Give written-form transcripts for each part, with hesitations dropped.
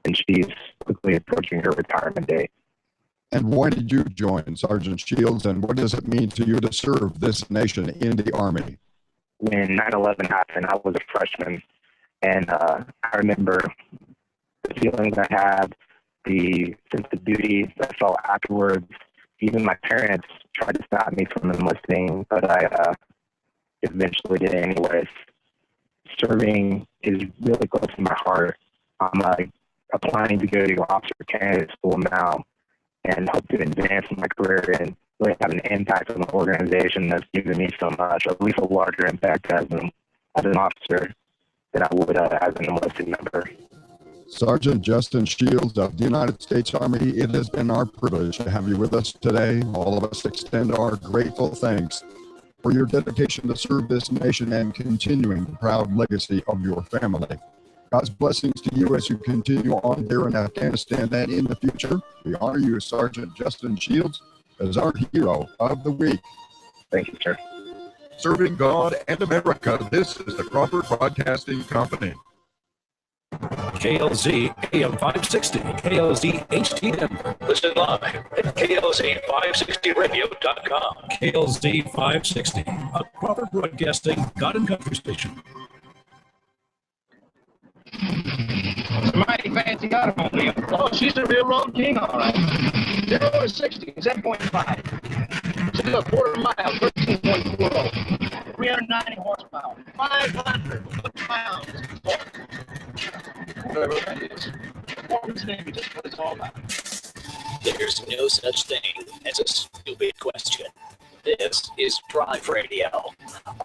and she's quickly approaching her retirement date. And why did you join Sergeant Shields, and what does it mean to you to serve this nation in the Army? When 9/11 happened, I was a freshman, and I remember the feelings I had, the sense of duty that I felt afterwards. Even my parents tried to stop me from enlisting, but I eventually did anyways. Serving is really close to my heart. I'm applying to go to officer candidate school now and hope to advance in my career and really have an impact on the organization that's given me so much, or at least a larger impact as an officer than I would as an enlisted member. Sergeant Justin Shields of the United States Army, it has been our privilege to have you with us today. All of us extend our grateful thanks for your dedication to serve this nation and continuing the proud legacy of your family. God's blessings to you as you continue on there in Afghanistan and in the future. We honor you, Sergeant Justin Shields, as our hero of the week. Thank you, sir. Serving God and America, this is the Crawford Broadcasting Company. KLZ AM 560, KLZ HD Denver. Listen live at KLZ560radio.com. KLZ 560, a Crawford Broadcasting God and Country station. It's a mighty fancy automobile. Oh, she's a railroad king, all right. 0 to 60, 7.5. She's a quarter mile, 13.40. 390 horsepower, 500 pounds. Whatever that is. Performance damage is what it's all about. There's no such thing as a stupid question. This is Drive Radio.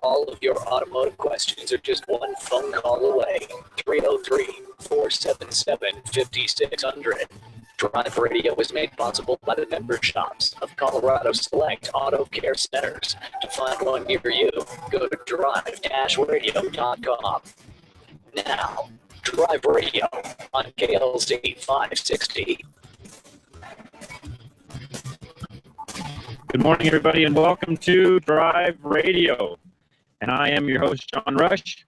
All of your automotive questions are just one phone call away. 303-477-5600. Drive Radio is made possible by the member shops of Colorado Select Auto Care Centers. To find one near you, go to drive-radio.com. Now, Drive Radio on KLZ 560. Good morning, everybody, and welcome to Drive Radio. And I am your host, John Rush,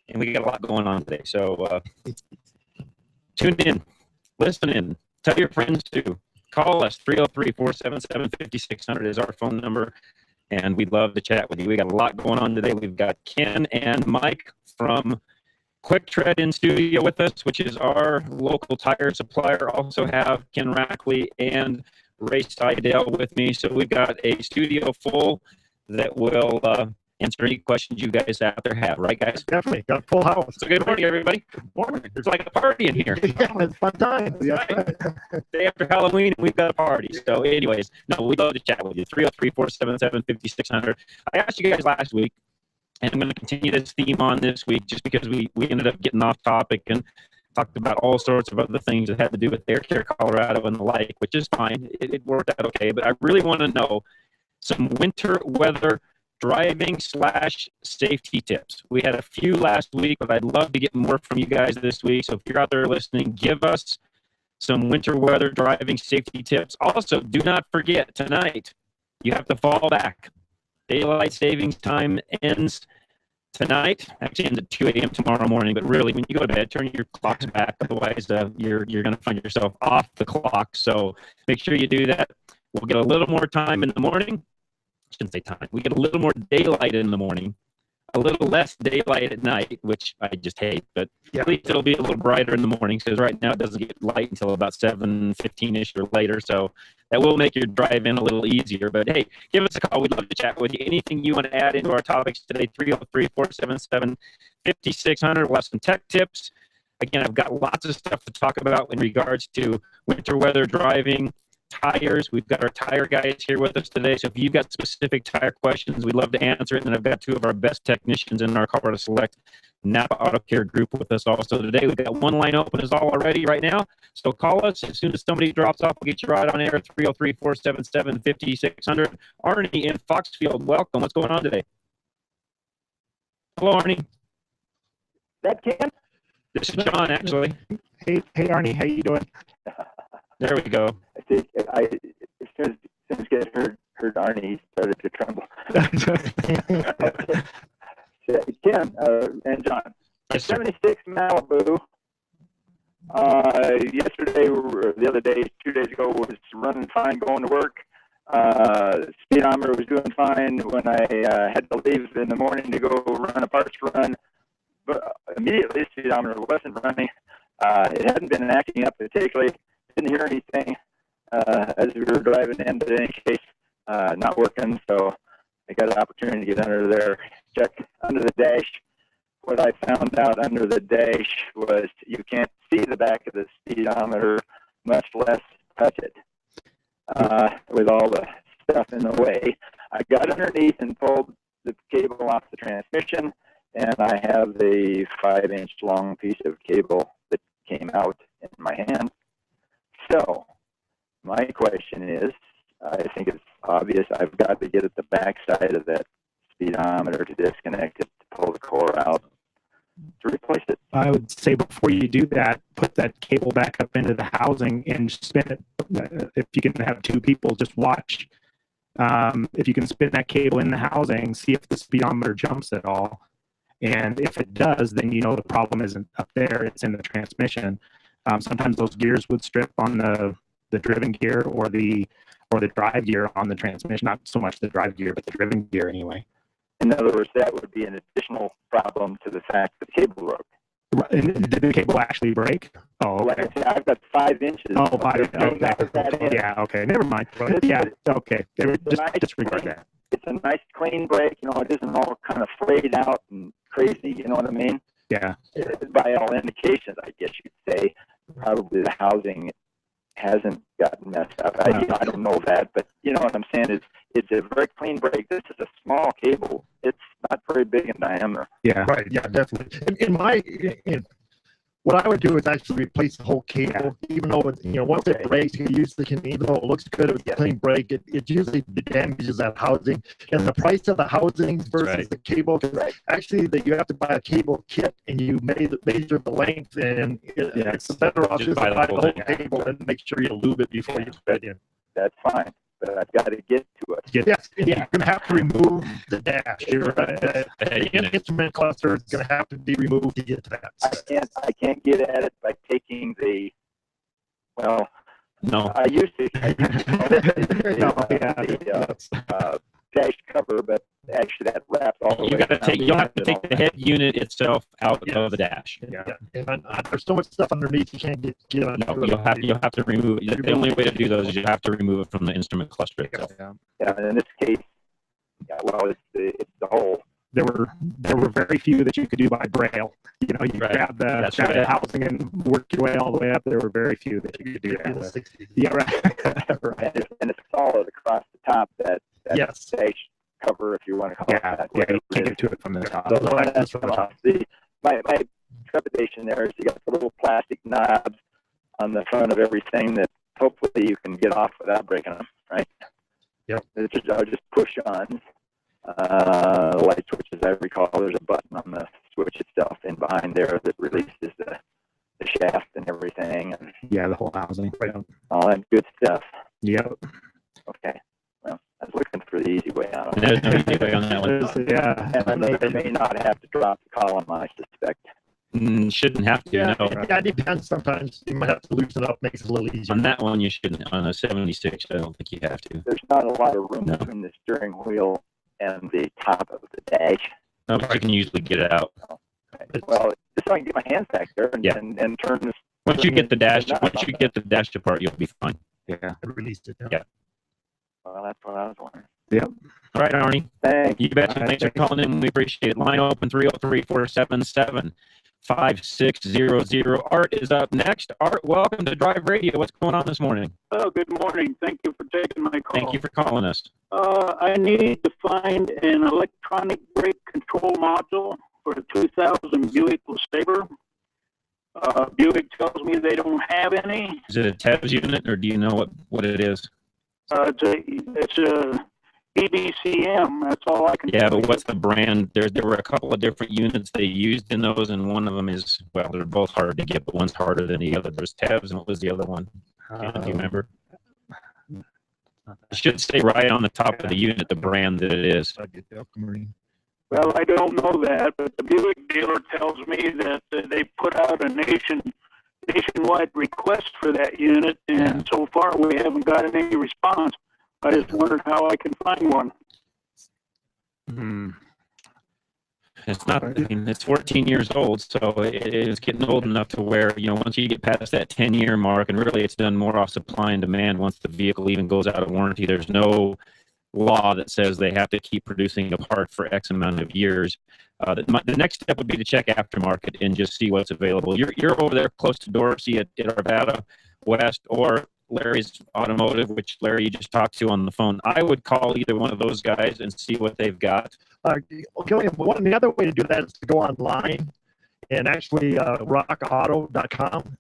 and we got a lot going on today. So tune in, listen in, tell your friends to call us. 303-477-5600 is our phone number, and we'd love to chat with you. We got a lot going on today. We've got Ken and Mike from Quick Tread in studio with us, which is our local tire supplier. Also have Ken Rackley and Ray Seidel with me. So we've got a studio full that will answer any questions you guys out there have. Right, guys? Definitely. Got a full house. So good morning, everybody. Good morning. There's like a party in here. Yeah, it's fun time. Yeah. Right. Day after Halloween, we've got a party. So anyways, no, we'd love to chat with you. 303-477-5600. I asked you guys last week, and I'm going to continue this theme on this week just because we ended up getting off topic and talked about all sorts of other things that had to do with Air Care Colorado and the like, which is fine. It worked out okay. But I really want to know some winter weather driving / safety tips. We had a few last week, but I'd love to get more from you guys this week. So if you're out there listening, give us some winter weather driving safety tips. Also, do not forget, tonight, you have to fall back. Daylight savings time ends tonight. Actually ends at 2 a.m. tomorrow morning, but really, when you go to bed, turn your clocks back. Otherwise, you're going to find yourself off the clock. So make sure you do that. We'll get a little more time in the morning. I shouldn't say time. We get a little more daylight in the morning, a little less daylight at night, which I just hate, but at least it'll be a little brighter in the morning, because right now it doesn't get light until about 7:15-ish or later. So that will make your drive in a little easier. But hey, give us a call. We'd love to chat with you. Anything you want to add into our topics today, 303-477-5600. We'll have some tech tips. Again, I've got lots of stuff to talk about in regards to winter weather driving, tires. We've got our tire guys here with us today. So if you've got specific tire questions, we'd love to answer it. And I've got two of our best technicians in our Colorado Select Napa Auto Care group with us also today. We've got one line open as all already right now. So call us as soon as somebody drops off. We'll get you right on air at 303-477-5600. Arnie in Foxfield, welcome. What's going on today? Hello, Arnie. That Ken? This is John, actually. Hey, Arnie, how you doing? There we go. I think as soon as you guys heard Arnie, he started to tremble. Okay. Ken and John, Yes, sir. 76 Malibu, Yesterday, or the other day, 2 days ago, was running fine, going to work. Speedometer was doing fine when I had to leave in the morning to go run a parts run. But immediately, speedometer wasn't running. It hadn't been acting up particularly. Didn't hear anything as we were driving in, but in any case, not working. So I got an opportunity to get under there, check under the dash. What I found out under the dash was you can't see the back of the speedometer, much less touch it. With all the stuff in the way, I got underneath and pulled the cable off the transmission, and I have the 5-inch long piece of cable that came out in my hand. So my question is, I think it's obvious, I've got to get at the back side of that speedometer to disconnect it, to pull the core out, to replace it. I would say before you do that, put that cable back up into the housing and spin it. If you can have two people, just watch. If you can spin that cable in the housing, see if the speedometer jumps at all. And if it does, then you know the problem isn't up there, it's in the transmission. Sometimes those gears would strip on the driven gear or the drive gear on the transmission. Not so much the drive gear, but the driven gear anyway. In other words, that would be an additional problem to the fact that the cable broke. And did the cable actually break? Oh, Like okay. I said, I've got 5 inches. Oh, 5 inches. There's no doubt that in. Yeah, okay. Never mind. Yeah, okay. Just disregard that. It's a nice clean break. You know, it isn't all kind of frayed out and crazy. You know what I mean? Yeah. By all indications, I guess you'd say probably the housing hasn't gotten messed up. I don't know that, but you know what I'm saying? It's a very clean break. This is a small cable. It's not very big in diameter. Yeah. Right, yeah, definitely. What I would do is actually replace the whole cable, even though it, once it breaks, you usually can, even though it looks good with a clean break, it usually damages that housing. And the price of the housings versus the cable, actually that you have to buy a cable kit and you measure the length, and it's better off just to buy the whole cable and make sure you lube it before you put it in. That's fine, but I've got to get to it. Yes, you're going to have to remove the dash. The instrument cluster is going to have to be removed to get to that. I can't get at it by taking the, well, No. I used to No, dash cover, but actually that wraps all the way. You'll have to take the head unit itself out of the dash. Yeah. And there's so much stuff underneath you can't get on. No, you'll have to remove it. The only way to do those is you have to remove it from the instrument cluster itself. Yeah, and in this case, well, it's the whole. There were very few that you could do by braille. You grab the housing and work your way all the way up. There were very few that you could do that with. Yeah, right. And it's solid across the top. That yes. Dash cover, if you want to call it that. Yeah, you can't get to it from the top. My trepidation there is you got the little plastic knobs on the front of everything that hopefully you can get off without breaking them, right? Yep. I'll just push on. Light switches, I recall, there's a button on the switch itself and behind there that releases the shaft and everything. And yeah, the whole housing. Right. all that good stuff. Yep. Okay. Well, I was looking for the easy way out. There's no easy way on that one. Yeah. And I may or may not have to drop the column, I suspect. Shouldn't have to. Yeah, No. it depends. Sometimes you might have to loosen it up, makes it a little easier. On that one, you shouldn't. On a 76, I don't think you have to. There's not a lot of room No. between the steering wheel and the top of the dash. No, but you can usually get it out. Well, just so I can get my hands back there and, Yeah. and turn this. Once you get the dash, No, once you get the dash apart, you'll be fine. Yeah. I released it. Yeah. Well, that's what I was wondering. All right, Arnie. Thanks. You betcha. Thanks for calling in. We appreciate it. Line open 303-477-5600. Art is up next. Art, welcome to Drive Radio. What's going on this morning? Oh, good morning. Thank you for taking my call. Thank you for calling us. I need to find an electronic brake control module for a 2000 Buick LeSabre. Buick tells me they don't have any. Is it a TEVS unit, or do you know what it is? It's a EBCM. That's all I can. Yeah, but what's the brand? There were a couple of different units they used in those, and one of them is, well, they're both hard to get, but one's harder than the other. There's TEVS, and what was the other one? Do you remember? It should stay right on the top of the unit, the brand that it is. Well, I don't know that, but the Buick dealer tells me that they put out a nationwide request for that unit, and so far we haven't gotten any response. I just wondered how I can find one. It's not, I mean, it's 14 years old, so it is getting old enough to where, you know, once you get past that 10-year mark, and really it's done more off supply and demand once the vehicle even goes out of warranty. There's no law that says they have to keep producing a part for X amount of years. The next step would be to check aftermarket and just see what's available. You're over there close to Dorsey at Arvada West or Larry's Automotive, which Larry you just talked to on the phone. I would call either one of those guys and see what they've got. The other way to do that is to go online and actually rockauto.com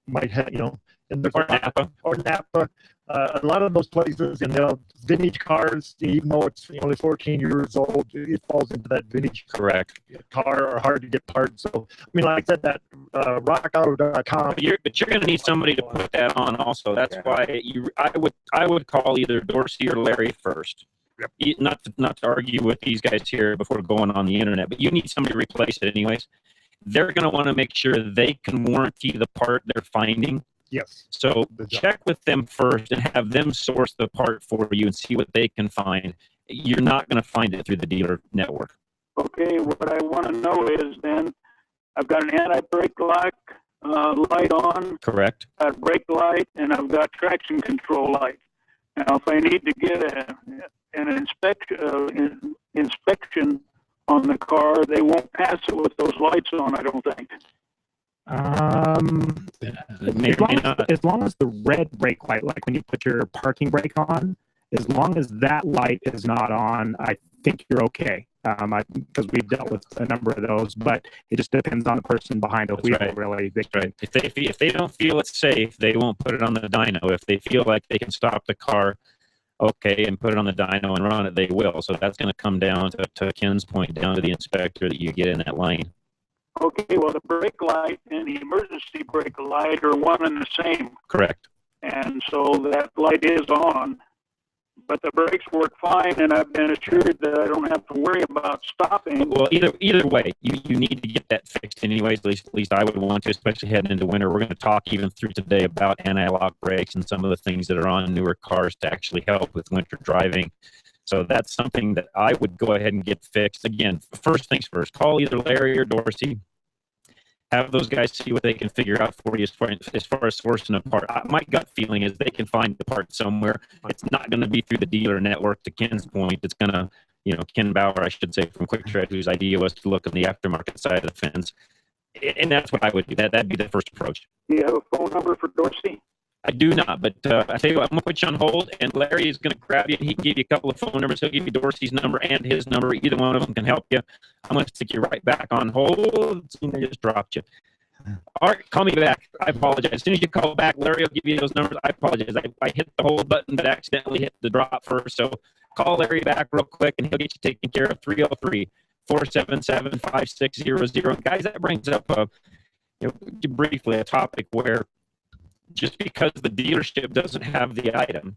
might have, and there's or Napa. Or Napa. A lot of those places, and vintage cars, even though it's only 14 years old, it falls into that vintage correct car or hard to get parts. So, I mean, like I said, that rockauto.com. But you're going to need somebody to put that on also. That's why I would call either Dorsey or Larry first. Yep. Not to argue with these guys here before going on the internet, but you need somebody to replace it anyways. They're going to want to make sure they can warranty the part they're finding. Yes. So check with them first and have them source the part for you and see what they can find. You're not going to find it through the dealer network. Okay, what I want to know is then I've got an anti-brake light on. Correct. I've got brake light, and I've got traction control light. Now, if I need to get an inspection on the car, they won't pass it with those lights on, I don't think. As long as the red brake light, like when you put your parking brake on, as long as that light is not on, I think you're okay. Because we've dealt with a number of those, but it just depends on the person behind the wheel, really. Right. If they don't feel it's safe, they won't put it on the dyno. If they feel like they can stop the car, okay, and put it on the dyno and run it, they will. So that's going to come down to Ken's point, down to the inspector that you get in that lane. Okay, well, the brake light and the emergency brake light are one and the same. Correct. And so that light is on, but the brakes work fine, and I've been assured that I don't have to worry about stopping. Well, either way, you need to get that fixed anyways. At least I would want to, especially heading into winter. We're going to talk even through today about anti-lock brakes and some of the things that are on newer cars to actually help with winter driving. So that's something that I would go ahead and get fixed. Again, first things first, call either Larry or Dorsey. Have those guys see what they can figure out for you as far as sourcing a part. My gut feeling is they can find the part somewhere. It's not going to be through the dealer network. To Ken's point, it's going to, Ken Bauer, I should say, from Quick Trade, whose idea was to look on the aftermarket side of the fence. And that's what I would do. That'd be the first approach. Do you have a phone number for Dorsey? I do not, but I tell you what, I'm going to put you on hold, and Larry is going to grab you, and he can give you a couple of phone numbers. He'll give you Dorsey's number and his number. Either one of them can help you. I'm going to stick you right back on hold. I just dropped you. All right, call me back. I apologize. As soon as you call back, Larry will give you those numbers. I apologize. I hit the hold button, but accidentally hit the drop first. So call Larry back real quick, and he'll get you taken care of. 303-477-5600. Guys, that brings up briefly a topic where just because the dealership doesn't have the item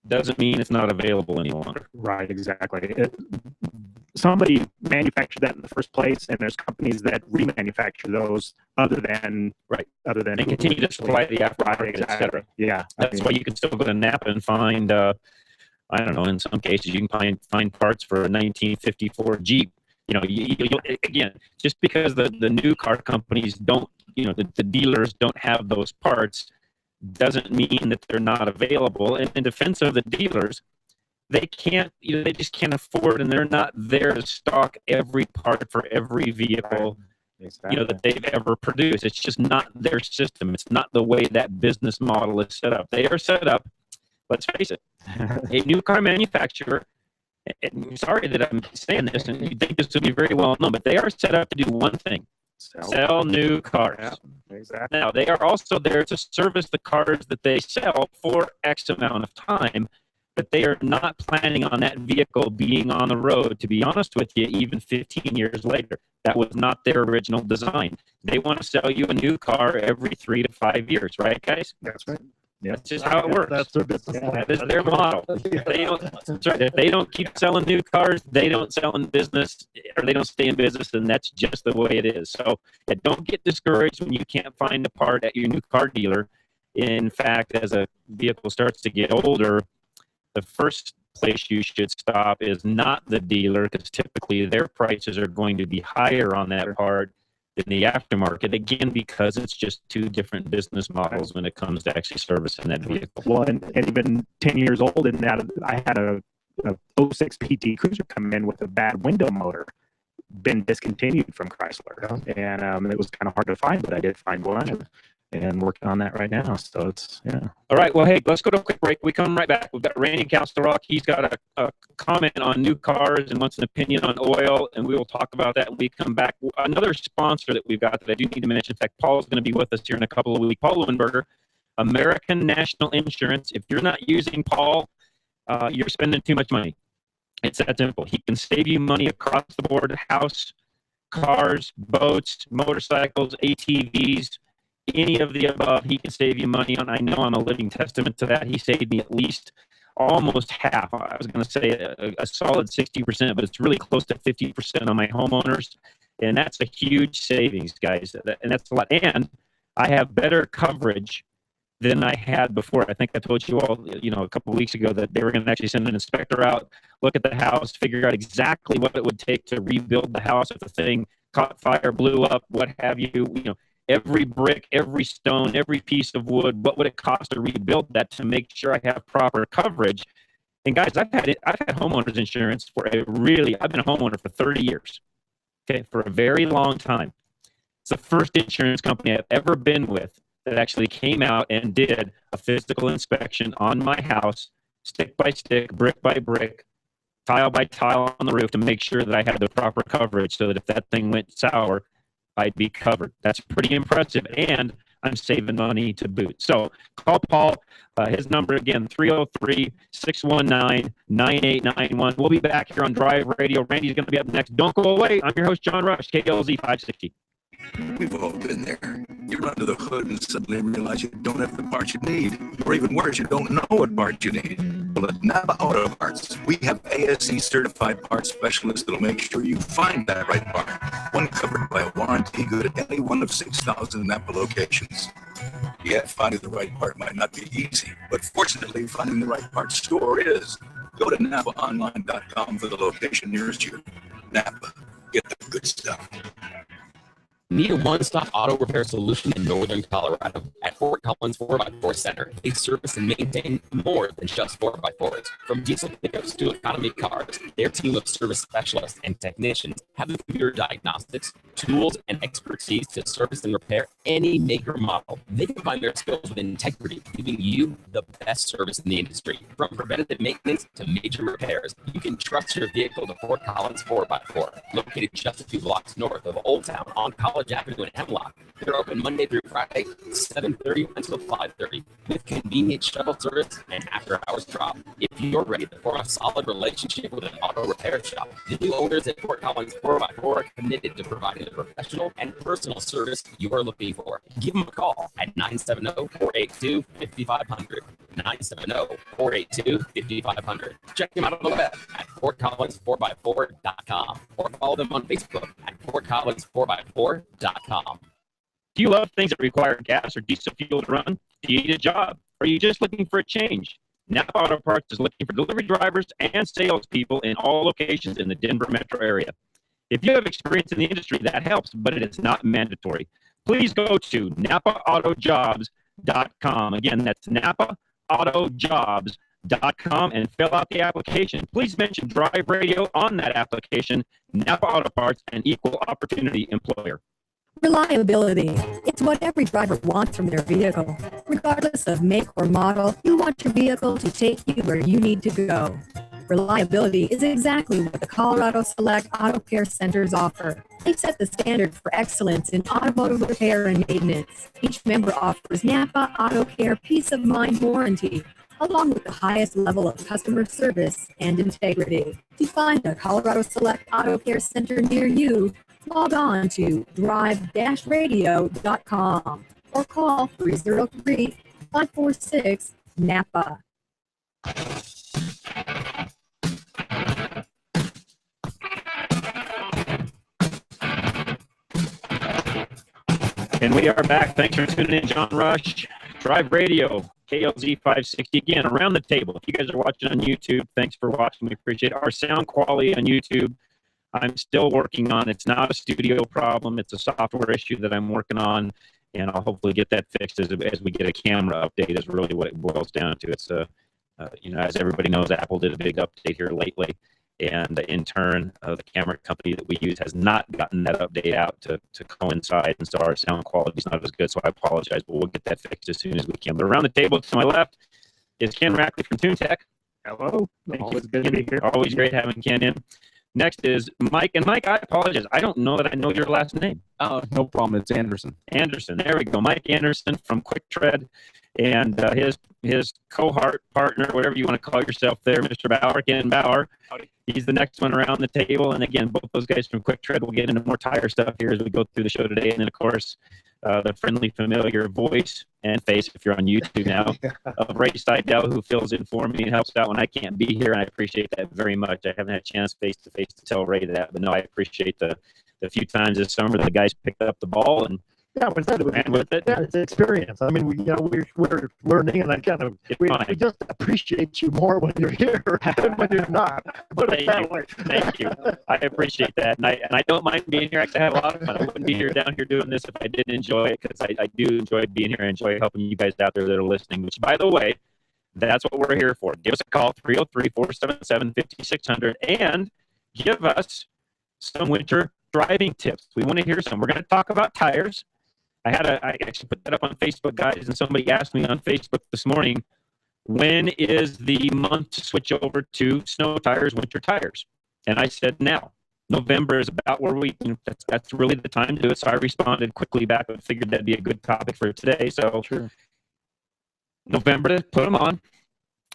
doesn't mean it's not available any longer. Right, exactly. Somebody manufactured that in the first place, and there's companies that remanufacture those other than and continue to supply the aftermarket, etc. Yeah, that's why you can still go to Napa and find I don't know, in some cases you can find parts for a 1954 Jeep. Again, just because the new car companies don't, the dealers don't have those parts doesn't mean that they're not available. And in defense of the dealers, they can't, they just can't afford, and they're not there to stock every part for every vehicle, that they've ever produced. It's just not their system. It's not the way that business model is set up. They are set up, let's face it, a new car manufacturer, and sorry that I'm saying this, and you think this will be very well known, but they are set up to do one thing: sell new cars. Yeah, exactly. Now, they are also there to service the cars that they sell for X amount of time, but they are not planning on that vehicle being on the road, to be honest with you, even 15 years later. That was not their original design. They want to sell you a new car every 3 to 5 years, right, guys? That's right. That's just how it works. That's their business. That is their model. If they don't keep selling new cars, they don't sell in business, or they don't stay in business, and that's just the way it is. So don't get discouraged when you can't find a part at your new car dealer. In fact, as a vehicle starts to get older, the first place you should stop is not the dealer, because typically their prices are going to be higher on that part than the aftermarket, again, because it's just two different business models when it comes to actually servicing that vehicle. Well, and even 10 years old, and that I had a 06 PT Cruiser come in with a bad window motor, been discontinued from Chrysler, and it was kind of hard to find, but I did find one, and working on that right now. So it's, All right. Well, hey, let's go to a quick break. We come right back. We've got Randy Castle Rock. He's got a comment on new cars and wants an opinion on oil, and we will talk about that when we come back. Another sponsor that we've got that I do need to mention, in fact, Paul's going to be with us here in a couple of weeks. Paul Leuenberger, American National Insurance. If you're not using Paul, you're spending too much money. It's that simple. He can save you money across the board: house, cars, boats, motorcycles, ATVs, any of the above. He can save you money on. I know I'm a living testament to that. He saved me at least almost half. I was going to say a solid 60%, but it's really close to 50% on my homeowners. And that's a huge savings, guys. And that's a lot. And I have better coverage than I had before. I think I told you all, a couple of weeks ago that they were going to actually send an inspector out, look at the house, figure out exactly what it would take to rebuild the house if the thing caught fire, blew up, what have you. Every brick, every stone, every piece of wood, what would it cost to rebuild that to make sure I have proper coverage? And guys, I've had homeowners insurance I've been a homeowner for 30 years, for a very long time. It's the first insurance company I've ever been with that actually came out and did a physical inspection on my house, stick by stick, brick by brick, tile by tile on the roof to make sure that I had the proper coverage so that if that thing went sour, I'd be covered. That's pretty impressive, and I'm saving money to boot. So call Paul. His number again, 303-619-9891. We'll be back here on Drive Radio. Randy's going to be up next. Don't go away. I'm your host, John Rush, KLZ 560. We've all been there. You run to the hood and suddenly realize you don't have the parts you need. Or even worse, you don't know what parts you need. Well, at Napa Auto Parts, we have ASE certified parts specialists that'll make sure you find that right part. One covered by a warranty good at any one of 6,000 Napa locations. Yeah, finding the right part might not be easy, but fortunately, finding the right part store is. Go to NapaOnline.com for the location nearest you. Napa, get the good stuff. Need a one-stop auto repair solution in Northern Colorado? At Fort Collins 4x4 Center, they service and maintain more than just 4x4s. From diesel pickups to economy cars, their team of service specialists and technicians have the computer diagnostics, tools, and expertise to service and repair any make or model. They combine their skills with integrity, giving you the best service in the industry. From preventative maintenance to major repairs, you can trust your vehicle to Fort Collins 4x4, located just a few blocks north of Old Town on College Avenue in Hemlock. They're open Monday through Friday, 7:30 until 5:30, with convenient shuttle service and after-hours drop. If you're ready to form a solid relationship with an auto repair shop, the new owners at Fort Collins 4x4 are committed to providing the professional and personal service you are looking for. Give them a call at 970-482-5500. 970-482-5500. Check them out on the web at FortCollins4x4.com or follow them on Facebook at FortCollins4x4.com. Do you love things that require gas or diesel fuel to run? Do you need a job? Or are you just looking for a change? Napa Auto Parts is looking for delivery drivers and salespeople in all locations in the Denver metro area. If you have experience in the industry, that helps, but it is not mandatory. Please go to NapaAutoJobs.com. Again, that's NapaAutoJobs.com and fill out the application. Please mention Drive Radio on that application. Napa Auto Parts, an equal opportunity employer. Reliability. It's what every driver wants from their vehicle. Regardless of make or model, you want your vehicle to take you where you need to go. Reliability is exactly what the Colorado Select Auto Care Centers offer. They set the standard for excellence in automotive repair and maintenance. Each member offers Napa Auto Care Peace of Mind Warranty, along with the highest level of customer service and integrity. To find a Colorado Select Auto Care Center near you, log on to drive-radio.com or call 303-582-5500. 546 Napa. And we are back. Thanks for tuning in, John Rush. Drive Radio, KLZ 560. Again, around the table. If you guys are watching on YouTube, thanks for watching. We appreciate it. Our sound quality on YouTube, I'm still working on. It's not a studio problem. It's a software issue that I'm working on, and I'll hopefully get that fixed as we get a camera update is really what it boils down to. It's as everybody knows, Apple did a big update here lately. And in turn, the camera company that we use has not gotten that update out to coincide, and so our sound quality is not as good. So I apologize, but we'll get that fixed as soon as we can. But around the table to my left is Ken Rackley from TuneTech. Hello. Always good to be here. Always great having Ken in. Next is Mike. And Mike, I apologize. I don't know that I know your last name. Oh, no problem. It's Anderson. Anderson. There we go. Mike Anderson from Quick Tread, and his cohort partner, whatever you want to call yourself there, Mr. Bauer, Ken Bauer. Howdy. He's the next one around the table. And again, both those guys from Quick Tread will get into more tire stuff here as we go through the show today. And then, of course, the friendly, familiar voice and face, if you're on YouTube now, of Ray Seidel, who fills in for me and helps out when I can't be here. And I appreciate that very much. I haven't had a chance face-to-face to tell Ray that. But, no, I appreciate the few times this summer the guys picked up the ball and ran with it. Yeah, it's an experience. I mean, we're learning, and I kind of we just appreciate you more when you're here than when you're not. Thank you. I appreciate that, and I don't mind being here. I have a lot of fun. I wouldn't be here down here doing this if I didn't enjoy it, because I do enjoy being here. I enjoy helping you guys out there that are listening. Which, by the way, that's what we're here for. Give us a call, 303-477-5600, and give us some winter driving tips. We want to hear some. We're going to talk about tires. I actually put that up on Facebook, guys, and somebody asked me on Facebook this morning, when is the month to switch over to snow tires, winter tires? And I said now. November is about where that's really the time to do it. So I responded quickly back and figured that'd be a good topic for today. So sure. November to put them on.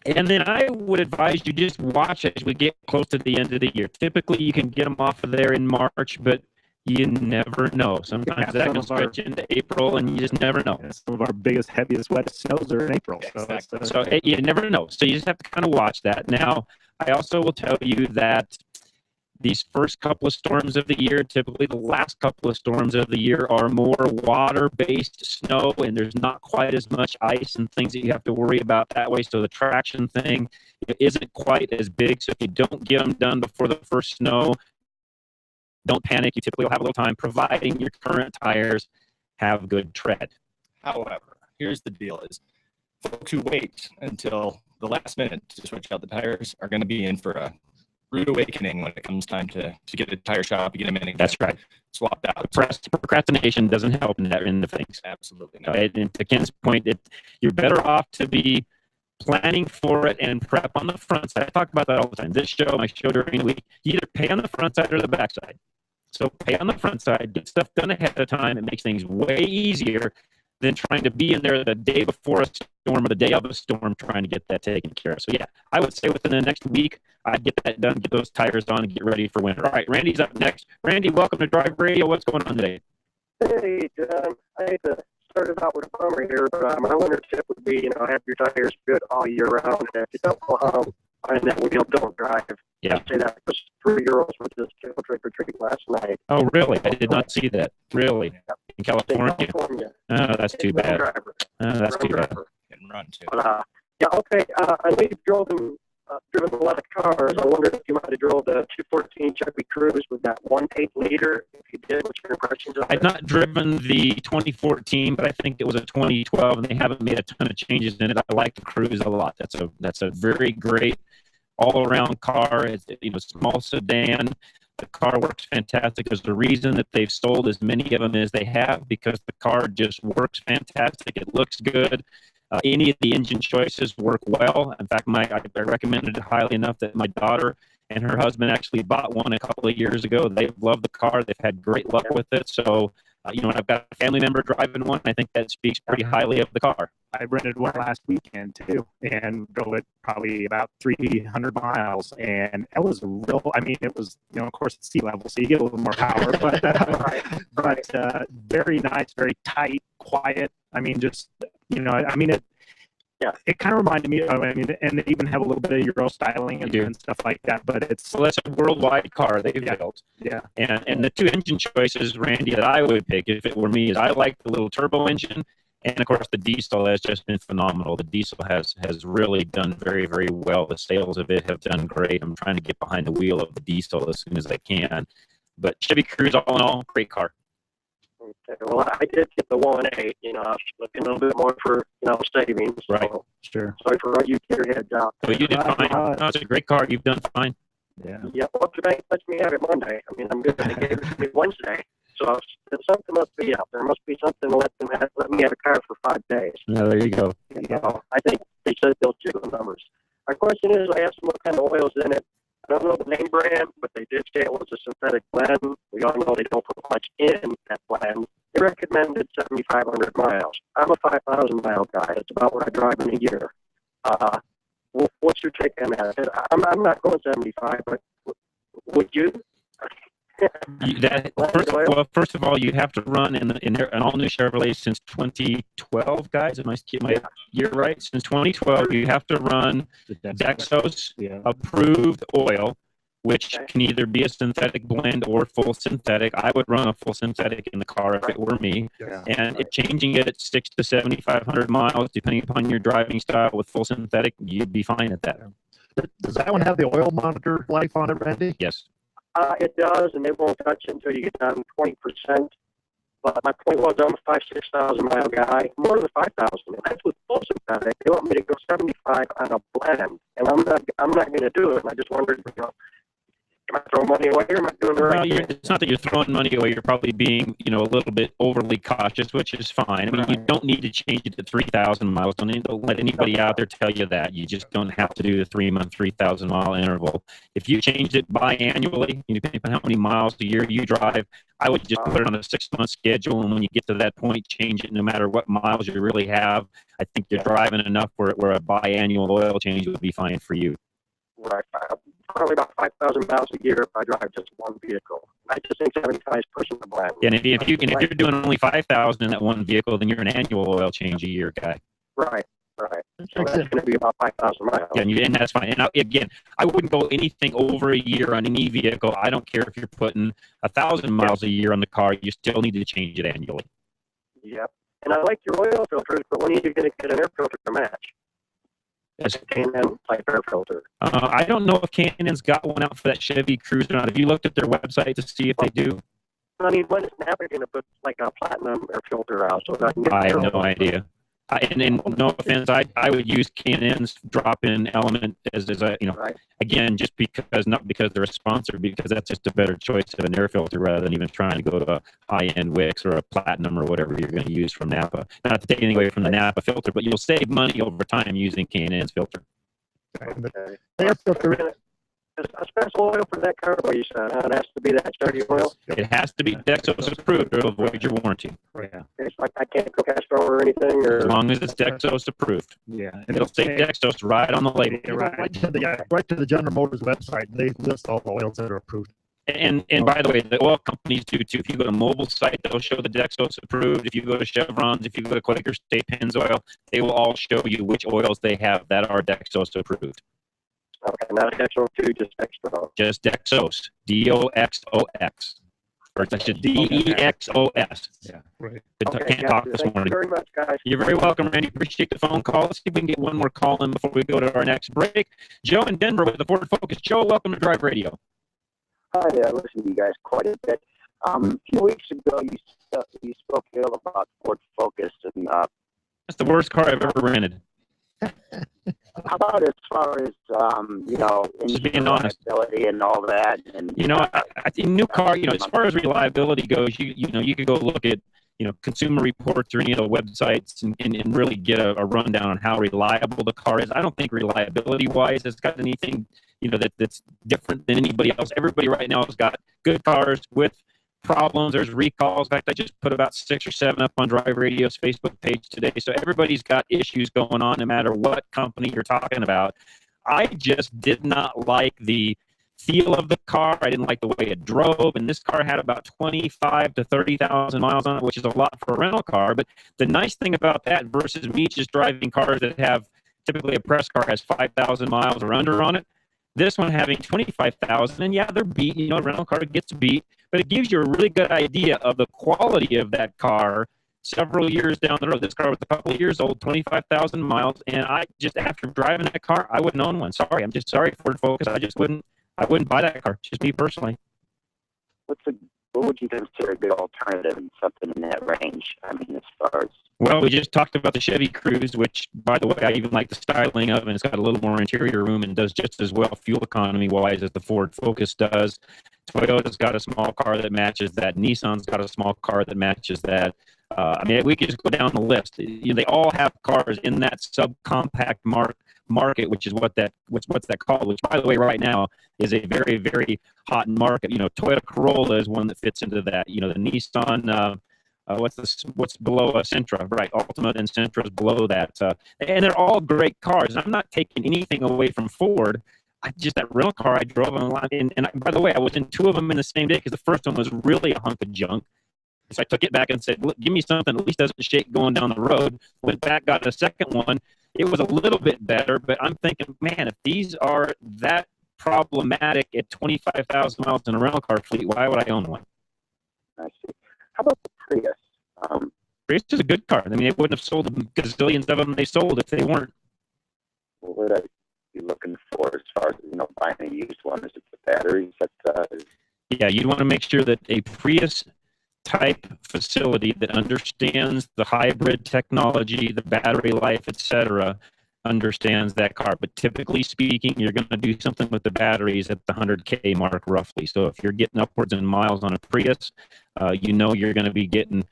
And then I would advise you just watch as we get close to the end of the year. Typically, you can get them off of there in March, but you never know. Sometimes that can stretch into April, and you just never know. Some of our biggest, heaviest, wettest snows are in April. Exactly. So you never know. So you just have to kind of watch that. Now, I also will tell you that these first couple of storms of the year, typically the last couple of storms of the year, are more water-based snow, and there's not quite as much ice and things that you have to worry about that way. So the traction thing isn't quite as big. So if you don't get them done before the first snow, don't panic. You typically will have a little time, providing your current tires have good tread. However, here's the deal is folks who wait until the last minute to switch out the tires are going to be in for a rude awakening when it comes time to get a tire shop, get them in and that's right. Swapped out. Procrastination doesn't help in that end of things. Absolutely not. And to Ken's point, you're better off to be planning for it and prep on the front side. I talk about that all the time. This show, my show during the week, you either pay on the front side or the back side. So pay on the front side, get stuff done ahead of time. It makes things way easier than trying to be in there the day before a storm or the day of a storm trying to get that taken care of. So, yeah, I would say within the next week, I'd get that done, get those tires on, and get ready for winter. All right, Randy's up next. Randy, welcome to Drive Radio. What's going on today? Hey, John. I hate to start it out with a bummer here, but my winter tip would be, have your tires good all year round. And if you don't know how to find that wheel, don't drive. Yeah. I say that because 3 girls went to this trick or treat last night. Oh, really? I did not see that. Really? In California? Oh, that's too bad. That's too bad. And run, too. But, okay. I know you've driven a lot of cars. I wondered if you might have drove the 214 Chevy Cruze with that 1.8 liter. If you did, what's your impressions of it? I've not driven the 2014, but I think it was a 2012, and they haven't made a ton of changes in it. I like the Cruze a lot. That's a very great all-around car. It's small sedan. The car works fantastic. There's the reason that they've sold as many of them as they have, because the car just works fantastic. It looks good. Any of the engine choices work well. In fact, I recommended it highly enough that my daughter and her husband actually bought one a couple of years ago. They've loved the car. They've had great luck with it. So, I've got a family member driving one. I think that speaks pretty highly of the car. I rented one last weekend too, and drove it probably about 300 miles, and it was it was, of course, it's sea level, so you get a little more power, but very nice, very tight, quiet. Yeah. It kind of reminded me of, I mean, and they even have a little bit of Euro styling and stuff like that, but it's. Well, that's a worldwide car they've built. Yeah. And the two engine choices, Randy, that I would pick if it were me is I like the little turbo engine. And of course, the diesel has just been phenomenal. The diesel has really done very, very well. The sales of it have done great. I'm trying to get behind the wheel of the diesel as soon as I can. But Chevy Cruze, all in all, great car. Okay. Well, I did get the 1.8. You know, I was looking a little bit more for, you know, savings. Right. So sure. Sorry for what you get your heads out. But you did fine. No, it's a great car. You've done fine. Yeah. Yeah. Well, the bank lets me have it Monday. I mean, I'm good. They gave it to me Wednesday. So something must be up. There must be something to let me have a car for 5 days. Yeah, there you go. You know, I think they said they'll jiggle numbers. My question is, I asked them what kind of oil's in it. I don't know the name brand, but they did say it was a synthetic blend. We all know they don't put much in that blend. They recommended 7,500 miles. I'm a 5,000 mile guy. That's about what I drive in a year. What's your take on that? I'm not going 75, but would you? First of all, you have to run in an all-new Chevrolet since 2012, guys. Am I getting my year right? Since 2012, you have to run Dexos approved oil, which can either be a synthetic blend or full synthetic. I would run a full synthetic in the car if it were me. And changing it at 600 to 7,500 miles, depending upon your driving style with full synthetic, you'd be fine at that. Does that one have the oil monitor life on it, Randy? Yes. It does, and they won't touch it until you get down 20%. But my point was, I'm a 6,000 mile guy, more than 5,000. And that's with full synthetic. They want me to go 75 on a blend, and I'm not going to do it. And I just wondered, you know, am I throwing money away, or am I doing the right thing? It's not that you're throwing money away. You're probably being, you know, a little bit overly cautious, which is fine. I mean, you don't need to change it to 3,000 miles. Don't let anybody out there tell you that. You just don't have to do the 3-month, 3,000 mile interval. If you changed it biannually, depending on how many miles a year you drive, I would just put it on a 6-month schedule. And when you get to that point, change it no matter what miles you really have. I think you're driving enough where a biannual oil change would be fine for you. Right. Probably about 5,000 miles a year if I drive just one vehicle. I just think 75 is pushing the blend. And if you're doing only 5,000 in that one vehicle, then you're an annual oil change a year guy. Right. So that's going to be about 5,000 miles. Yeah, and that's fine. And again, I wouldn't go anything over a year on any vehicle. I don't care if you're putting 1,000 miles a year on the car. You still need to change it annually. Yep. And I like your oil filters, but when are you going to get an air filter to match? K&N type air filter. I don't know if K&N's got one out for that Chevy Cruze or not. Have you looked at their website to see if they do? I mean, when is Napa going to put like a platinum air filter out so that I can get I have no idea. And no offense, I would use K&N's drop-in element as a, you know, again, just not because they're a sponsor, because that's just a better choice of an air filter rather than even trying to go to a high-end Wix or a platinum or whatever you're going to use from Napa. Not to take anything away from the Napa filter, but you'll save money over time using K&N's filter. air filter? A special oil for that cargo, you said. It has to be that dirty oil? It has to be Dexos approved or it'll void your warranty. Yeah. It's like I can't cook Astro or anything? Or... As long as it's Dexos approved. Yeah. It'll say Dexos right on the label. Yeah, right to the General Motors website. They list all the oils that are approved. And by the way, the oil companies do too. If you go to mobile site, they'll show the Dexos approved. If you go to Chevron's, if you go to Quaker State Pennzoil, they will all show you which oils they have that are Dexos approved. Okay, not Dexos 2, just Dexos. Just Dexos. D-O-X-O-X. Or I should D-E-X-O-S. Yeah, right. Can't talk this morning. Thank you very much, guys. You're very welcome, Randy. Appreciate the phone call. Let's see if we can get one more call in before we go to our next break. Joe in Denver with the Ford Focus. Joe, welcome to Drive Radio. Hi, I listen to you guys quite a bit. A few weeks ago, you spoke ill about Ford Focus, and that's the worst car I've ever rented. how about as far as just being honest, reliability and all that? And I think new car. As far as reliability goes, you could go look at Consumer Reports or any of the websites and really get a rundown on how reliable the car is. I don't think reliability wise it's got anything that's different than anybody else. Everybody right now has got good cars with problems. There's recalls. In fact, I just put about 6 or 7 up on Drive Radio's Facebook page today. So everybody's got issues going on no matter what company you're talking about. I just did not like the feel of the car. I didn't like the way it drove. And this car had about 25 to 30,000 miles on it, which is a lot for a rental car. But the nice thing about that versus me just driving cars that have typically a press car has 5,000 miles or under on it, this one having 25,000, and yeah, they're beat. You know, a rental car gets beat, but it gives you a really good idea of the quality of that car several years down the road. This car was a couple of years old, 25,000 miles, and I just, after driving that car, I wouldn't own one. Sorry, I'm just sorry, Ford Focus. I wouldn't buy that car, just me personally. What would you consider a good alternative in something in that range? I mean, as far as Well, we just talked about the Chevy Cruze, which, by the way, I even like the styling of, and it's got a little more interior room and does just as well fuel economy-wise as the Ford Focus does. Toyota's got a small car that matches that. Nissan's got a small car that matches that. I mean, we could just go down the list. You know, they all have cars in that subcompact market, which is what's that called? Which, by the way, right now is a very, very hot market. You know, Toyota Corolla is one that fits into that. You know, the Nissan. What's below a Sentra, right? Altima and Sentra's below that, and they're all great cars. I'm not taking anything away from Ford. That rental car I drove on a lot, and by the way, I was in two of them in the same day because the first one was really a hunk of junk. So I took it back and said, "Look, give me something that at least doesn't shake going down the road." Went back, got a second one. It was a little bit better, but I'm thinking, man, if these are that problematic at 25,000 miles in a rental car fleet, why would I own one? I see. How about the Prius? Prius is a good car. I mean, they wouldn't have sold the gazillions of them they sold if they weren't. What would I be looking for as far as, buying a used one? Is it the batteries? Yeah, you'd want to make sure that a Prius type facility that understands the hybrid technology, the battery life, etc., understands that car. But typically speaking, you're going to do something with the batteries at the 100K mark roughly. So if you're getting upwards in miles on a Prius, you're going to be getting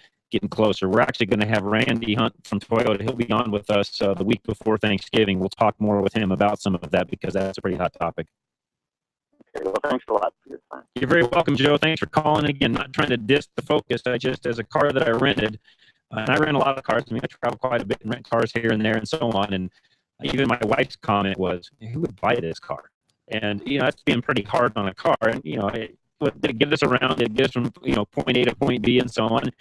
closer. We're actually going to have Randy Hunt from Toyota. He'll be on with us the week before Thanksgiving. We'll talk more with him about some of that because that's a pretty hot topic. Okay, well, thanks a lot for your time. You're very welcome, Joe. Thanks for calling. Again, not trying to diss the Focus. As a car that I rented, and I rent a lot of cars. I mean, I travel quite a bit and rent cars here and there and so on. And even my wife's comment was, who would buy this car? And, that's being pretty hard on a car. And, did it get us around? Did it get us from, point A to point B and so on?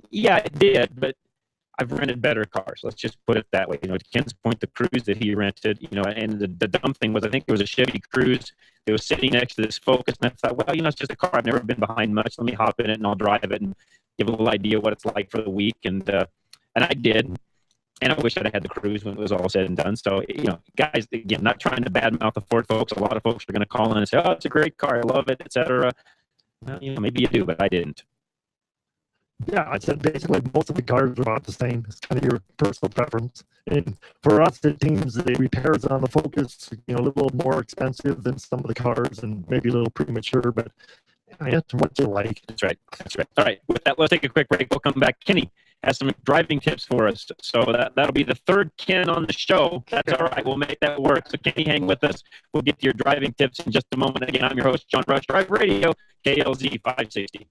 Yeah, it did, but I've rented better cars. Let's just put it that way. To Ken's point, the Cruze that he rented, and the dumb thing was, I think it was a Chevy Cruze that was sitting next to this Focus, and I thought, well, it's just a car. I've never been behind much. Let me hop in it and I'll drive it and give a little idea what it's like for the week. And I did. And I wish I'd had the Cruze when it was all said and done. So, guys, again, not trying to badmouth the Ford folks. A lot of folks are going to call in and say, oh, it's a great car. I love it, etc. Well, maybe you do, but I didn't. Yeah, I said basically most of the cars are about the same. It's kind of your personal preference. And for us, it seems the repairs on the Focus, a little more expensive than some of the cars and maybe a little premature, but it's what you like. That's right. All right. With that, let's take a quick break. We'll come back. Kenny has some driving tips for us. So that'll be the third Ken on the show. That's all right. We'll make that work. So Kenny, hang with us. We'll get to your driving tips in just a moment. Again, I'm your host, John Rush, Drive Radio, KLZ 560.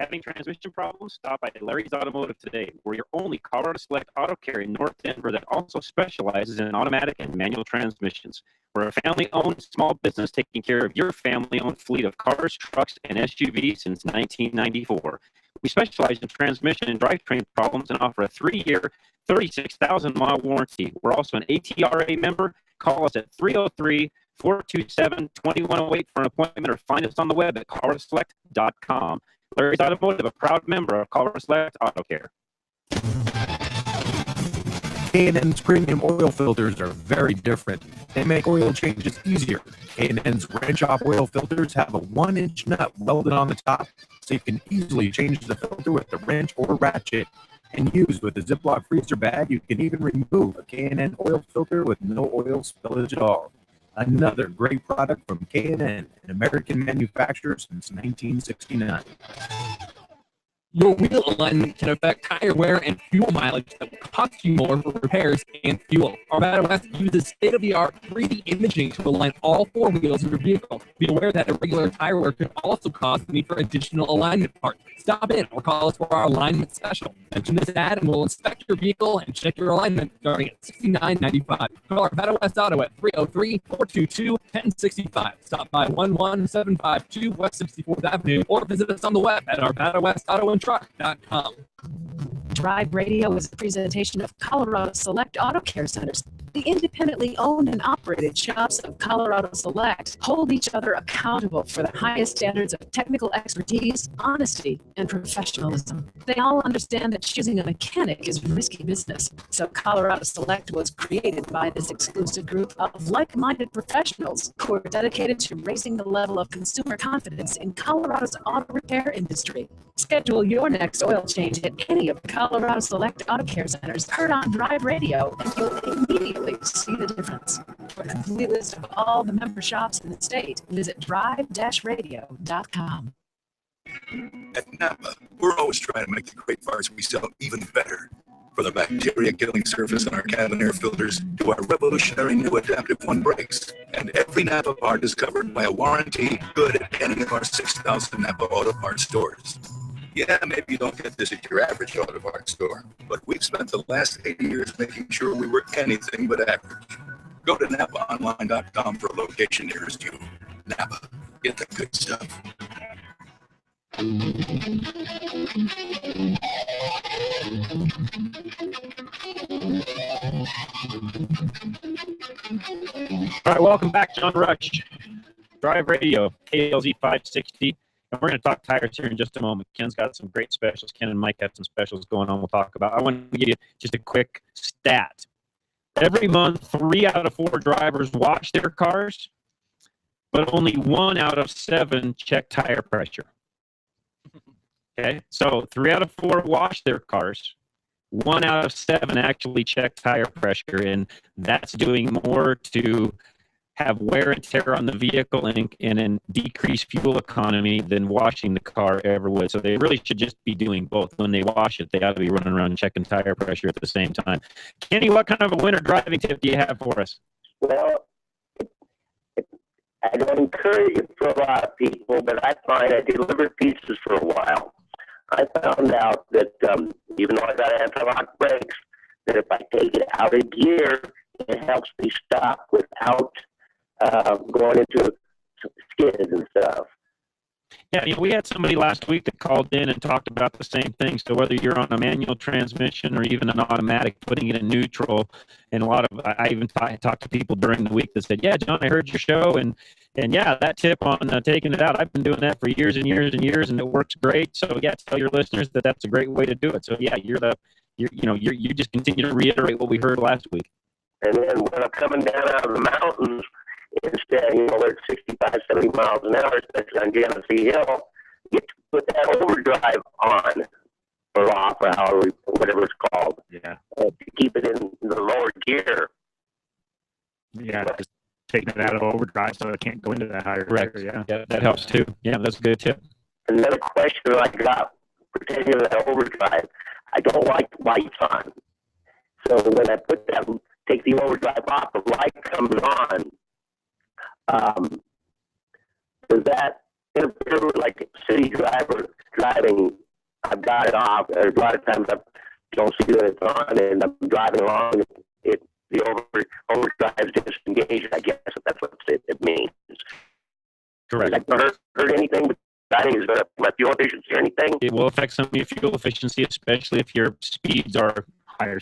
Having transmission problems? Stop by Larry's Automotive today. We're your only Colorado Select Auto Care in North Denver that also specializes in automatic and manual transmissions. We're a family-owned small business taking care of your family-owned fleet of cars, trucks, and SUVs since 1994. We specialize in transmission and drivetrain problems and offer a 3-year, 36,000-mile warranty. We're also an ATRA member. Call us at 303-427-2108 for an appointment or find us on the web at coloradoselect.com. Larry's Automotive, a proud member of Colorado Select Auto Care. K&N's premium oil filters are very different. They make oil changes easier. K&N's wrench-off oil filters have a 1-inch nut welded on the top, so you can easily change the filter with the wrench or ratchet. And used with a Ziploc freezer bag, you can even remove a K&N oil filter with no oil spillage at all. Another great product from K&N, an American manufacturer since 1969. Your wheel alignment can affect tire wear and fuel mileage that will cost you more for repairs and fuel. Arvada West uses state-of-the-art 3D imaging to align all four wheels of your vehicle. Be aware that irregular tire wear could also cause the need for additional alignment parts. Stop in or call us for our alignment special. Mention this ad and we'll inspect your vehicle and check your alignment starting at $69.95. Call Arvada West Auto at 303-422-1065. Stop by 11752 West 64th Avenue or visit us on the web at arvadawestautoandtruck.com. Drive Radio is a presentation of Colorado Select Auto Care Centers. The independently owned and operated shops of Colorado Select hold each other accountable for the highest standards of technical expertise, honesty, and professionalism. They all understand that choosing a mechanic is risky business. So Colorado Select was created by this exclusive group of like-minded professionals who are dedicated to raising the level of consumer confidence in Colorado's auto repair industry. Schedule your next oil change at any of Colorado Select Auto Care Centers heard on Drive Radio, and you'll immediately see the difference. For a complete list of all the member shops in the state, visit drive-radio.com. At Napa, we're always trying to make the great parts we sell even better. From the bacteria-killing surface on our cabin air filters to our revolutionary new Adaptive One brakes. And every Napa part is covered by a warranty good at any of our 6,000 Napa Auto Parts stores. Yeah, maybe you don't get this at your average auto parts store, but we've spent the last 8 years making sure we were anything but average. Go to NapaOnline.com for a location nearest you. Napa, get the good stuff. All right, welcome back, John Rush. Drive Radio, KLZ 560. And we're going to talk tires here in just a moment. Ken's got some great specials. Ken and Mike have some specials going on we'll talk about. I want to give you just a quick stat. Every month, 3 out of 4 drivers wash their cars, but only 1 out of 7 check tire pressure. Okay, so 3 out of 4 wash their cars. 1 out of 7 actually check tire pressure, and that's doing more to have wear and tear on the vehicle and decrease fuel economy than washing the car ever would. So they really should just be doing both. When they wash it, they ought to be running around checking tire pressure at the same time. Kenny, what kind of a winter driving tip do you have for us? Well, I don't encourage it for a lot of people, but I find I delivered pizzas for a while. I found out that even though I got anti-lock brakes, that if I take it out of gear, it helps me stop without going into skids and stuff. Yeah, we had somebody last week that called in and talked about the same thing. So whether you're on a manual transmission or even an automatic, putting it in neutral, and I even talked to people during the week that said, "Yeah, John, I heard your show, and yeah, that tip on taking it out, I've been doing that for years and years and years, and it works great." So yeah, tell your listeners that that's a great way to do it. So yeah, you just continue to reiterate what we heard last week. And then when I'm coming down out of the mountains, instead, we're at 65, 70 miles an hour, especially on Genesee Hill, you put that overdrive on or off, or however, whatever it's called. Yeah. To keep it in the lower gear. Yeah, just taking it out of overdrive so it can't go into that higher Correct. gear. Yeah, that helps too. Yeah, that's a good tip. Another question I got pertaining to that overdrive, I don't like lights on. So when I take the overdrive off, the light comes on. Does that interfere with, like, a city driver driving? I've got it off. A lot of times I don't see that it's on, and I'm driving along. The overdrive is disengaged, I guess, if that's what it means. Correct. Has that hurt anything? Is it going to affect fuel efficiency or anything? It will affect some of your fuel efficiency, especially if your speeds are higher,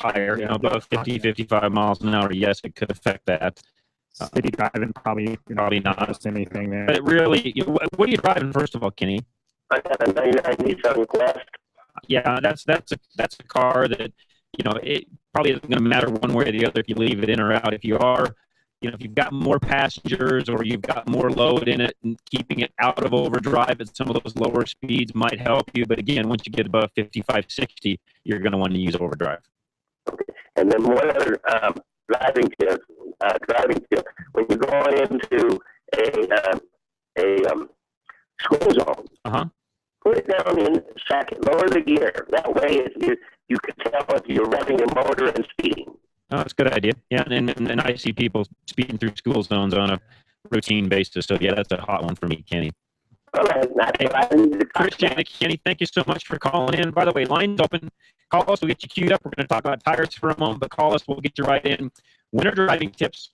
above 50, 55 miles an hour. Yes, it could affect that. City driving, probably not anything there. But really, what are you driving, first of all, Kenny? I have a 99 Nissan Quest. Yeah, that's a car that, it probably isn't going to matter one way or the other if you leave it in or out. If you are, if you've got more passengers or you've got more load in it, and keeping it out of overdrive at some of those lower speeds might help you. But again, once you get above 55, 60, you're going to want to use overdrive. Okay. And then one other driving tip. When you're going into a school zone, put it down in second, lower the gear. That way you can tell if you're revving your motor and speeding. Oh, that's a good idea. Yeah, and I see people speeding through school zones on a routine basis. So yeah, that's a hot one for me, Kenny. Christian, Kenny, thank you so much for calling in. By the way, line's open. Call us. We'll get you queued up. We're going to talk about tires for a moment, but call us. We'll get you right in. Winter driving tips,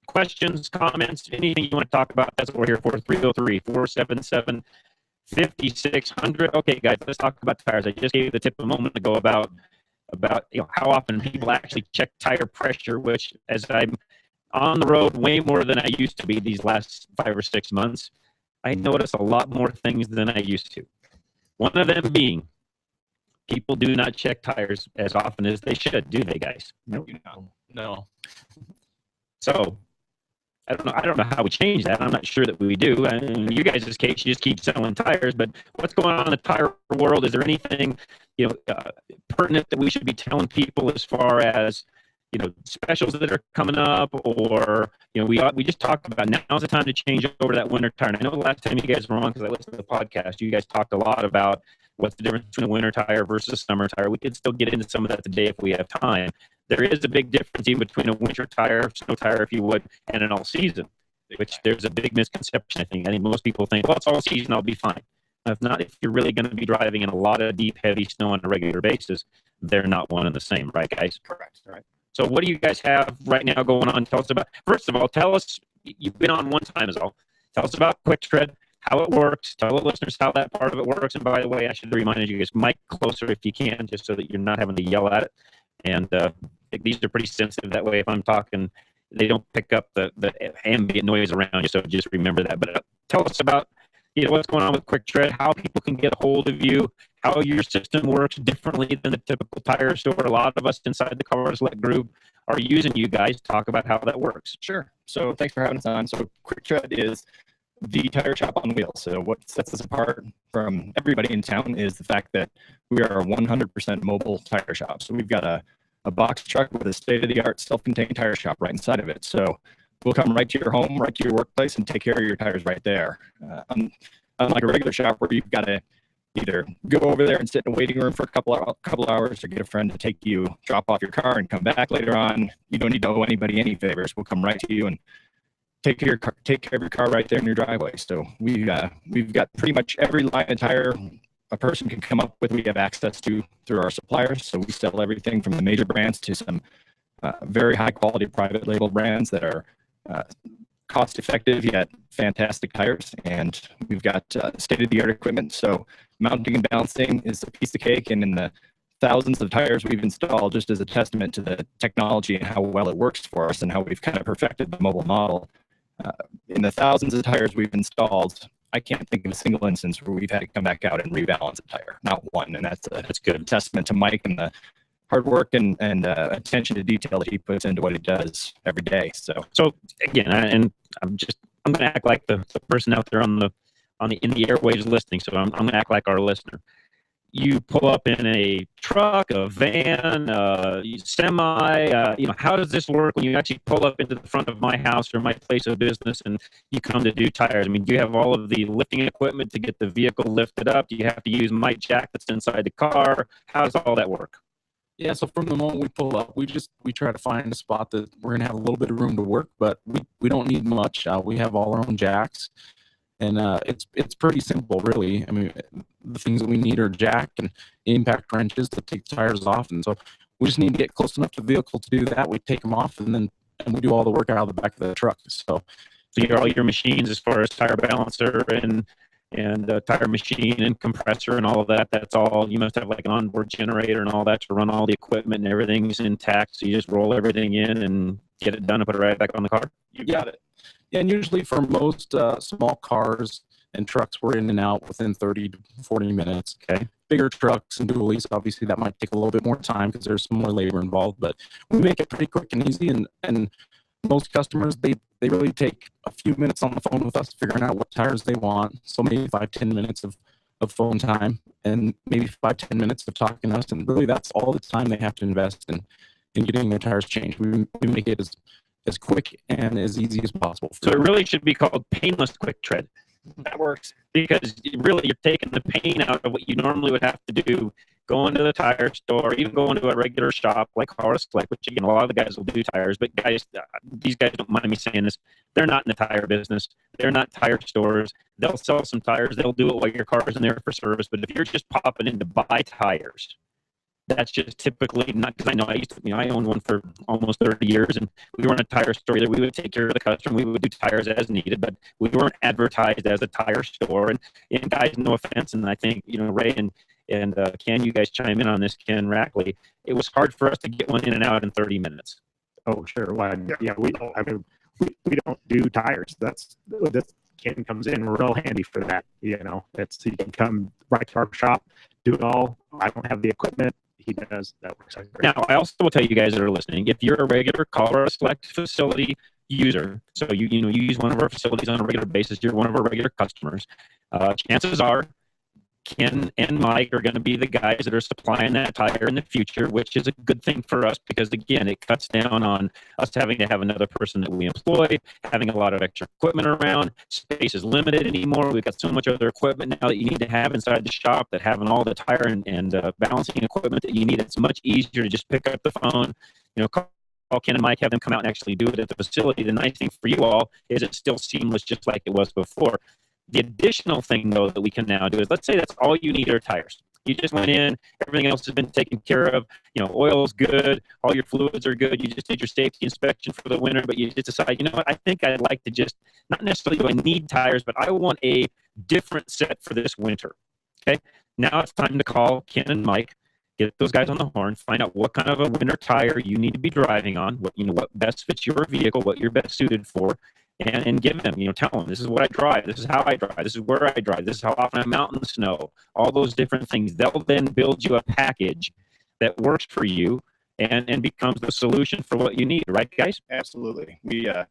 questions, comments, anything you want to talk about. That's what we're here for. 303-477-5600. Okay, guys, let's talk about tires. I just gave you the tip a moment ago about how often people actually check tire pressure, which as I'm on the road way more than I used to be these last 5 or 6 months, I notice a lot more things than I used to. One of them being people do not check tires as often as they should, do they, guys? No. So I don't know how we change that. I'm not sure that we do. In you guys' case, you just keep selling tires. But what's going on in the tire world? Is there anything pertinent that we should be telling people as far as specials that are coming up, or we just talked about now's the time to change over that winter tire. And I know the last time you guys were on, because I listened to the podcast, you guys talked a lot about what's the difference between a winter tire versus a summer tire. We could still get into some of that today if we have time. There is a big difference even between a winter tire, snow tire, if you would, and an all season, which there's a big misconception. I think most people think, well, it's all season, I'll be fine. If you're really going to be driving in a lot of deep, heavy snow on a regular basis, they're not one and the same, right, guys? Correct. All right. So what do you guys have right now going on? Tell us about, first of all, tell us, you've been on one time is all. Tell us about QuickTread, how it works. Tell the listeners how that part of it works. And by the way, I should remind you guys, mic closer if you can, just so that you're not having to yell at it. And these are pretty sensitive. That way, if I'm talking, they don't pick up the ambient noise around you. So just remember that. But tell us about what's going on with QuickTread, how people can get a hold of you, how your system works differently than the typical tire store. A lot of us inside the Colorado Select group are using you guys. Talk about how that works. Sure. So thanks for having us on. So QuickTread is the tire shop on wheels. So what sets us apart from everybody in town is the fact that we are a 100% mobile tire shop. So we've got a box truck with a state-of-the-art self-contained tire shop right inside of it. So we'll come right to your home, right to your workplace, and take care of your tires right there. Unlike a regular shop where you've got to either go over there and sit in a waiting room for a couple hours, or get a friend to take you, drop off your car, and come back later on. You don't need to owe anybody any favors. We'll come right to you and take care of your car right there in your driveway. So we've got pretty much every line of tire a person can come up with. We have access to through our suppliers. So we sell everything from the major brands to some very high quality private label brands that are cost effective yet fantastic tires. And we've got state-of-the-art equipment. So mounting and balancing is a piece of cake, and in the thousands of tires we've installed, just as a testament to the technology and how well it works for us and how we've kind of perfected the mobile model. In the thousands of tires we've installed, I can't think of a single instance where we've had to come back out and rebalance a tire. Not one. And that's good testament to Mike and the hard work and attention to detail that he puts into what he does every day. So again, I'm going to act like the person out there in the airwaves listening. So I'm going to act like our listener. You pull up in a truck, a van, semi, how does this work when you actually pull up into the front of my house or my place of business and you come to do tires? I mean, do you have all of the lifting equipment to get the vehicle lifted up? Do you have to use my jack that's inside the car? How does all that work? Yeah, so from the moment we pull up, we try to find a spot that we're going to have a little bit of room to work, but we don't need much. We have all our own jacks. And it's pretty simple, really. I mean, the things that we need are jack and impact wrenches to take the tires off. And so we just need to get close enough to the vehicle to do that. We take them off, and we do all the work out of the back of the truck. So all your machines as far as tire balancer and tire machine and compressor and all of that, that's all. You must have like an onboard generator and all that to run all the equipment, and everything's intact. So you just roll everything in and get it done and put it right back on the car. You got it. And usually for most small cars and trucks, we're in and out within 30 to 40 minutes. Okay. Bigger trucks and dualies, obviously that might take a little bit more time because there's some more labor involved, but we make it pretty quick and easy. And most customers, they really take a few minutes on the phone with us figuring out what tires they want. So maybe 5-10 minutes of phone time and maybe 5-10 minutes of talking to us. And really that's all the time they have to invest in getting their tires changed. We make it as quick and as easy as possible. So it really should be called painless QuickTread. That works. Because really you're taking the pain out of what you normally would have to do going to the tire store, or even going to a regular shop like Horace Select, which again, a lot of the guys will do tires, but guys, these guys don't mind me saying this. They're not in the tire business. They're not tire stores. They'll sell some tires. They'll do it while your car is in there for service. But if you're just popping in to buy tires, that's just typically not, because I know I owned one for almost 30 years, and we weren't a tire store either. We would take care of the customer. We would do tires as needed, but we weren't advertised as a tire store. And guys, no offense, and I think, Ray and Ken, you guys chime in on this, Ken Rackley, it was hard for us to get one in and out in 30 minutes. Oh, sure. Well, yeah, we don't do tires. This Ken comes in real handy for that. He can come right to our shop, do it all. I don't have the equipment. He does. That works out great. Now, I also will tell you guys that are listening, if you're a regular Colorado Select facility user, so you use one of our facilities on a regular basis, you're one of our regular customers, chances are Ken and Mike are going to be the guys that are supplying that tire in the future, which is a good thing for us because, again, it cuts down on us having to have another person that we employ, having a lot of extra equipment around. Space is limited anymore. We've got so much other equipment now that you need to have inside the shop, that having all the tire and balancing equipment that you need, it's much easier to just pick up the phone, call Ken and Mike, have them come out and actually do it at the facility. The nice thing for you all is it's still seamless just like it was before. The additional thing, though, that we can now do is, let's say that's all you need are tires. You just went in, everything else has been taken care of. Oil's good, all your fluids are good. You just did your safety inspection for the winter, but you just decide, I think I'd like to just, not necessarily do I need tires, but I want a different set for this winter. Okay, now it's time to call Ken and Mike, get those guys on the horn, find out what kind of a winter tire you need to be driving on, what best fits your vehicle, what you're best suited for. And give them, tell them, this is what I drive, this is how I drive, this is where I drive, this is how often I'm out in the snow, all those different things. They'll then build you a package that works for you and becomes the solution for what you need, right, guys? Absolutely. We had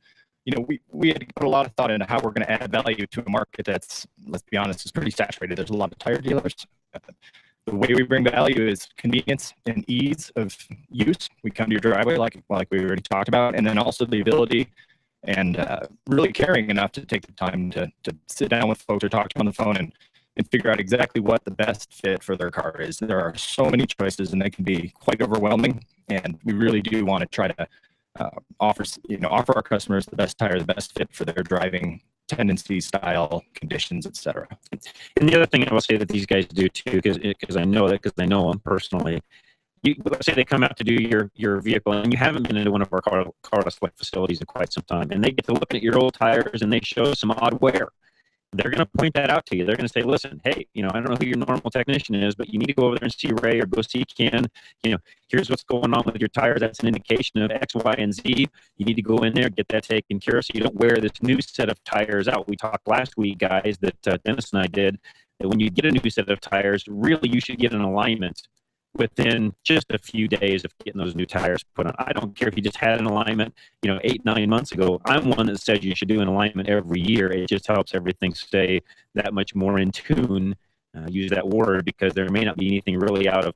to put a lot of thought into how we're going to add value to a market that's, let's be honest, is pretty saturated. There's a lot of tire dealers. The way we bring value is convenience and ease of use. We come to your driveway like we already talked about, and then also the ability and really caring enough to take the time to sit down with folks or talk to them on the phone and figure out exactly what the best fit for their car is. There are so many choices, and they can be quite overwhelming, and we really do want to try to offer our customers the best tire, the best fit for their driving tendencies, style, conditions, etc. And the other thing I will say that these guys do too, because I know them personally. Let's say they come out to do your vehicle and you haven't been into one of our Colorado Select facilities in quite some time, and they get to look at your old tires and they show some odd wear. They're going to point that out to you. They're going to say, listen, hey, I don't know who your normal technician is, but you need to go over there and see Ray or go see Ken. Here's what's going on with your tires. That's an indication of X, Y, and Z. You need to go in there, get that taken care of so you don't wear this new set of tires out. We talked last week, guys, that Dennis and I did, that when you get a new set of tires, really you should get an alignment within just a few days of getting those new tires put on. I don't care if you just had an alignment, 8-9 months ago. I'm one that says you should do an alignment every year. It just helps everything stay that much more in tune. Use that word because there may not be anything really out of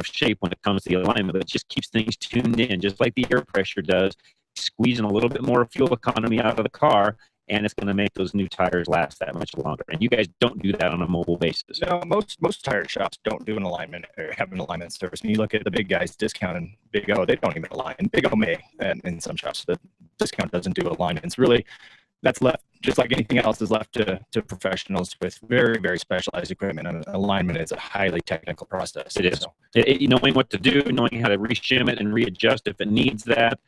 shape when it comes to the alignment, but it just keeps things tuned in, just like the air pressure does, squeezing a little bit more fuel economy out of the car. And it's going to make those new tires last that much longer. And you guys don't do that on a mobile basis. No, most tire shops don't do an alignment or have an alignment service. When you look at the big guys, Discount and Big O, they don't even align. Big O may, and in some shops, the Discount doesn't do alignments. Really, that's left, just like anything else, is left to professionals with very, very specialized equipment. And alignment is a highly technical process. It is. So, knowing what to do, knowing how to reshim it and readjust if it needs that.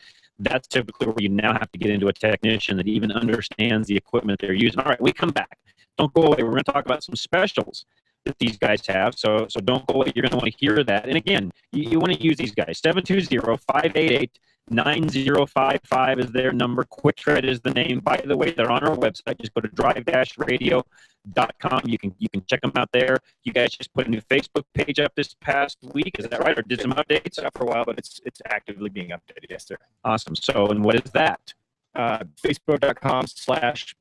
That's typically where you now have to get into a technician that even understands the equipment they're using. All right, we come back. Don't go away. We're going to talk about some specials that these guys have. So don't go away. You're going to want to hear that. And again, you want to use these guys. 720-588-9055 is their number. Quick Tread is the name. By the way, they're on our website. Just go to drive-radio.com. You can check them out there. You guys just put a new Facebook page up this past week. Is that right? Or did some updates? It's up for a while, but it's actively being updated. Yes, sir. Awesome. So, and what is that? Facebook.com/QuickTread,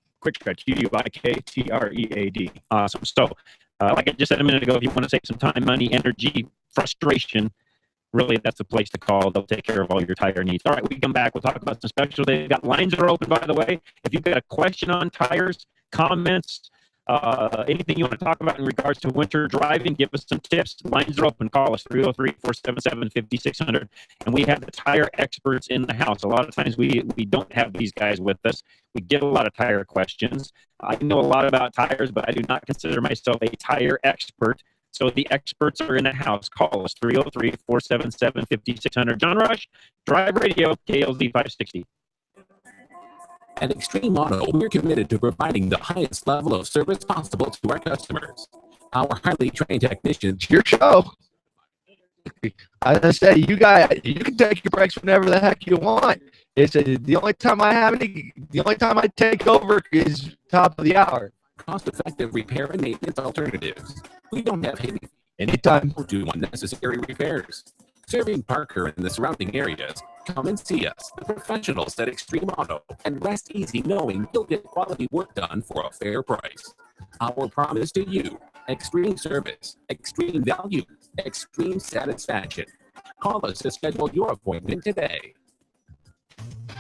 QUIKTREAD. Awesome. So, like I just said a minute ago, if you want to save some time, money, energy, frustration, really, that's the place to call. They'll take care of all your tire needs. All right, we come back. We'll talk about some specials. They've got lines that are open, by the way. If you've got a question on tires, comments, Anything you want to talk about in regards to winter driving, give us some tips. Lines are open. Call us 303-477-5600. And we have the tire experts in the house. A lot of times we don't have these guys with us. We get a lot of tire questions. I know a lot about tires, but I do not consider myself a tire expert. So the experts are in the house. Call us 303-477-5600. John Rush, Drive Radio, KLZ 560. At Extreme Auto, we're committed to providing the highest level of service possible to our customers. Our highly trained technicians. Your show. I say you can take your breaks whenever the heck you want. The only time I take over is top of the hour. Cost-effective repair and maintenance alternatives. We don't have hidden anytime to do unnecessary repairs. Serving Parker and the surrounding areas, come and see us, the professionals at Extreme Auto, and rest easy knowing you'll get quality work done for a fair price. Our promise to you: extreme service, extreme value, extreme satisfaction. Call us to schedule your appointment today.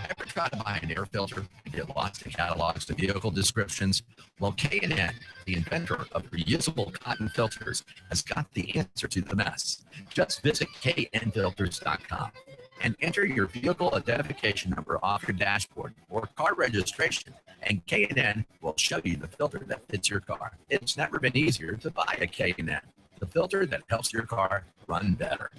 Ever try to buy an air filter and get lost in catalogs to vehicle descriptions? Well, K&N, the inventor of reusable cotton filters, has got the answer to the mess. Just visit knfilters.com and enter your vehicle identification number off your dashboard or car registration, and K&N will show you the filter that fits your car. It's never been easier to buy a K&N, the filter that helps your car run better.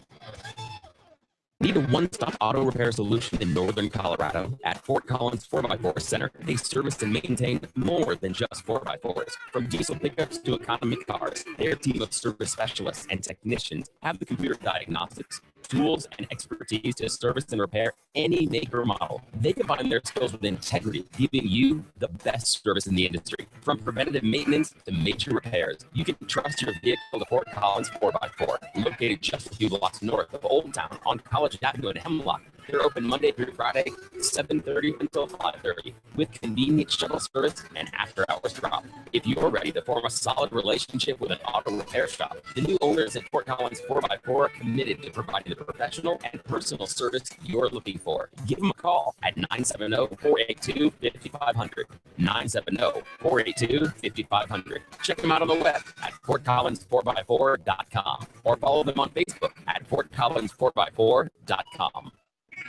Need a one-stop auto repair solution in northern Colorado? At Fort Collins 4x4 Center, they service and maintain more than just 4x4s. From diesel pickups to economy cars, their team of service specialists and technicians have the computer diagnostics, tools, and expertise to service and repair any make or model. They combine their skills with integrity, giving you the best service in the industry. From preventative maintenance to major repairs, you can trust your vehicle to Fort Collins 4x4, located just a few blocks north of Old Town on College Avenue in Hemlock. They're open Monday through Friday, 7:30 until 5:30, with convenient shuttle service and after-hours drop. If you're ready to form a solid relationship with an auto repair shop, the new owners at Fort Collins 4x4 are committed to providing the professional and personal service you're looking for. Give them a call at 970-482-5500, 970-482-5500. Check them out on the web at FortCollins4x4.com, or follow them on Facebook at FortCollins4x4.com.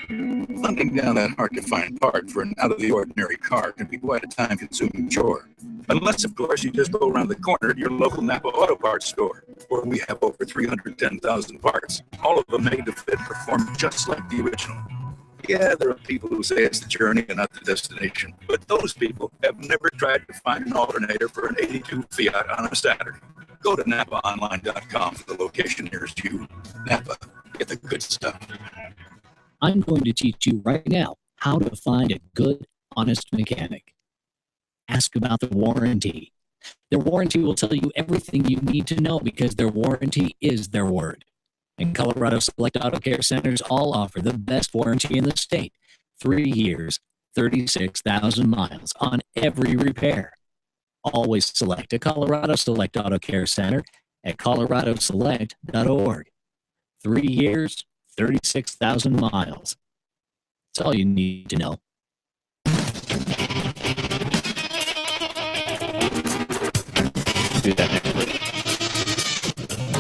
Hunting down that hard-to-find part for an out-of-the-ordinary car can be quite a time-consuming chore. Unless, of course, you just go around the corner to your local Napa Auto Parts store, where we have over 310,000 parts, all of them made to fit, perform just like the original. Yeah, there are people who say it's the journey and not the destination, but those people have never tried to find an alternator for an 82 Fiat on a Saturday. Go to NapaOnline.com for the location nearest you. Napa, get the good stuff. I'm going to teach you right now how to find a good, honest mechanic. Ask about the warranty. Their warranty will tell you everything you need to know because their warranty is their word. And Colorado Select Auto Care Centers all offer the best warranty in the state. 3 years, 36,000 miles on every repair. Always select a Colorado Select Auto Care Center at coloradoselect.org. 3 years, 36,000 miles. That's all you need to know. Do that next week.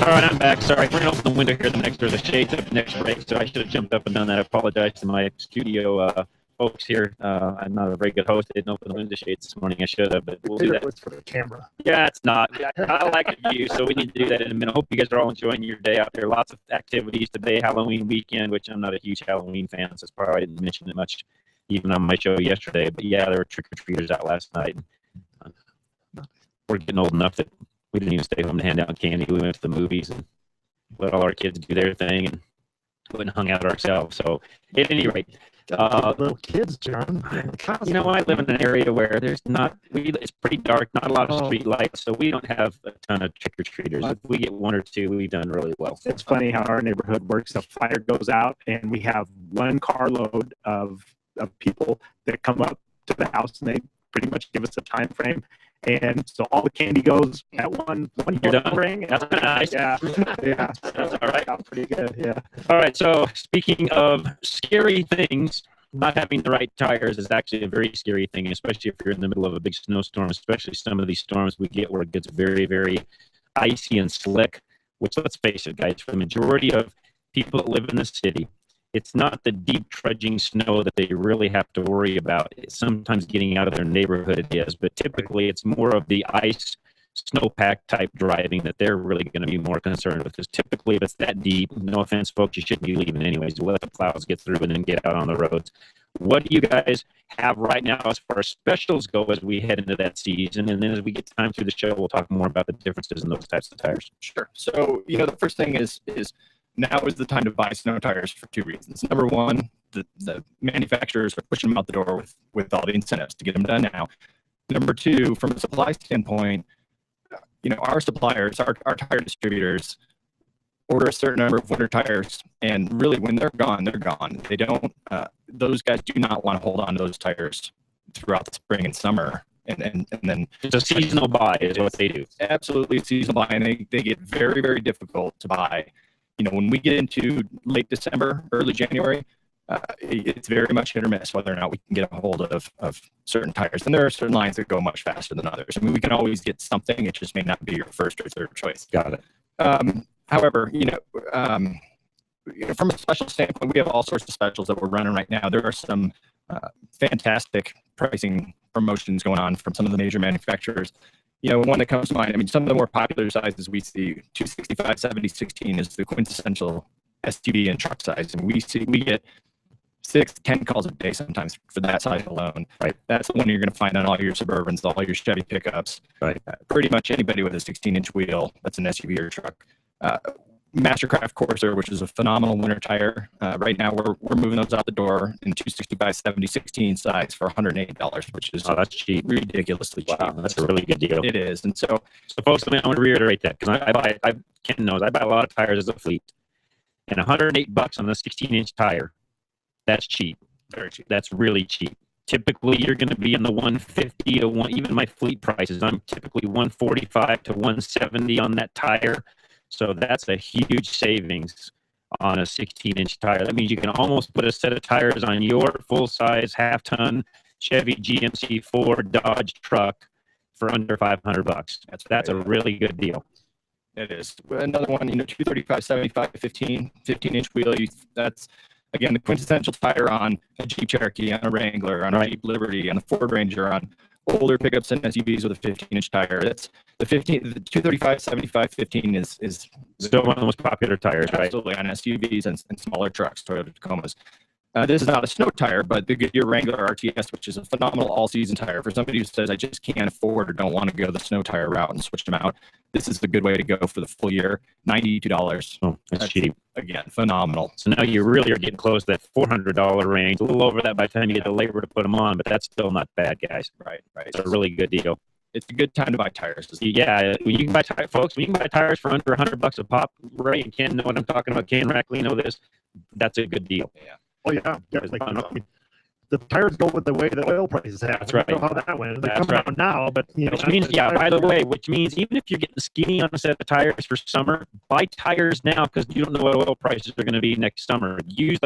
All right, I'm back. Sorry, we're going to open the window here. The next door, the shades up next break, so I should have jumped up and done that. I apologize to my studio folks here. I'm not a very good host. I didn't open the window shades this morning. I should have, but we'll do that. It's for the camera. Yeah, it's not. I like a view, so we need to do that in a minute. I hope you guys are all enjoying your day out there. Lots of activities today, Halloween weekend, which I'm not a huge Halloween fan, so that's probably why I didn't mention it much, even on my show yesterday. But yeah, there were trick-or-treaters out last night. We're getting old enough that we didn't even stay home to hand out candy. We went to the movies and let all our kids do their thing and went and hung out ourselves. So at any rate, little kids, John. You know, I live in an area where there's not, it's pretty dark, not a lot of street lights, so we don't have a ton of trick-or-treaters. If we get one or two, we've done really well. It's funny how our neighborhood works. A fire goes out, and we have one carload of people that come up to the house, and they pretty much give us a time frame. And so all the candy goes at one ring. That's nice. Yeah. Yeah. That's all right. Pretty good. Yeah. All right. So speaking of scary things, not having the right tires is actually a very scary thing, especially if you're in the middle of a big snowstorm, especially some of these storms we get where it gets very, very icy and slick, which, let's face it, guys, for the majority of people that live in the city, it's not the deep trudging snow that they really have to worry about. It's sometimes getting out of their neighborhood it is, but typically it's more of the ice, snowpack type driving that they're really going to be more concerned with, because typically if it's that deep, no offense folks, you shouldn't be leaving anyways. You let the plows get through and then get out on the roads. What do you guys have right now as far as specials go as we head into that season? And then as we get time through the show, we'll talk more about the differences in those types of tires. Sure. So, the first thing is now is the time to buy snow tires for two reasons. Number one, the manufacturers are pushing them out the door with all the incentives to get them done now. Number two, from a supply standpoint, our suppliers, our tire distributors order a certain number of winter tires, and really when they're gone, they're gone. They don't, those guys do not want to hold on to those tires throughout the spring and summer. And then it's a seasonal buy is what they do. Absolutely seasonal buy, and they get very, very difficult to buy. When we get into late December, early January, it's very much hit or miss whether or not we can get a hold of certain tires. And there are certain lines that go much faster than others. I mean, we can always get something. It just may not be your first or third choice. Got it. However, from a special standpoint, we have all sorts of specials that we're running right now. There are some fantastic pricing promotions going on from some of the major manufacturers. One that comes to mind, I mean, some of the more popular sizes we see, 265, 70, 16 is the quintessential SUV and truck size. And we get 6 to 10 calls a day sometimes for that size alone. Right. That's the one you're going to find on all your Suburbans, all your Chevy pickups. Right. Pretty much anybody with a 16-inch wheel that's an SUV or truck. Mastercraft Corsair, which is a phenomenal winter tire. Right now, we're moving those out the door in 265, 70, 16 size for $108, which is that's cheap, ridiculously cheap. Wow, that's a really good deal. It is, and so folks, I want to reiterate that because Ken knows I buy a lot of tires as a fleet, and $108 on a 16-inch tire, that's cheap. Very cheap. That's really cheap. Typically, you're going to be in the 150 to one. Even my fleet prices, I'm typically 145 to 170 on that tire. So that's a huge savings on a 16-inch tire. That means you can almost put a set of tires on your full-size half-ton Chevy, GMC, Ford, Dodge truck for under $500. That's a really good deal. It is. Another one, 235, 75, 15-inch wheel. That's, again, the quintessential tire on a Jeep Cherokee, on a Wrangler, on a Jeep Liberty, on a Ford Ranger, on older pickups and SUVs with a 15-inch tire. That's the 235, 75, 15 is still one of the most popular tires, right? Absolutely, on SUVs and smaller trucks, Toyota Tacomas. This is not a snow tire, but the Goodyear Wrangler RTS, which is a phenomenal all-season tire. For somebody who says, I just can't afford or don't want to go the snow tire route and switch them out, this is a good way to go for the full year. $92. Oh, that's cheap. Again, phenomenal. So now you really are getting close to that $400 range, a little over that by the time you get the labor to put them on, but that's still not bad, guys. Right. It's a really good deal. It's a good time to buy tires. Yeah, when you can buy folks, when you can buy tires for under $100 a pop, Ray and Ken know what I'm talking about. Ken Rackley know this. That's a good deal. Yeah. Oh yeah, definitely. I mean, the tires go with the way the oil prices have. That's right. I don't know how that went. They're That's coming right. out now, but Which means, by the way, even if you're getting skinny on a set of tires for summer, buy tires now because you don't know what oil prices are going to be next summer. Use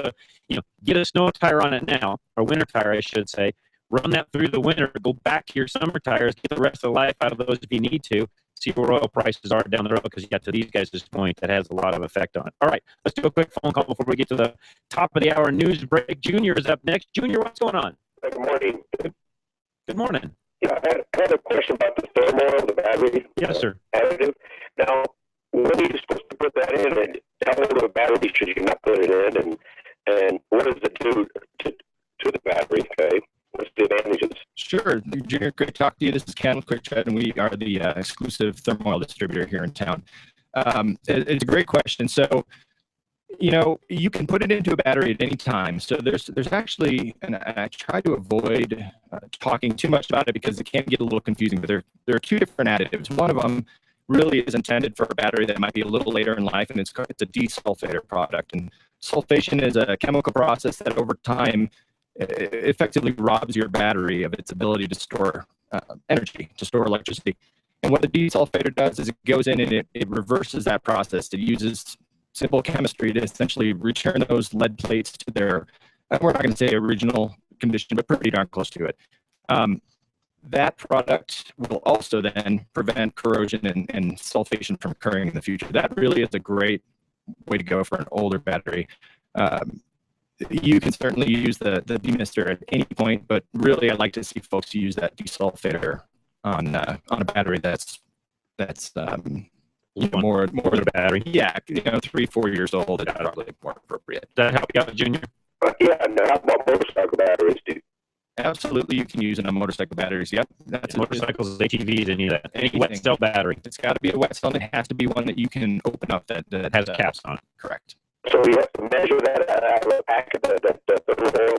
get a snow tire on it now, or winter tire, I should say. Run that through the winter. Go back to your summer tires. Get the rest of the life out of those if you need to. See where oil prices are down the road because you got to these guys' point that has a lot of effect on it. All right, let's do a quick phone call before we get to the top of the hour news break. Junior is up next. Junior, what's going on? Good morning. Good morning. Yeah, I had a question about the thermal, the battery. Yes, sir. Additive. Now, when are you supposed to put that in, and how old of a battery should you not put it in, and what does it do to the battery? Okay, what's the advantages? Sure, Junior. Great to talk to you. This is Ken with QuickTread, and we are the exclusive thermal oil distributor here in town. It's a great question. So, you can put it into a battery at any time. So there's actually, and I try to avoid talking too much about it because it can get a little confusing, but there are two different additives. One of them really is intended for a battery that might be a little later in life, and it's a desulfator product. And sulfation is a chemical process that over time effectively robs your battery of its ability to store energy, to store electricity. And what the desulfator does is it goes in and it reverses that process. It uses simple chemistry to essentially return those lead plates to their we're not going to say original condition, but pretty darn close to it. That product will also then prevent corrosion and sulfation from occurring in the future. That really is a great way to go for an older battery. You can certainly use the demister at any point, but really I like to see folks use that desulfator on a battery that's more the battery. Yeah, 3-4 years old. It's probably more appropriate. Does that help you out, Junior? Yeah, no, how about motorcycle batteries, dude? Absolutely, you can use it on motorcycle batteries. Yep, that's motorcycles, ATVs, any of that. Any wet cell battery. It's got to be a wet cell. It has to be one that you can open up that has caps on it. Correct. So we have to measure that out of the packet, the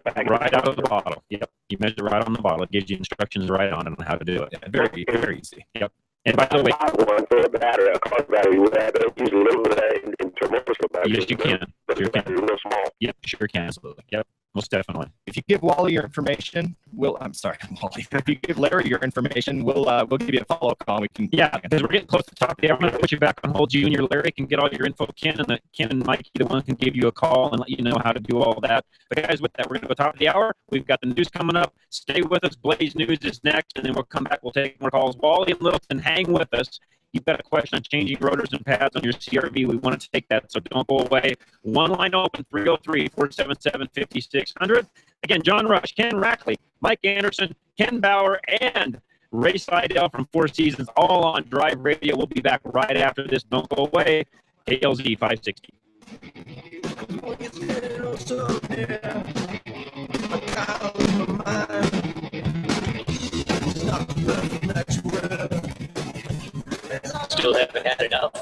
packet. Right out of the bottle. Yep. You measure right on the bottle. It gives you instructions right on it on how to do it. Yeah, very, very easy. Yep. And by the way, one for a battery, a car battery, you would have to use a little bit of that in motorcycle batteries. yes, you can. Sure can. Real small. Yep, sure can. Absolutely. Yep. Most definitely. If you give Wally your information, I'm sorry, Wally. If you give Larry your information, we'll give you a follow-up call. We can. Yeah, because we're getting close to the top of the hour. I'm going to put you back on hold. Junior, Larry can get all your info. Ken and Mike, either one can give you a call and let you know how to do all that. But guys, with that, we're going to go top of the hour. We've got the news coming up. Stay with us. Blaze News is next, and then we'll come back. We'll take more calls. Wally and Littleton, hang with us. You've got a question on changing rotors and pads on your CRV. We want to take that, so don't go away. One line open, 303-477-5600. Again, John Rush, Ken Rackley, Mike Anderson, Ken Bauer, and Ray Seidel from Four Seasons, all on Drive Radio. We'll be back right after this. Don't go away. KLZ 560. Still haven't had enough?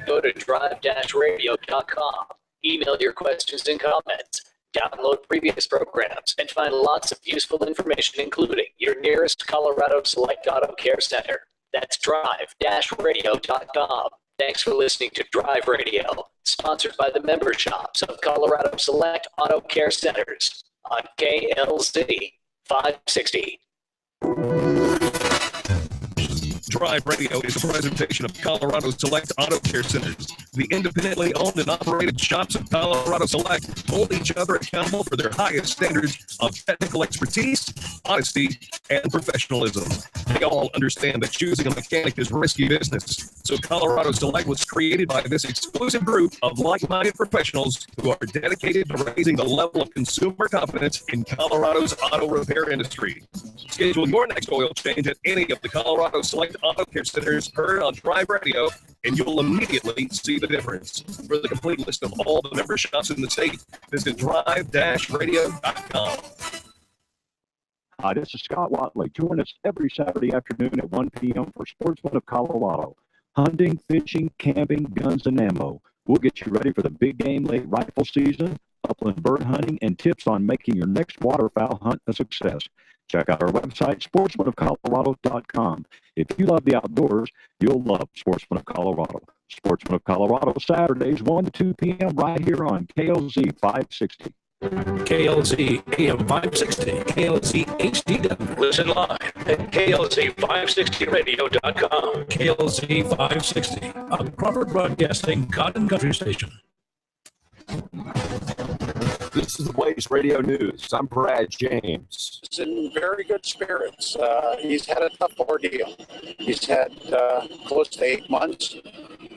Go to drive-radio.com. Email your questions and comments. Download previous programs and find lots of useful information, including your nearest Colorado Select Auto Care Center. That's drive-radio.com. Thanks for listening to Drive Radio, sponsored by the member shops of Colorado Select Auto Care Centers on KLZ 560. Drive Radio is a presentation of Colorado Select Auto Care Centers. The independently owned and operated shops of Colorado Select hold each other accountable for their highest standards of technical expertise, honesty, and professionalism. They all understand that choosing a mechanic is risky business. So Colorado Select was created by this exclusive group of like-minded professionals who are dedicated to raising the level of consumer confidence in Colorado's auto repair industry. Schedule your next oil change at any of the Colorado Select Auto Care Centers heard on Drive Radio, and you'll immediately see the difference. For the complete list of all the member shops in the state, visit drive-radio.com. Hi, this is Scott Watley. Join us every Saturday afternoon at 1 p.m. for Sportsman of Colorado. Hunting, fishing, camping, guns, and ammo. We'll get you ready for the big game late rifle season, upland bird hunting, and tips on making your next waterfowl hunt a success. Check out our website, sportsmanofcolorado.com. If you love the outdoors, you'll love Sportsman of Colorado. Sportsman of Colorado, Saturdays, 1 to 2 p.m. right here on KLZ 560. KLZ AM 560, KLZ HDW. Listen live at KLZ560radio.com. KLZ 560, a Crawford Broadcasting God and Country station. This is the Blaze Radio News. I'm Brad James. He's in very good spirits. He's had a tough ordeal. He's had close to 8 months,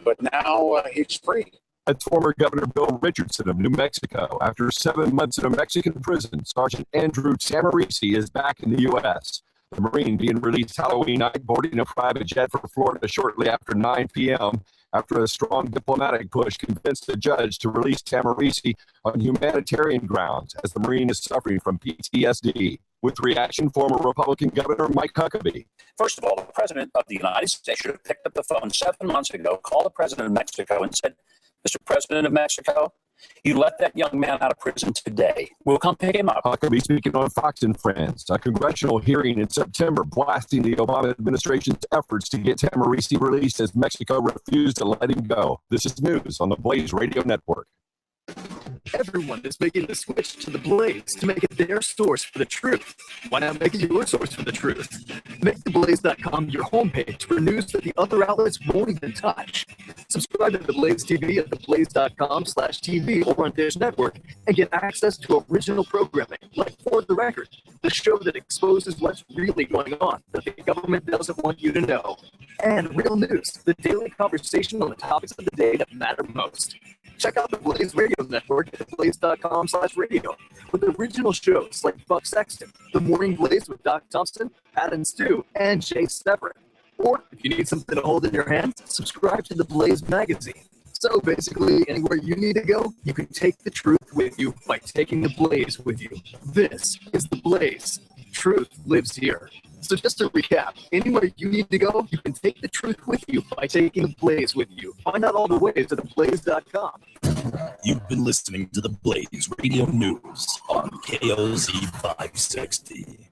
but now he's free. That's former Governor Bill Richardson of New Mexico. After 7 months in a Mexican prison, Sergeant Andrew Tamarisi is back in the U.S. The Marine being released Halloween night, boarding a private jet for Florida shortly after 9 p.m. after a strong diplomatic push convinced the judge to release Tamarisi on humanitarian grounds as the Marine is suffering from PTSD. With reaction, former Republican Governor Mike Huckabee. First of all, the President of the United States should have picked up the phone 7 months ago, called the President of Mexico and said, Mr. President of Mexico, you let that young man out of prison today. We'll come pick him up. Huckabee speaking on Fox and Friends. A congressional hearing in September blasting the Obama administration's efforts to get Tamarisi released as Mexico refused to let him go. This is news on the Blaze Radio Network. Everyone is making the switch to the Blaze to make it their source for the truth. Why not make it your source for the truth? Make theblaze.com your homepage for news that the other outlets won't even touch. Subscribe to The Blaze TV at theblaze.com/TV or on Dish Network and get access to original programming like For the Record, the show that exposes what's really going on that the government doesn't want you to know. And Real News, the daily conversation on the topics of the day that matter most. Check out the Blaze Radio Network at theblaze.com/radio with original shows like Buck Sexton, The Morning Blaze with Doc Thompson, Pat and Stu, and Jay Severin. Or if you need something to hold in your hand, subscribe to the Blaze magazine. So basically, anywhere you need to go, you can take the truth with you by taking the Blaze with you. This is the Blaze. Truth lives here. So just to recap, anywhere you need to go, you can take the truth with you by taking the Blaze with you. Find out all the ways at theblaze.com. You've been listening to the Blaze Radio News on KOZ 560.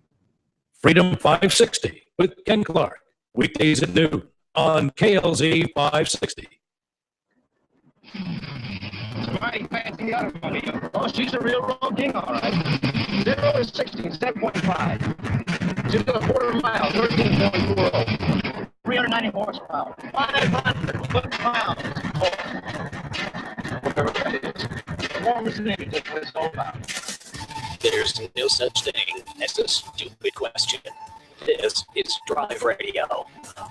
Freedom 560 with Ken Clark. Weekdays at noon on KLZ 560. Somebody fancy out of money. Oh, she's a real road king, all right. 0 to 60, 7.5. She's got a quarter mile, 13.4. 390 horsepower. 500 foot-pounds. Whatever that is. Warmest in it, that's what it's all about. There's no such thing as a stupid question. This is Drive Radio.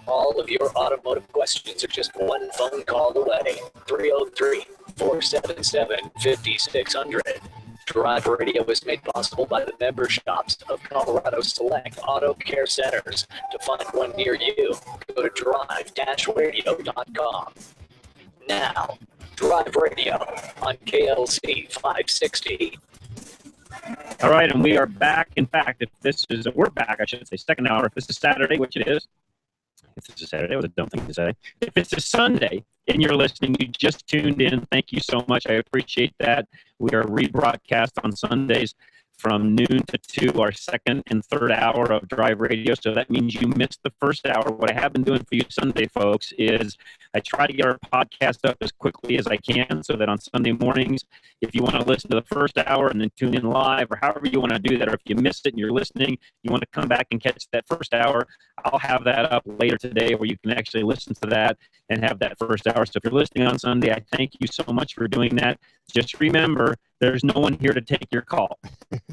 All of your automotive questions are just one phone call away. 303-477-5600. Drive Radio is made possible by the member shops of Colorado Select Auto Care Centers. To find one near you, go to drive-radio.com. Now, Drive Radio on KLZ 560. All right, and we are back. In fact, we're back, I should say, second hour. If this is Saturday, which it is, if this is Saturday, what a dumb thing to say. If it's a Sunday and you're listening, you just tuned in, thank you so much. I appreciate that. We are rebroadcast on Sundays from noon to 2, our second and third hour of Drive Radio. So that means you missed the first hour. What I have been doing for you Sunday, folks, is I try to get our podcast up as quickly as I can so that on Sunday mornings, if you want to listen to the first hour and then tune in live or however you want to do that, or if you missed it and you're listening, you want to come back and catch that first hour, I'll have that up later today where you can actually listen to that and have that first hour. So if you're listening on Sunday, I thank you so much for doing that. Just remember, there's no one here to take your call.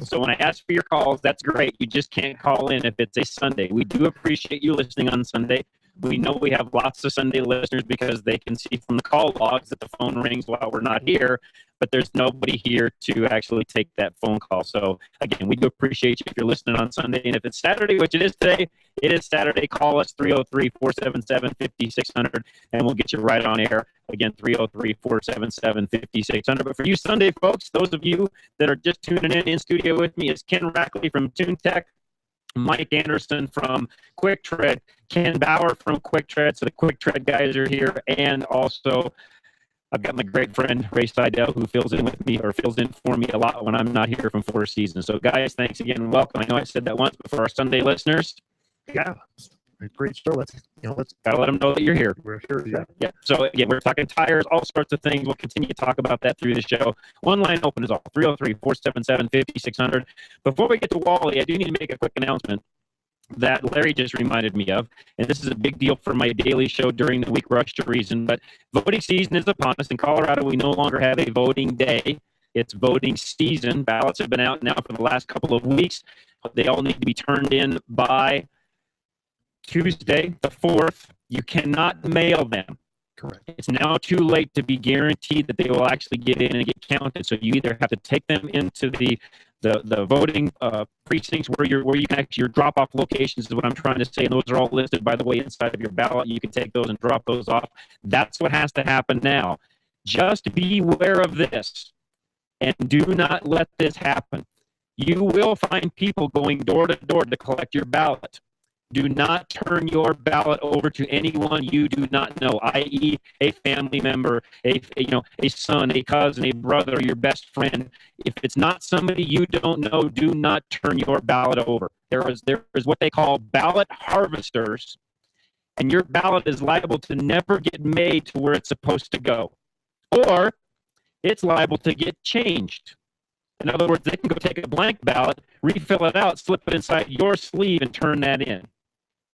So when I ask for your calls, that's great. You just can't call in if it's a Sunday. We do appreciate you listening on Sunday. We know we have lots of Sunday listeners because they can see from the call logs that the phone rings while we're not here, but there's nobody here to actually take that phone call. So again, we do appreciate you if you're listening on Sunday. And if it's Saturday, which it is today, it is Saturday. Call us 303-477-5600 and we'll get you right on air. Again, 303-477-5600. But for you Sunday folks, those of you that are just tuning in studio with me, is Ken Rackley from TuneTech, Mike Anderson from Quick Tread, Ken Bauer from Quick Tread. So the Quick Tread guys are here. And also I've got my great friend Ray Seidel who fills in for me a lot when I'm not here from Four Seasons. So guys, thanks again and welcome. I know I said that once, but for our Sunday listeners, yeah, great show. Let's gotta let them know that you're here. We're here. Yeah. So again, we're talking tires, all sorts of things. We'll continue to talk about that through the show. One line open is all 303-477-5600. Before we get to Wally, I do need to make a quick announcement that Larry just reminded me of, and this is a big deal for my daily show during the week, Rush to Reason, but voting season is upon us. In Colorado, we no longer have a voting day. It's voting season. Ballots have been out now for the last couple of weeks. They all need to be turned in by Tuesday, the 4th. You cannot mail them. Correct. It's now too late to be guaranteed that they will actually get in and get counted. So you either have to take them into the voting precincts where you can actually, your drop-off locations is what I'm trying to say, and those are all listed, by the way, inside of your ballot. You can take those and drop those off. That's what has to happen now. Just beware of this, and do not let this happen. You will find people going door to door to collect your ballot. Do not turn your ballot over to anyone you do not know, i.e. a family member, a son, a cousin, a brother, your best friend. If it's not somebody you don't know, do not turn your ballot over. There is what they call ballot harvesters, and your ballot is liable to never get made to where it's supposed to go. Or it's liable to get changed. In other words, they can go take a blank ballot, refill it out, slip it inside your sleeve, and turn that in.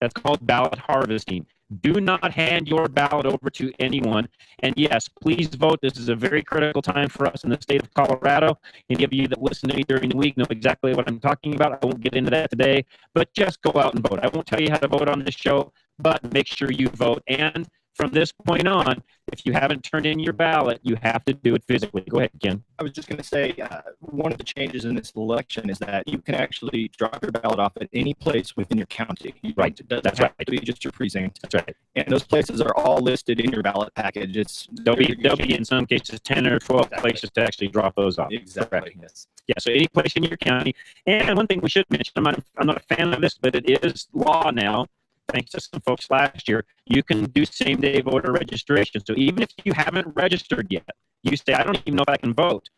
That's called ballot harvesting. Do not hand your ballot over to anyone. And yes, please vote. This is a very critical time for us in the state of Colorado. Any of you that listen to me during the week know exactly what I'm talking about. I won't get into that today, but just go out and vote. I won't tell you how to vote on this show, but make sure you vote. And from this point on, if you haven't turned in your ballot, you have to do it physically. Go ahead, Ken. I was just going to say, one of the changes in this election is that you can actually drop your ballot off at any place within your county. Right. That's right. To be just your precinct. That's right. And those places are all listed in your ballot package. There'll be in some cases 10 or 12 places to actually drop those off. Exactly. Correct. Yes. Yeah. So any place in your county. And one thing we should mention, I'm not a fan of this, but it is law now. Thanks to some folks last year, you can do same-day voter registration. So even if you haven't registered yet, you say, I don't even know if I can vote.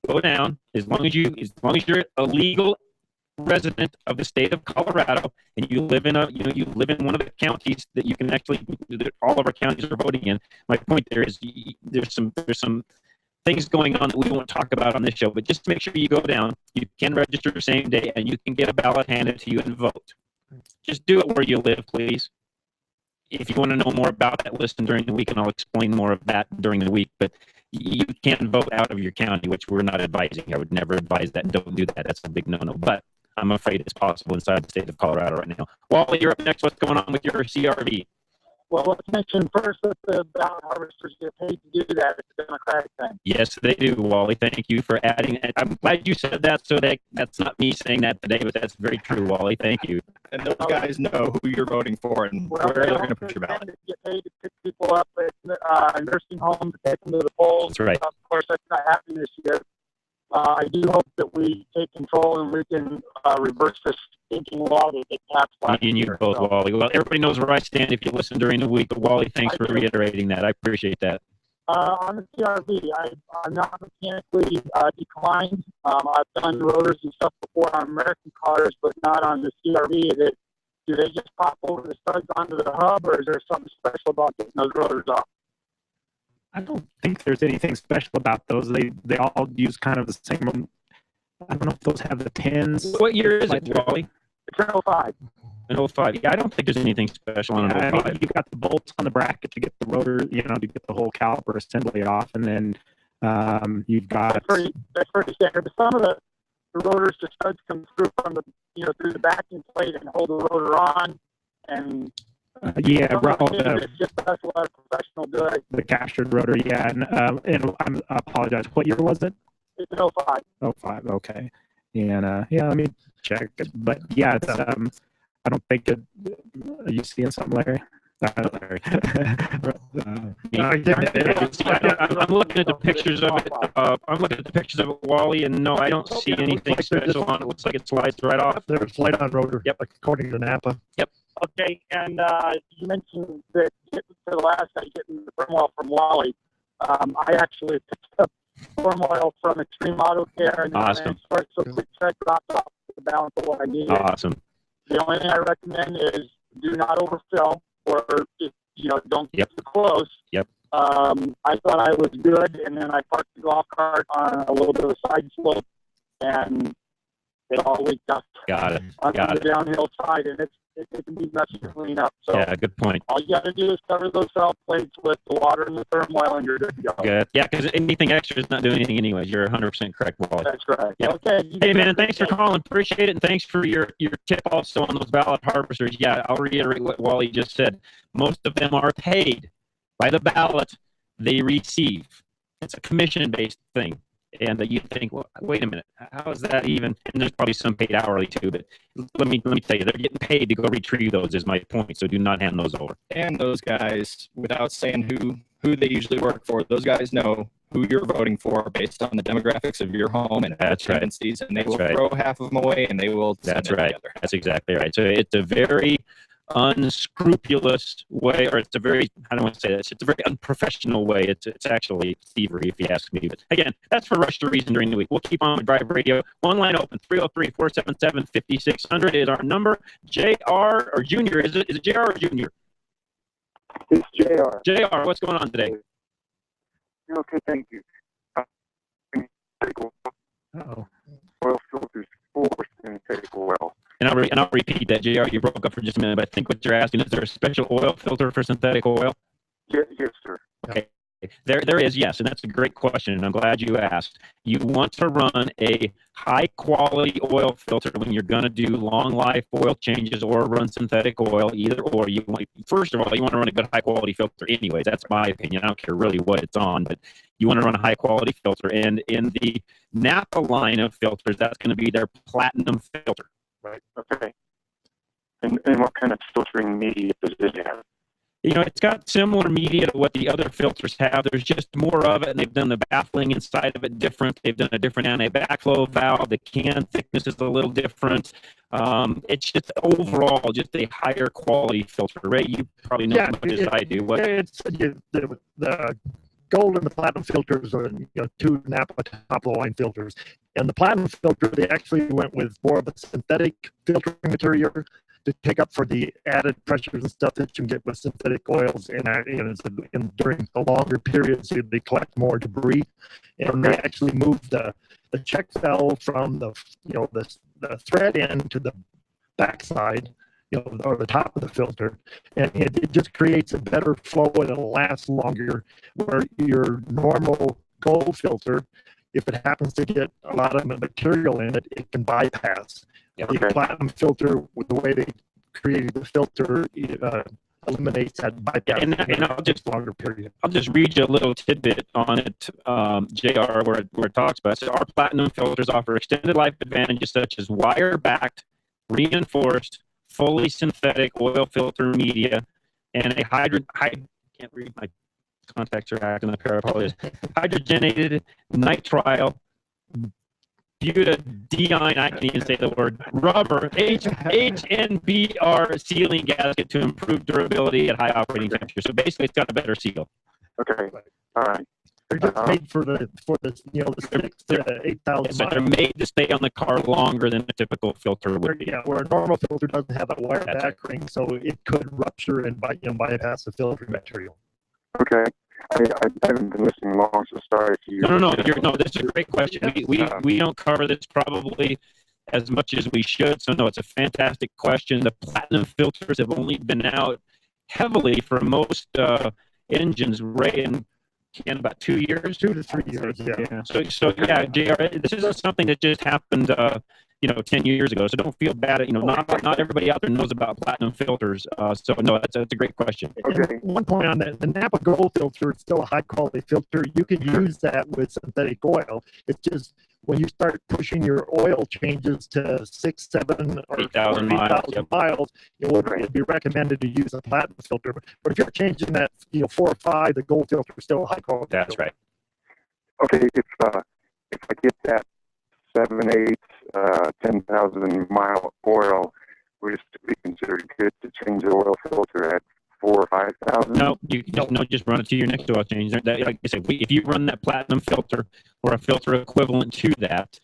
Go down, as long as you're a legal resident of the state of Colorado and you live in one of the counties that you can actually, all of our counties are voting in. My point there is there's some things going on that we won't talk about on this show, but just make sure you go down. You can register the same day and you can get a ballot handed to you and vote. Just do it where you live, please. If you want to know more about that, listen during the week, and I'll explain more of that during the week. But you can't vote out of your county, which we're not advising. I would never advise that. Don't do that. That's a big no-no. But I'm afraid it's possible inside the state of Colorado right now. Wally, you're up next. What's going on with your CRV? Well, let's mention first that the ballot harvesters get paid to do that. It's a democratic thing. Yes, they do, Wally. Thank you for adding it. I'm glad you said that, so that's not me saying that today, but that's very true, Wally. Thank you. And those guys know who you're voting for and where they're going to put your ballot. Get paid to pick people up at nursing homes, to take them to the polls. That's right. Of course, that's not happening this year. I do hope that we take control and we can reverse this stinking law that they passed last And you year. both, Wally. Well, everybody knows where I stand if you listen during the week. But Wally, thanks for reiterating that. I appreciate that. On the CRV, I'm not mechanically declined. I've done rotors and stuff before on American cars, but not on the CRV. Do they just pop over the studs onto the hub, or is there something special about getting those rotors off? I don't think there's anything special about those. They all use kind of the same. I don't know if those have the pins. What year is it, Wally? It's an 05. An 05. Yeah, I don't think there's anything special on an 05. You got the bolts on the bracket to get the rotor, to get the whole caliper assembly off, and then you've got. That's pretty standard. But some of the rotors, the studs come through from the through the backing plate and hold the rotor on, and. The it's just that's a lot of professional good. The captured rotor, yeah, and I apologize. What year was it? It's an 05. 05, okay. And let me check. But yeah, it's I don't think it. Are you seeing something, Larry? I'm looking at the pictures of it. I'm looking at the pictures of it, Wally, and no, I don't see anything special on it. It looks like it slides right off. There's slide on rotor. Yep, according to Napa. Yep. Okay, and you mentioned that for the last night getting the firm oil from Wally. I actually picked up firm oil from Extreme Auto Care, and awesome. So quick check dropped off the balance of what I needed. Awesome. The only thing I recommend is do not overfill, or don't get too close. Yep. I thought I was good, and then I parked the golf cart on a little bit of a side slope, and it all leaked up. Got it. On Got the it. downhill side, and it can be messy to clean up. So Yeah, good point. all you got to do is cover those valve plates with the water and the firm oil, and you're good to go. Good. Yeah, because anything extra is not doing anything anyways. You're 100% correct, Wally. That's right. Yeah. Okay. Hey, man, thanks for calling. Appreciate it. And thanks for your tip also on those ballot harvesters. Yeah, I'll reiterate what Wally just said. Most of them are paid by the ballot they receive. It's a commission-based thing. And you think, well, wait a minute, how is that even? And there's probably some paid hourly too, but let me tell you, they're getting paid to go retrieve those is my point. So do not hand those over. And those guys, without saying who they usually work for, those guys know who you're voting for based on the demographics of your home and tendencies, and they will throw half of them away, and they will. That's right. That's exactly right. So it's a very unscrupulous way, or it's a very, I don't want to say this, it's a very unprofessional way. It's actually thievery, if you ask me. But again, that's for Rush to Reason during the week. We'll keep on with Drive Radio. One line open, 303-477-5600 is our number. JR or Junior, is it JR or Junior? It's JR. JR, what's going on today? Okay, thank you. synthetic oil. Oh. Oil filters for synthetic oil. And I'll repeat that, JR. You broke up for just a minute, but I think what you're asking is there a special oil filter for synthetic oil? Yes, sir. Okay. There is, yes, and that's a great question, and I'm glad you asked. You want to run a high-quality oil filter when you're going to do long-life oil changes or run synthetic oil, either or. First of all, you want to run a good high-quality filter anyways. That's my opinion. I don't care really what it's on, but you want to run a high-quality filter. And in the Napa line of filters, that's going to be their Platinum filter. Right, okay. And what kind of filtering media does it have? You know, it's got similar media to what the other filters have. There's just more of it, and they've done the baffling inside of it different. They've done a different anti-backflow valve. The can thickness is a little different. It's just overall just a higher quality filter. Ray, you probably know as much as I do. What? It's the gold and the platinum filters are two Napa top-of-the-line filters. And the platinum filter, they actually went with more of a synthetic filtering material to take up for the added pressures and stuff that you can get with synthetic oils, and during a longer period, so they collect more debris. And they actually moved the check valve from the thread end to the backside, or the top of the filter, and it just creates a better flow and it'll last longer. Where your normal gold filter, if it happens to get a lot of material in it, it can bypass. The platinum filter, with the way they created the filter, eliminates that bypass and I'll just longer period. I'll just read you a little tidbit on it, JR, where it talks about it. So our platinum filters offer extended life advantages such as wire-backed, reinforced, fully synthetic oil filter media, and a can't read my contacts are acting up here. I apologize. Hydrogenated nitrile butadiene, I can't even say the word, rubber, HNBR sealing gasket to improve durability at high operating temperature. So basically, it's got a better seal. Okay. All right. They're just made for the 6 to 8,000 So they're made to stay on the car longer than a typical filter would be. Yeah, where a normal filter doesn't have that wire back ring, so it could rupture and bypass the filtering material. Okay. I haven't been listening long, so sorry to you. No, this is a great question. We don't cover this probably as much as we should, so no, it's a fantastic question. The platinum filters have only been out heavily for most engines, Ray, in about 2 years. 2 to 3 years, yeah. So yeah, JR, this is something that just happened 10 years ago. So don't feel bad. Not everybody out there knows about platinum filters. So no, that's a great question. Okay. One point on that: the Napa Gold filter is still a high quality filter. You can use that with synthetic oil. It's just when you start pushing your oil changes to 6, 7, or 8,000 miles, it'd be recommended to use a platinum filter. But if you're changing that, 4 or 5, the gold filter is still a high quality. That's right. Okay, if I get that 7, 8, 10,000 mile oil, would it be considered good to change the oil filter at 4,000 or 5,000? No, you don't. No, just run it to your next oil change. Like I said, if you run that platinum filter or a filter equivalent to that,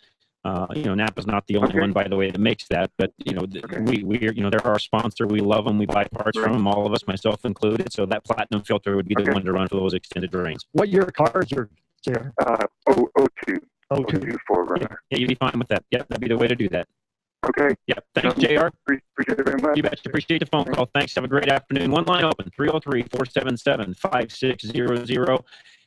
Napa's not the only one, by the way, that makes that. But they're our sponsor. We love them. We buy parts from them. All of us, myself included. So that platinum filter would be the one to run for those extended drains. What year cars are there? 02. 02 4Runner. Yeah, you'd be fine with that. Yep, that'd be the way to do that. Okay. Yep. Thanks, JR. Appreciate it very much. You bet. Appreciate the phone call. Thanks. Have a great afternoon. One line open, 303-477-5600.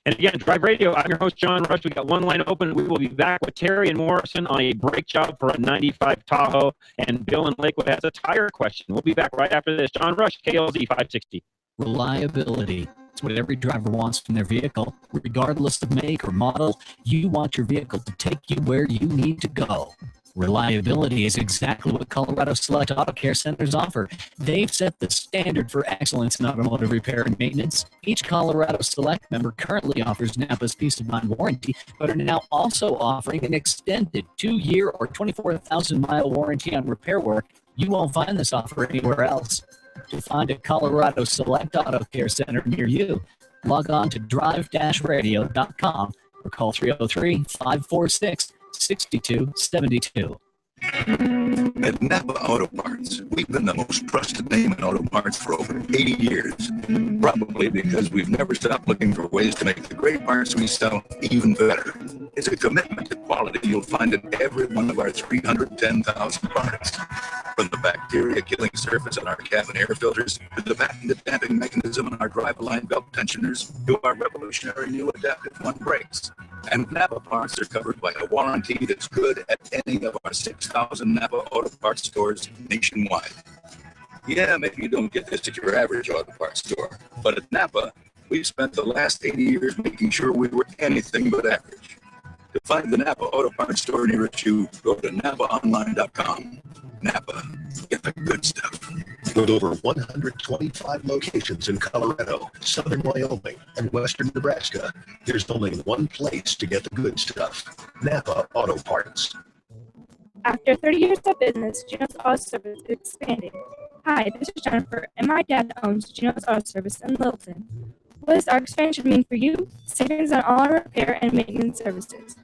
And again, Drive Radio, I'm your host, John Rush. We got one line open. We will be back with Terry and Morrison on a brake job for a 95 Tahoe. And Bill in Lakewood has a tire question. We'll be back right after this. John Rush, KLZ 560. Reliability. It's what every driver wants from their vehicle. Regardless of make or model, you want your vehicle to take you where you need to go. Reliability is exactly what Colorado Select Auto Care Centers offer. They've set the standard for excellence in automotive repair and maintenance. Each Colorado Select member currently offers Napa's Peace of Mind warranty, but are now also offering an extended 2-year or 24,000-mile warranty on repair work. You won't find this offer anywhere else. To find a Colorado Select Auto Care Center near you, log on to drive-radio.com or call 303-546-6272. At Napa Auto Parts, we've been the most trusted name in auto parts for over 80 years. Probably because we've never stopped looking for ways to make the great parts we sell even better. It's a commitment to quality you'll find in every one of our 310,000 parts. From the bacteria-killing surface on our cabin air filters, to the patented damping mechanism on our drive-line belt tensioners, to our revolutionary new Adaptive One brakes. And Napa parts are covered by a warranty that's good at any of our 6,000 Napa Auto Parts stores nationwide. Yeah, maybe you don't get this at your average auto parts store, but at Napa, we've spent the last 80 years making sure we were anything but average. To find the Napa Auto Parts store nearest you, go to NapaOnline.com. Napa, get the good stuff. With over 125 locations in Colorado, southern Wyoming, and western Nebraska, there's only one place to get the good stuff. Napa Auto Parts. After 30 years of business, Geno's Auto Service is expanding. Hi, this is Jennifer, and my dad owns Geno's Auto Service in Littleton. What does our expansion mean for you? Savings on all our repair and maintenance services.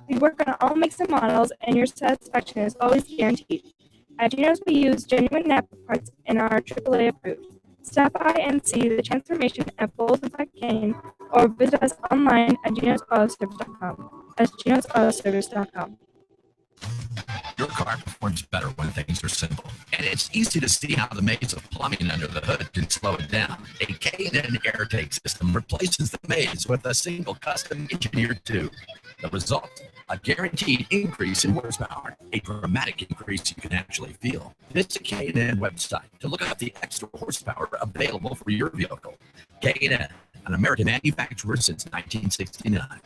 We work on all makes and models, and your satisfaction is always guaranteed. At Geno's, we use genuine Napa parts and are AAA approved. Stop by and see the transformation at Bowles and Black Canyon, or visit us online at genosautoservice.com. That's genosautoservice.com. Your car performs better when things are simple. And it's easy to see how the maze of plumbing under the hood can slow it down. A K&N AirTake system replaces the maze with a single custom engineered tube. The result, a guaranteed increase in horsepower, a dramatic increase you can actually feel. Visit the K&N website to look up the extra horsepower available for your vehicle. K&N, an American manufacturer since 1969.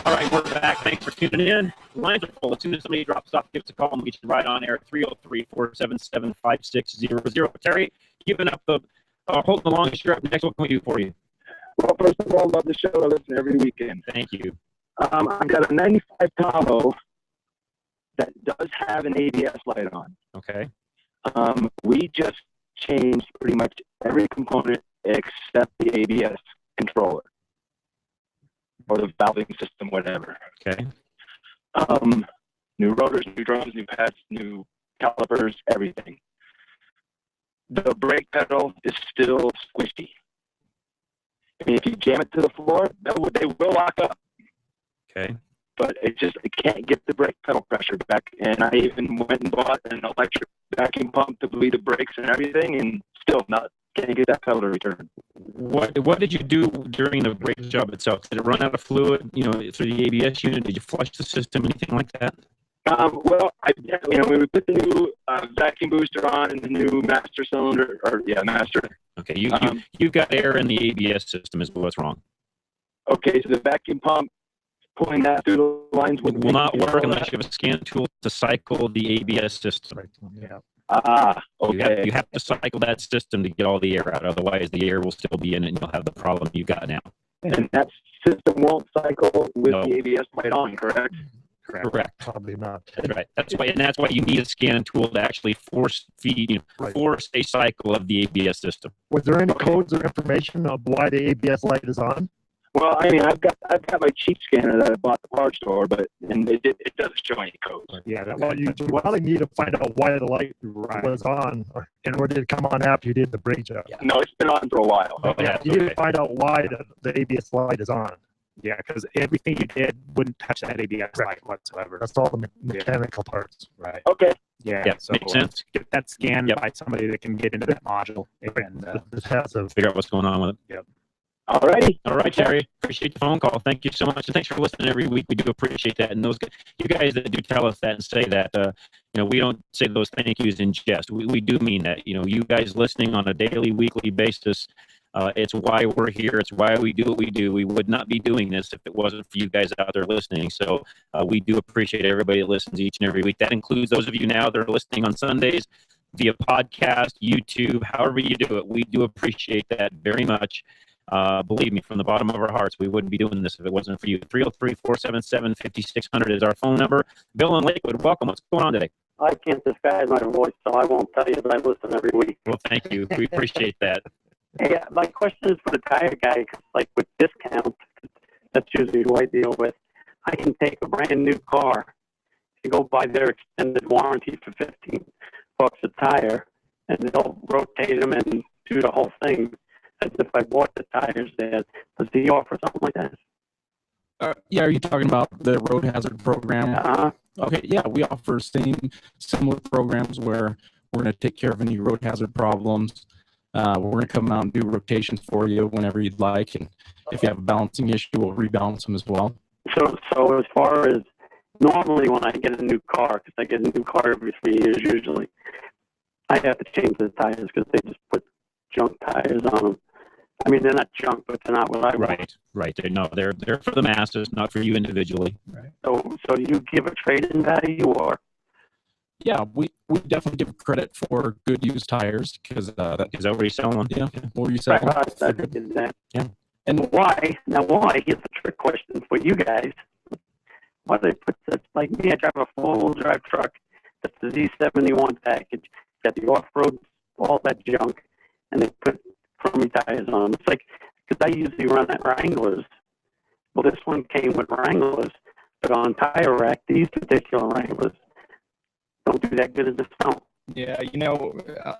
All right, we're back. Thanks for tuning in. Lines are full. As soon as somebody drops off, give us a call and we'll get you right on air at 303-477-5600. Terry, giving up the holding the longest. You're up next. What can we do for you? Well, first of all, love the show. I listen every weekend. Thank you. I've got a 95 Tahoe that does have an ABS light on. Okay. We just changed pretty much every component except the ABS controller or the valving system, whatever. Okay. New rotors, new drums, new pads, new calipers, everything. The brake pedal is still squishy. I mean, if you jam it to the floor, they will lock up. Okay. But it can't get the brake pedal pressure back. And I even went and bought an electric vacuum pump to bleed the brakes and everything, and still can't get that pedal to return. What did you do during the brake job itself? Did it run out of fluid, through the ABS unit? Did you flush the system, anything like that? Well, when we put the new vacuum booster on and the new master cylinder, master. Okay, you've got air in the ABS system is what's wrong. Okay, so the vacuum pump, pulling that through the lines will not work unless you have a scan tool to cycle the ABS system. Yeah. Okay. You have to cycle that system to get all the air out. Otherwise, the air will still be in it, and you'll have the problem you got now. And that system won't cycle with the ABS light on, correct? Correct. Probably not. That's right. That's why you need a scan tool to actually force a cycle of the ABS system. Was there any codes or information of why the ABS light is on? Well, I mean, I've got my cheap scanner that I bought at the parts store, and it doesn't show any codes. Yeah, you probably need to find out why the light was on, or did it come on after you did the brake job? Yeah. No, it's been on for a while. You need to find out why the ABS light is on. Yeah, because everything you did wouldn't touch that ABS light whatsoever. That's all the mechanical parts. Right. Okay. Yeah. So makes sense. Get that scanned by somebody that can get into that module and figure out what's going on with it. Yep. All righty. All right, Terry. Appreciate the phone call. Thank you so much. And thanks for listening every week. We do appreciate that. And you guys that do tell us that and say that, we don't say those thank yous in jest. We do mean that. You guys listening on a daily, weekly basis, it's why we're here. It's why we do what we do. We would not be doing this if it wasn't for you guys out there listening. So we do appreciate everybody that listens each and every week. That includes those of you now that are listening on Sundays via podcast, YouTube, however you do it. We do appreciate that very much. Believe me, from the bottom of our hearts, we wouldn't be doing this if it wasn't for you. 303-477-5600 is our phone number. Bill in Lakewood, welcome. What's going on today? I can't disguise my voice, so I won't tell you that I listen every week. Well, thank you. We appreciate that. Hey, my question is for the tire guy, 'cause like with discount, that's usually who I deal with. I can take a brand new car and go buy their extended warranty for $15 a tire, and they'll rotate them and do the whole thing as if I bought the tires there. Does he offer something like that? Yeah, are you talking about the road hazard program? Okay, yeah, we offer similar programs where we're going to take care of any road hazard problems. We're going to come out and do rotations for you whenever you'd like, and if you have a balancing issue, we'll rebalance them as well. So as far as normally when I get a new car, because I get a new car every 3 years usually, I have to change the tires because they just put junk tires on them. I mean, they're not junk, but they're not what I want. Right. They're for the masses, not for you individually. Right. So do you give a trade-in value or? Yeah, we definitely give credit for good used tires because is that where you sell them? Yeah, where you sell them. I did that. Yeah. And why? Now, why? Here's the trick question for you guys. Why do they put this? Like me, I drive a four-wheel drive truck. That's the Z71 package. Got the off-road, all that junk, and they put crummy tires on them. It's like, because I usually run at Wranglers. Well, this one came with Wranglers, but on Tire Rack, these particular Wranglers don't do that good as the snow. Yeah,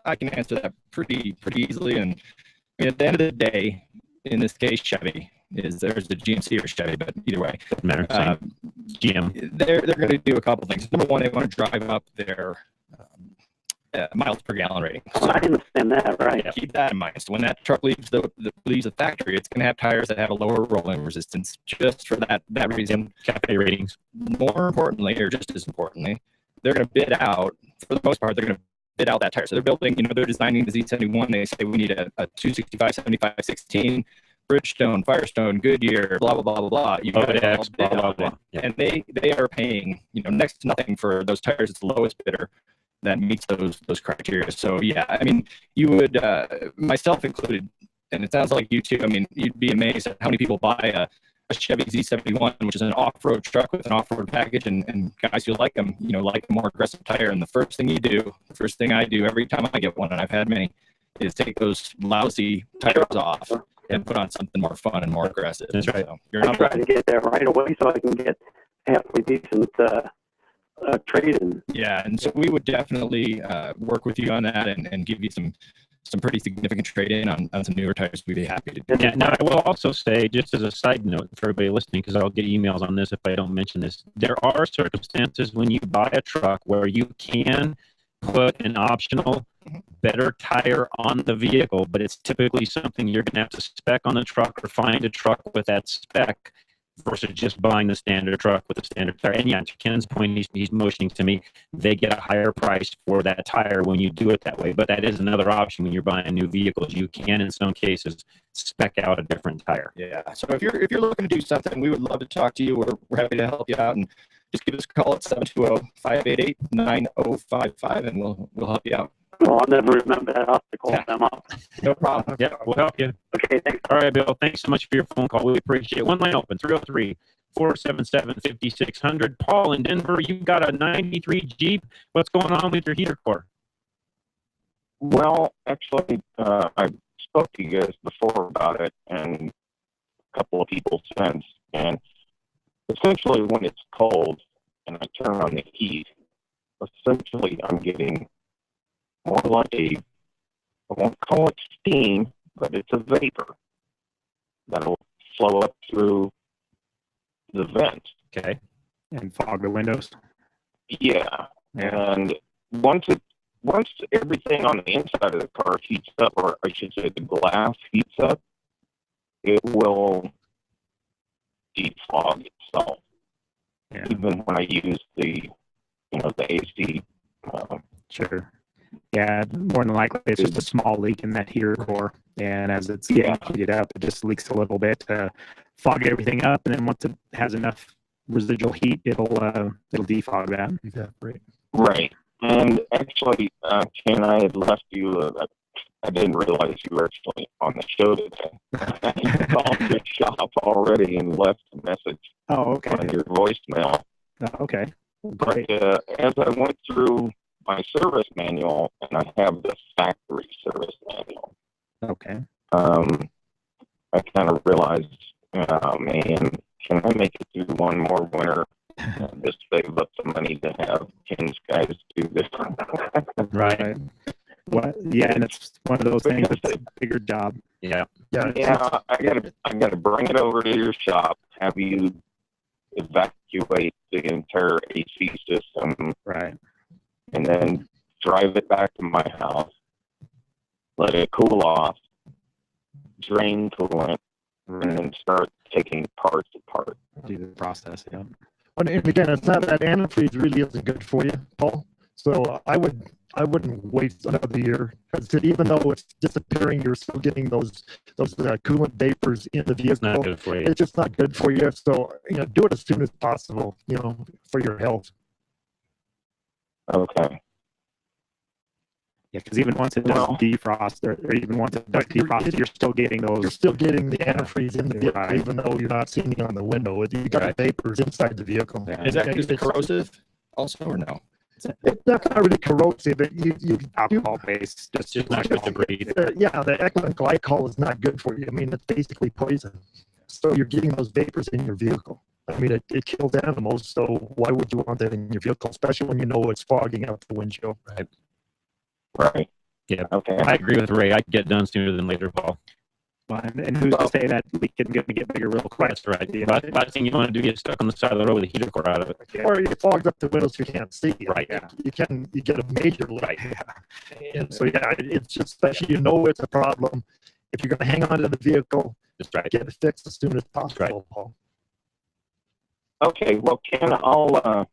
I can answer that pretty easily. And I mean, at the end of the day, in this case, Chevy there's the GMC or Chevy, but either way, doesn't matter. GM. They're going to do a couple things. Number one, they want to drive up their miles per gallon rating. So I understand that, right? Keep that in mind. So when that truck leaves the factory, it's going to have tires that have a lower rolling resistance, just for that reason. CAFE ratings. More importantly, or just as importantly, they're going to bid out, for the most part, they're going to bid out that tire. So they're building, they're designing the Z71. They say we need a 265, 75, 16, Bridgestone, Firestone, Goodyear, blah, blah, blah, blah, blah. You've got it all bid out. Yeah. And they are paying, next to nothing for those tires. It's the lowest bidder that meets those criteria. So yeah, I mean, you would, myself included, and it sounds like you too, I mean, you'd be amazed at how many people buy a Chevy Z71, which is an off-road truck with an off-road package, and guys who like them, like a more aggressive tire. And the first thing I do every time I get one, and I've had many, is take those lousy tires off and put on something more fun and more aggressive. That's right. So you're not trying to get there right away so I can get halfway decent trade-in. Yeah, and so we would definitely work with you on that and give you some pretty significant trade-in on some newer tires. We'd be happy to do. Yeah, now I will also say, just as a side note for everybody listening, because I'll get emails on this if I don't mention this, there are circumstances when you buy a truck where you can put an optional better tire on the vehicle, but it's typically something you're going to have to spec on the truck or find a truck with that spec versus just buying the standard truck with the standard tire. And yeah, to Ken's point, he's motioning to me, they get a higher price for that tire when you do it that way. But that is another option when you're buying new vehicles. You can, in some cases, spec out a different tire. Yeah. So if you're looking to do something, we would love to talk to you. We're happy to help you out, and just give us a call at 720-588-9055, and we'll help you out. Well, I'll never remember that. I'll have to call them up. No problem. Yeah, we'll help you. Okay, thanks. All right, Bill. Thanks so much for your phone call. We appreciate it. One line open, 303-477-5600. Paul in Denver, you've got a 93 Jeep. What's going on with your heater core? Well, actually, I spoke to you guys before about it, and a couple of people since. And essentially, when it's cold and I turn on the heat, essentially I'm getting more like I won't call it steam, but it's a vapor that'll flow up through the vent. Okay. And fog the windows. Yeah. And once everything on the inside of the car heats up, or I should say the glass heats up, it will defog itself. Yeah. Even when I use the AC. Sure. Yeah, more than likely it's just a small leak in that heater core, and as it's getting heated up, it just leaks a little bit to fog everything up, and then once it has enough residual heat, it'll defog that. Evaporate. Right. And actually, Ken, I had left you. I didn't realize you were actually on the show today. I called your shop already and left a message on your voicemail. Okay. But as I went through my service manual, and I have the factory service manual. Okay. I kind of realized, man, can I make it through one more winter and just save up the money to have Ken's guys do this? Right. What? Yeah, and it's one of those things that's a bigger job. Yeah. Yeah, I gotta bring it over to your shop, have you evacuate the entire AC system, right, and then drive it back to my house, let it cool off, drain coolant, and then start taking parts apart. Do the process, yeah. And again, it's not that antifreeze really isn't good for you, Paul. So I wouldn't waste another year, because even though it's disappearing, you're still getting those coolant vapors in the vehicle. It's not good for you. It's just not good for you. So do it as soon as possible. For your health. Okay. Yeah, because even once it does defrost, or even once it does defrost, you're still getting those. You're still getting the antifreeze in the vehicle, even though you're not seeing it on the window. You got the vapors inside the vehicle. Is that corrosive also, or no? It's not really corrosive. You alcohol based, just not good to breathe. Yeah, the ethylene glycol is not good for you. I mean, it's basically poison. So you're getting those vapors in your vehicle. I mean, it kills animals. So why would you want that in your vehicle, especially when you know it's fogging out the windshield? Right. Right. Yeah. Okay. I agree with Ray. I'd get done sooner than later, Paul. And who's to say that leak isn't going to get bigger real quick? That's right. Last thing you want to do is get stuck on the side of the road with a heater core out of it. Or it fogs up the windows, you can't see. Right. Yeah. You get a major leak. Right. And so it's just, especially it's a problem. If you're going to hang on to the vehicle, that's right. Get it fixed as soon as possible. Paul. Okay. Well, Ken, I'll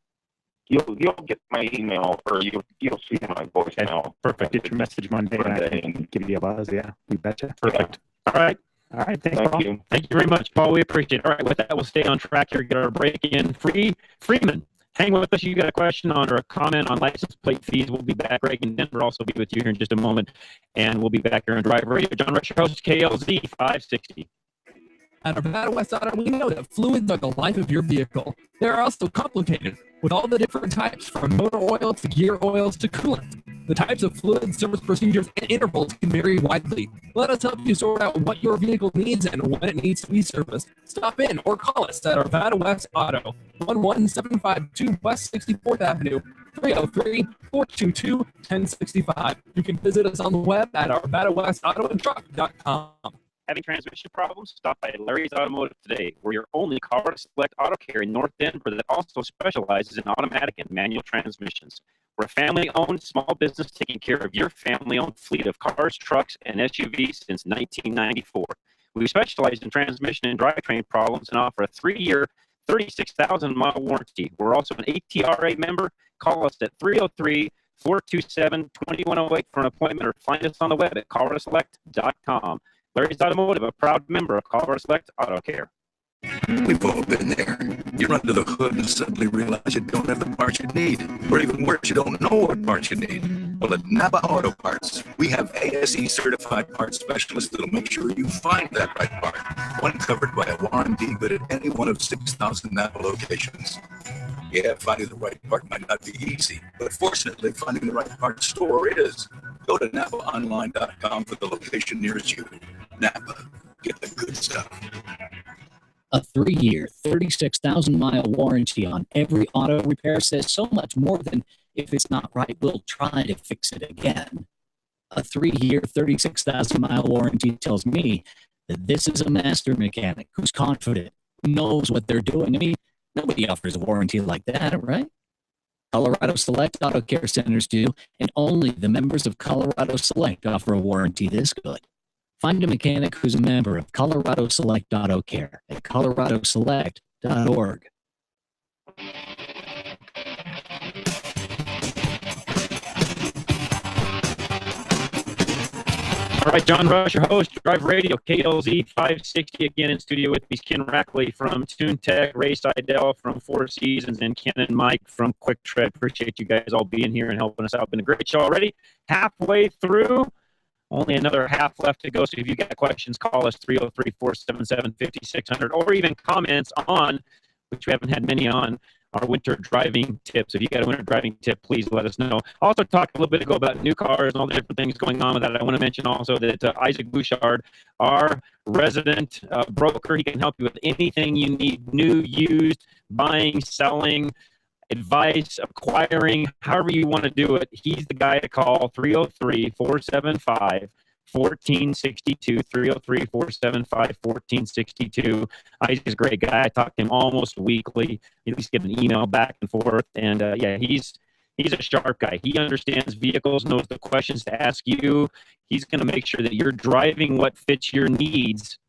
you'll get my email, or you'll see my voicemail. Perfect. Get your message Monday, and I can give you a buzz. Yeah, we betcha. Perfect. All right. All right. Thanks, Thank Paul. you. Thank you very much, Paul. We appreciate it. All right. With that, we'll stay on track here. Get our break in. Freeman, hang with us. You got a question or a comment on license plate fees? We'll be back. Greg and Denver also be with you here in just a moment, and we'll be back here on Drive Radio. John Rush, your host, KLZ 560. At Arvada West Auto, we know that fluids are the life of your vehicle. They're also complicated, with all the different types, from motor oil to gear oils to coolant. The types of fluid service procedures and intervals can vary widely. Let us help you sort out what your vehicle needs and when it needs to be serviced. Stop in or call us at Arvada West Auto, 11752 West 64th Avenue, 303-422-1065. You can visit us on the web at arvadawestautoandtruck.com. Having transmission problems? Stop by Larry's Automotive today. We're your only Colorado Select Auto Care in North Denver that also specializes in automatic and manual transmissions. We're a family-owned small business taking care of your family-owned fleet of cars, trucks, and SUVs since 1994. We specialize in transmission and drivetrain problems and offer a 3-year, 36,000-mile warranty. We're also an ATRA member. Call us at 303-427-2108 for an appointment, or find us on the web at coloradoselect.com. Larry's Automotive, a proud member of Colorado Select Auto Care. We've all been there. You're under the hood and suddenly realize you don't have the parts you need. Or even worse, you don't know what parts you need. Well, at Napa Auto Parts, we have ASE certified parts specialists that'll make sure you find that right part. One covered by a warranty good at any one of 6,000 Napa locations. Yeah, finding the right part might not be easy, but fortunately, finding the right part store is. Go to NapaOnline.com for the location nearest you. Napa, get the good stuff. A 3-year, 36,000-mile warranty on every auto repair says so much more than, if it's not right, we'll try to fix it again. A 3-year, 36,000-mile warranty tells me that this is a master mechanic who's confident, knows what they're doing. I mean, nobody offers a warranty like that, right? Colorado Select Auto Care Centers do, and only the members of Colorado Select offer a warranty this good. Find a mechanic who's a member of Colorado Select Auto Care at coloradoselect.org. All right, John Rush, your host, Drive Radio, KLZ 560, again in studio with me, Ken Rackley from TuneTech, Ray Seidel from Four Seasons, and Ken and Mike from Quick Tread. Appreciate you guys all being here and helping us out. Been a great show already. Halfway through. Only another half left to go, so if you got questions, call us 303-477-5600, or even comments on, which we haven't had many on, our winter driving tips. If you got a winter driving tip, please let us know. Also talked a little bit ago about new cars and all the different things going on with that. I want to mention also that Isaac Bouchard, our resident broker, he can help you with anything you need, new, used, buying, selling, advice, acquiring, however you want to do it, he's the guy to call. 303-475-1462, 303-475-1462. He's a great guy. I talk to him almost weekly. At least get an email back and forth. And yeah, he's a sharp guy. He understands vehicles, knows the questions to ask you. He's going to make sure that you're driving what fits your needs.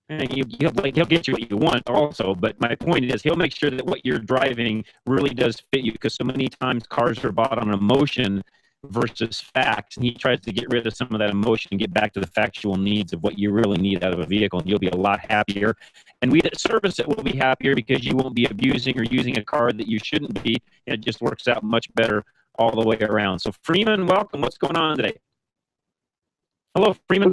And he'll get you what you want also, but my point is he'll make sure that what you're driving really does fit you, because so many times cars are bought on emotion versus facts, and he tries to get rid of some of that emotion and get back to the factual needs of what you really need out of a vehicle, and you'll be a lot happier. And we that service it will be happier because you won't be abusing or using a car that you shouldn't be, and it just works out much better all the way around. So Freeman, welcome. What's going on today? Hello, Freeman.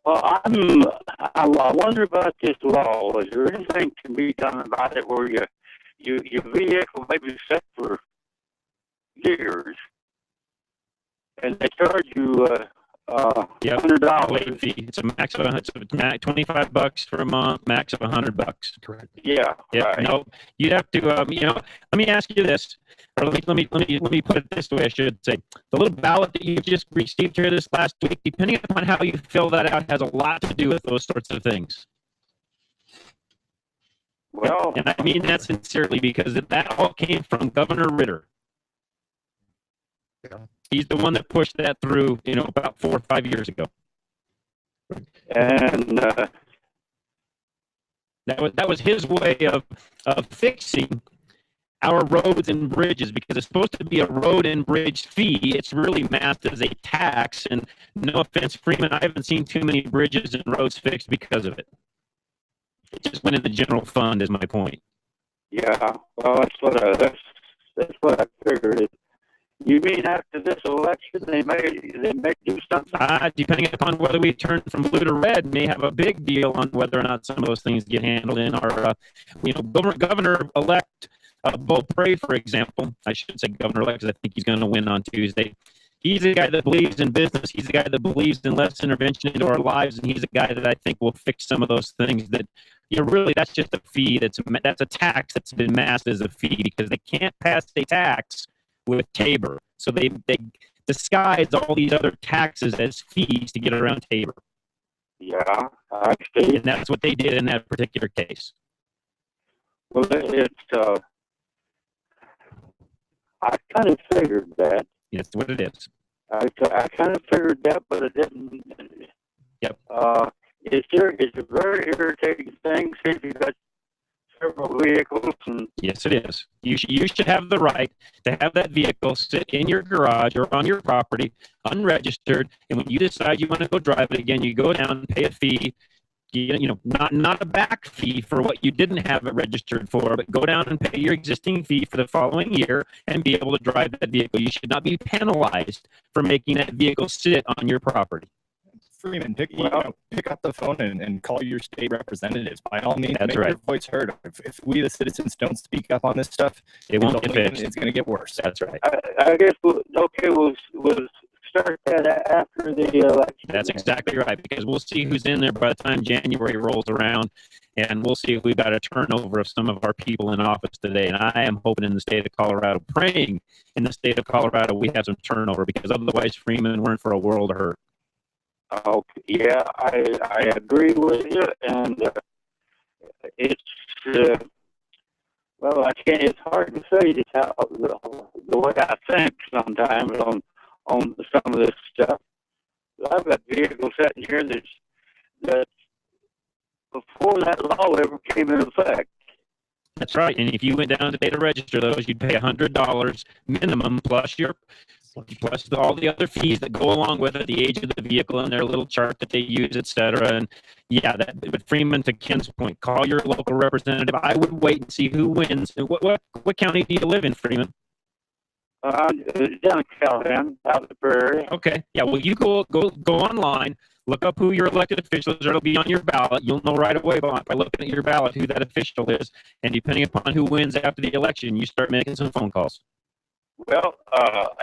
Well, I wonder about this law. Is there anything can be done about it where your vehicle may be set for years, and they charge you $100 late fee? It's a max of $25 for a month, max of $100. Correct. Yeah. Right. No, you'd have to. Let me ask you this, or let me put it this way. I should say the little ballot that you just received here this last week, depending upon how you fill that out, has a lot to do with those sorts of things. Well, and I mean that sincerely, because that all came from Governor Ritter. Yeah. He's the one that pushed that through, about 4 or 5 years ago. And that was his way of fixing our roads and bridges, because it's supposed to be a road and bridge fee. It's really masked as a tax. And no offense, Freeman, I haven't seen too many bridges and roads fixed because of it. It just went in the general fund, is my point. Yeah, well, that's what I figured. You mean after this election they may do something? Depending upon whether we turn from blue to red, may have a big deal on whether or not some of those things get handled in our, Governor-elect Beaupre, for example. I should say Governor-elect because I think he's going to win on Tuesday. He's a guy that believes in business. He's a guy that believes in less intervention into our lives, and he's a guy that I think will fix some of those things that, really that's just a fee. That's a tax that's been masked as a fee, because they can't pass a tax with Tabor. So they disguise all these other taxes as fees to get around Tabor. Yeah, I see. And that's what they did in that particular case. Well, I kind of figured that. That's what it is. I kind of figured that, but it didn't. Yep. It's a very irritating thing since you got several vehicles. Yes, it is. You should have the right to have that vehicle sit in your garage or on your property unregistered, and when you decide you want to go drive it again, you go down and pay a fee. Not a back fee for what you didn't have it registered for, but go down and pay your existing fee for the following year and be able to drive that vehicle. You should not be penalized for making that vehicle sit on your property. Freeman, pick up the phone and call your state representatives. By all means, That's make right. your voice heard. If we, the citizens, don't speak up on this stuff, it won't get fixed. It's going to get worse. That's right. I guess we'll start that after the election. That's exactly right, because we'll see who's in there by the time January rolls around, and we'll see if we've got a turnover of some of our people in office today. And I am hoping in the state of Colorado, praying in the state of Colorado, we have some turnover, because otherwise, Freeman, we're in for a world of hurt. Okay, yeah, I agree with you, and it's well, it's hard to say just how the way I think sometimes on some of this stuff. I've got vehicles sitting here that before that law ever came into effect. That's right. And if you went down to pay to register those, you'd pay $100 minimum plus all the other fees that go along with it, the age of the vehicle and their little chart that they use, etc. And yeah, but Freeman, to Ken's point, call your local representative. I would wait and see who wins. What county do you live in, Freeman? Down in Callahan, out of the prairie. Okay. Yeah. Well, you go online, look up who your elected officials are. It'll be on your ballot. You'll know right away by looking at your ballot who that official is. And depending upon who wins after the election, you start making some phone calls. Well,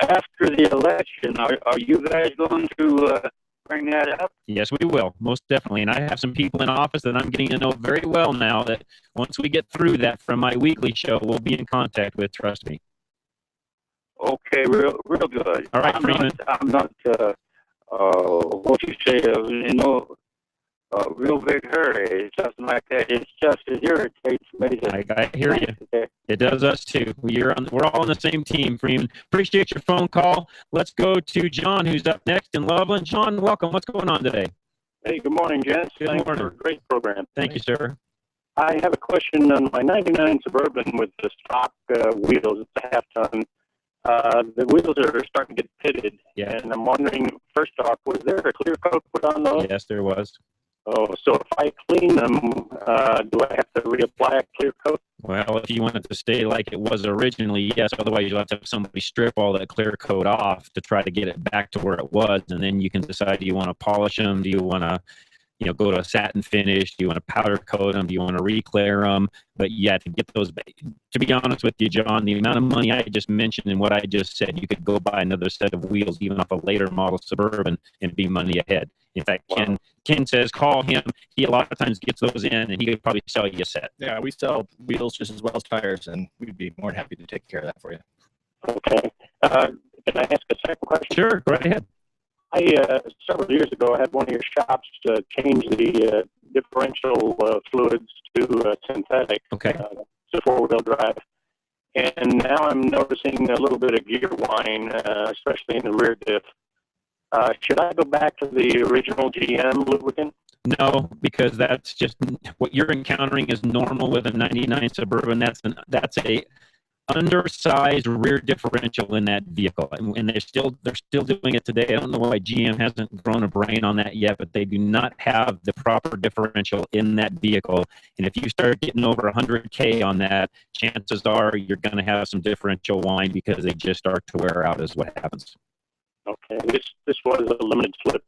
after the election, are you guys going to bring that up? Yes, we will, most definitely. And I have some people in office that I'm getting to know very well now that once we get through that from my weekly show, we'll be in contact with, trust me. Okay, real good. All right, I'm Freeman. I'm not what you say, real big hurry. It's just like that. It's just it irritates me. I hear you. It does us too. We're all on the same team, Freeman. Appreciate your phone call. Let's go to John, who's up next in Loveland. John, welcome. What's going on today? Hey, good morning, gents. Good Thanks morning. for a great program. Thank you, sir. I have a question on my 99 Suburban with the stock wheels. It's a half ton. The wheels are starting to get pitted. Yeah. And I'm wondering, first off, was there a clear coat put on those? Yes, there was. Oh, so if I clean them, do I have to reapply a clear coat? Well, if you want it to stay like it was originally, yes. Otherwise, you'll have to have somebody strip all that clear coat off to try to get it back to where it was. And then you can decide, do you want to polish them? Do you want to, go to a satin finish? Do you want to powder coat them? Do you want to re-clear them? But yeah, to get those, to be honest with you, John, the amount of money I just mentioned and what I just said, you could go buy another set of wheels, even off a later model Suburban, and be money ahead. In fact, Ken says call him. He a lot of times gets those in, and he could probably sell you a set. Yeah, we sell wheels just as well as tires, and we'd be more than happy to take care of that for you. Okay. Can I ask a second question? Sure, go right ahead. Several years ago, I had one of your shops change the differential fluids to synthetic. Okay. To four-wheel drive. And now I'm noticing a little bit of gear whine, especially in the rear diff. Should I go back to the original GM lubricant? No, because that's just what you're encountering is normal with a 99 Suburban. That's a undersized rear differential in that vehicle, and they're still doing it today. I don't know why GM hasn't grown a brain on that yet, but they do not have the proper differential in that vehicle. And if you start getting over 100K on that, chances are you're going to have some differential whine because they just start to wear out, is what happens. Okay. This was a limited slip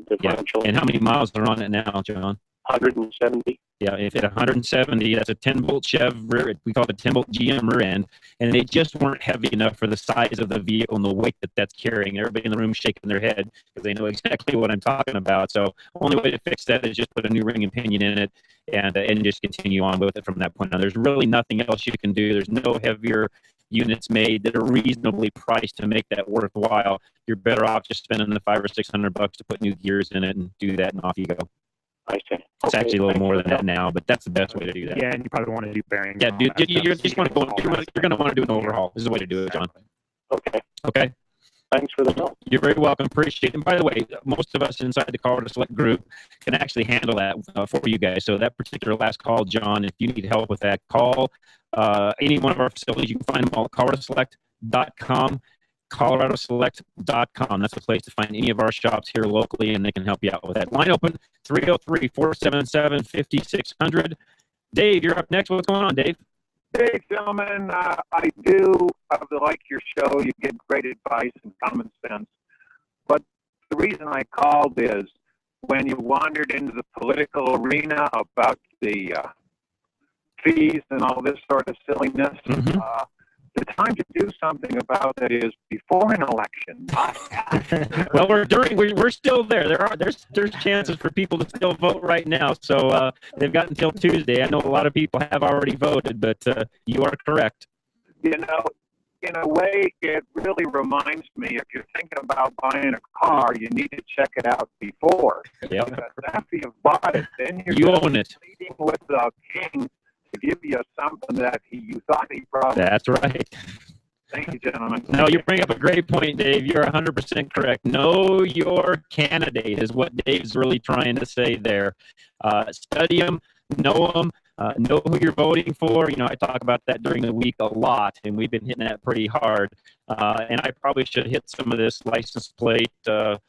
differential. Yeah. And how many miles are on it now, John? 170. Yeah, if at 170, that's a 10-bolt Chev rear. We call it a 10-bolt GM rear end, and they just weren't heavy enough for the size of the vehicle and the weight that's carrying. Everybody in the room shaking their head because they know exactly what I'm talking about. So only way to fix that is just put a new ring and pinion in it and just continue on with it from that point on. There's really nothing else you can do. There's no heavier units made that are reasonably priced to make that worthwhile. You're better off just spending the $500 or $600 to put new gears in it and do that, and off you go. I see. It's actually a little more than that now, but that's the best way to do that. Yeah, and you probably want to do bearings. Yeah, dude, you're just going to go. You're going to want to do an overhaul. This is the way to do it, John. Okay. Okay. Thanks for the help. You're very welcome. Appreciate it. And by the way, most of us inside the Colorado Select group can actually handle that for you guys. So that particular last call, John, if you need help with that, call any one of our facilities. You can find them all at coloradoselect.com. coloradoselect.com. That's the place to find any of our shops here locally, and they can help you out with that. Line open 303-477-5600. Dave, you're up next. What's going on, Dave? Hey, gentlemen, I do like your show. You give great advice and common sense. But the reason I called is when you wandered into the political arena about the fees and all this sort of silliness, the time to do something about that is before an election. Well, we're still there. There's chances for people to still vote right now. So they've got until Tuesday. I know a lot of people have already voted, but you are correct. You know, in a way, it really reminds me, if you're thinking about buying a car, you need to check it out before. Yep. Because after you've bought it, then You own it. pleading with the king to give you something that you thought he probably. That's right. Thank you, gentlemen. No, you bring up a great point, Dave. You're 100% correct. Know your candidate is what Dave's really trying to say there. Study them, know them, know who you're voting for. You know, I talk about that during the week a lot, and we've been hitting that pretty hard. And I probably should hit some of this license plate, some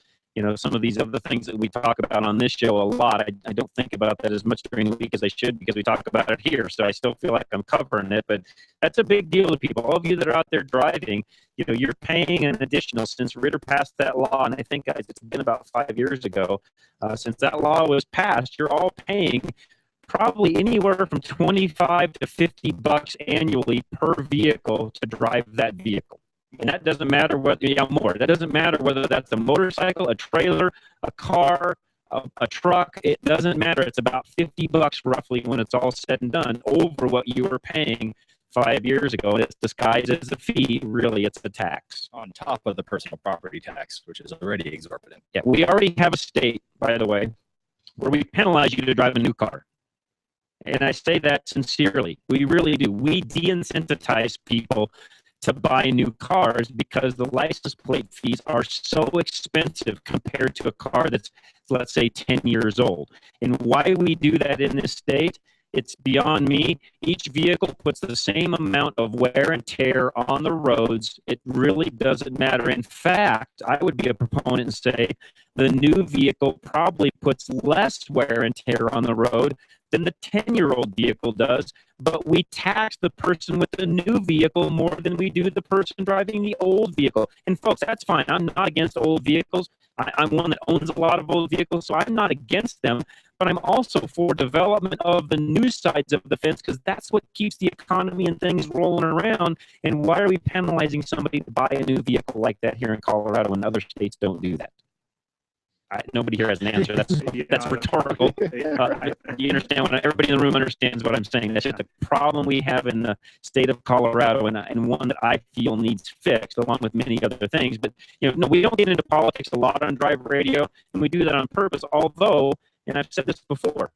of these other things that we talk about on this show a lot. I don't think about that as much during the week as I should because we talk about it here. So I still feel like I'm covering it, but that's a big deal to people. All of you that are out there driving, you're paying an additional since Ritter passed that law. And I think it's been about 5 years ago since that law was passed. You're all paying probably anywhere from $25 to $50 annually per vehicle to drive that vehicle. And that doesn't matter what, more. That doesn't matter whether that's a motorcycle, a trailer, a car, a truck. It doesn't matter. It's about $50 roughly when it's all said and done over what you were paying 5 years ago. It's disguised as a fee. Really, it's a tax. On top of the personal property tax, which is already exorbitant. Yeah, we already have a state, by the way, where we penalize you to drive a new car. And I say that sincerely. We really do. We de-incentivize people to buy new cars because the license plate fees are so expensive compared to a car that's, let's say, 10 years old. And why we do that in this state, it's beyond me. Each vehicle puts the same amount of wear and tear on the roads. It really doesn't matter. In fact, I would be a proponent and say the new vehicle probably puts less wear and tear on the road than the 10-year-old vehicle does, but we tax the person with the new vehicle more than we do the person driving the old vehicle. And folks, that's fine. I'm not against old vehicles. I'm one that owns a lot of old vehicles, so I'm not against them, but I'm also for development of the new sides of the fence because that's what keeps the economy and things rolling around. And why are we penalizing somebody to buy a new vehicle like that here in Colorado when other states don't do that? Nobody here has an answer. That's rhetorical. You understand what everybody in the room understands what I'm saying. That's just a problem we have in the state of Colorado, and one that I feel needs fixed, along with many other things. But no, we don't get into politics a lot on Drive Radio, and we do that on purpose. Although, and I've said this before,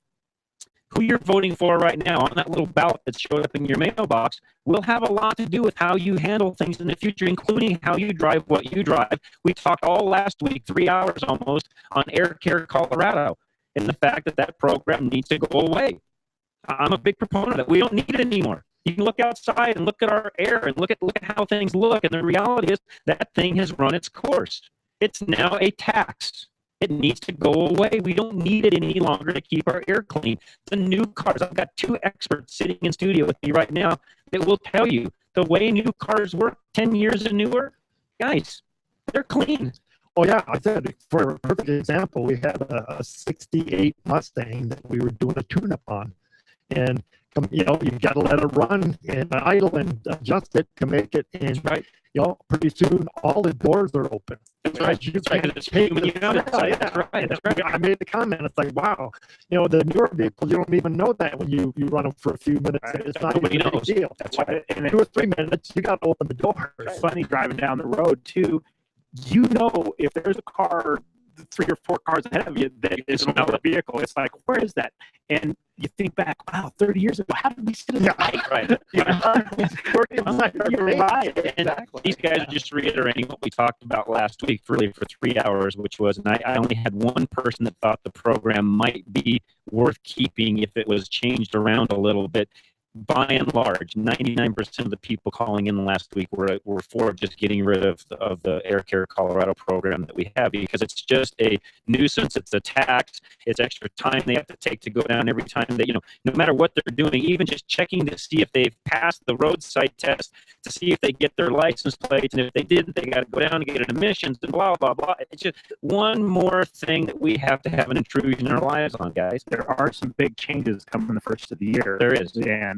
who you're voting for right now on that little ballot that showed up in your mailbox will have a lot to do with how you handle things in the future, including how you drive what you drive. We talked all last week, 3 hours almost, on Air Care Colorado and the fact that that program needs to go away. I'm a big proponent of it. We don't need it anymore. You can look outside and look at our air and look at how things look. And the reality is that thing has run its course. It's now a tax. It needs to go away. We don't need it any longer to keep our air clean. The new cars, I've got 2 experts sitting in studio with me right now that will tell you the way new cars work 10 years and newer, guys, they're clean. Oh, yeah. I said, for a perfect example, we had a 68 Mustang that we were doing a tune-up on. And, you got to let it run and idle and adjust it to make it. And, pretty soon all the doors are open. That's right. That's right. It's human outside. That's right. That's right. I made the comment. It's like, wow, the newer vehicles, you don't even know that when you run them for a few minutes. It's not even a big deal. That's right. In 2 or 3 minutes, you got to open the door. It's funny driving down the road too. If there's a car 3 or 4 cars ahead of you that is another vehicle, it's like, where is that? And you think back, wow, 30 years ago, how did we sit in the bike? Right. Exactly. These guys are just reiterating what we talked about last week, really for 3 hours, which was, and I only had one person that thought the program might be worth keeping if it was changed around a little bit. By and large, 99% of the people calling in last week were for just getting rid of the Air Care Colorado program that we have because it's just a nuisance. It's a tax. It's extra time they have to take to go down every time that, no matter what they're doing, even just checking to see if they've passed the roadside test, to see if they get their license plates. And if they didn't, they got to go down and get an emissions and blah, blah, blah. It's just one more thing that we have to have an intrusion in our lives on, guys. There are some big changes coming the first of the year. There is.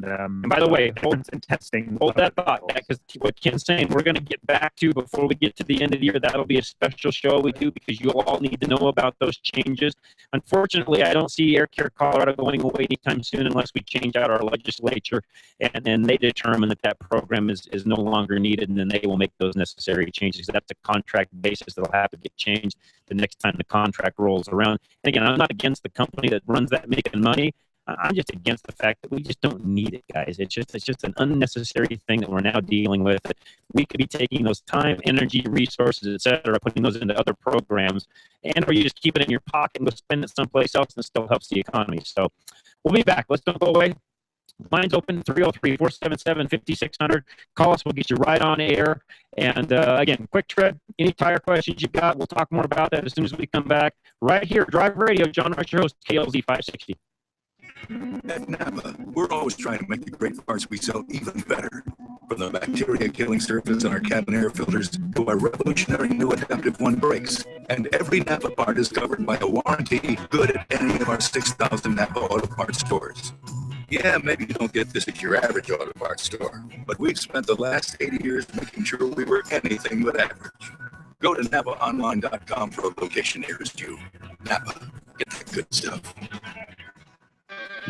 And by the way, hold that thought, because what Ken's saying, we're going to get back to before we get to the end of the year. That'll be a special show we do because you all need to know about those changes. Unfortunately, I don't see Air Care Colorado going away anytime soon unless we change out our legislature and then they determine that program is no longer needed, and then they will make those necessary changes. That's a contract basis that'll have to get changed the next time the contract rolls around. And again, I'm not against the company that runs that making money. I'm just against the fact that we just don't need it, guys. It's just an unnecessary thing that we're now dealing with. We could be taking those time, energy, resources, etc., putting those into other programs, or you just keep it in your pocket and go spend it someplace else, and it still helps the economy. So we'll be back. Let's don't go away. Line's open, 303-477-5600. Call us. We'll get you right on air. And again, Quick Tread, any tire questions you got, we'll talk more about that as soon as we come back. Right here, Drive Radio. John Rush, your host, KLZ 560. At Napa, we're always trying to make the great parts we sell even better. From the bacteria-killing surface on our cabin air filters to our revolutionary new Adaptive One brakes. And every Napa part is covered by a warranty good at any of our 6,000 Napa Auto Parts stores. Yeah, maybe you don't get this at your average auto parts store, but we've spent the last 80 years making sure we were anything but average. Go to NapaOnline.com for a location nearest you. Napa, get that good stuff.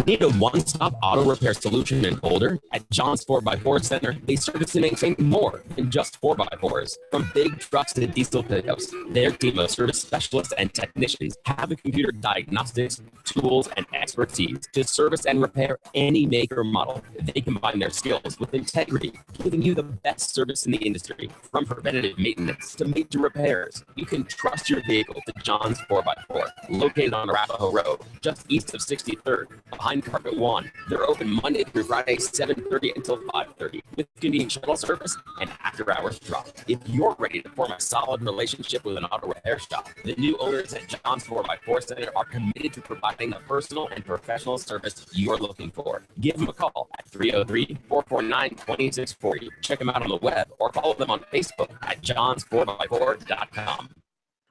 Need a one-stop auto repair solution in Boulder? At John's 4x4 Center, they service and maintain more than just 4x4s. From big trucks to diesel pickups, their team of service specialists and technicians have the computer diagnostics, tools, and expertise to service and repair any make or model. They combine their skills with integrity, giving you the best service in the industry. From preventative maintenance to major repairs, you can trust your vehicle to John's 4x4, located on Arapahoe Road, just east of 63rd, behind Carpet One. They're open Monday through Friday, 7:30 until 5:30, with convenient shuttle service and after-hours drop. If you're ready to form a solid relationship with an auto repair shop, the new owners at John's 4x4 Center are committed to providing the personal and professional service you're looking for. Give them a call at 303-449-2640. Check them out on the web or follow them on Facebook at johns4x4.com.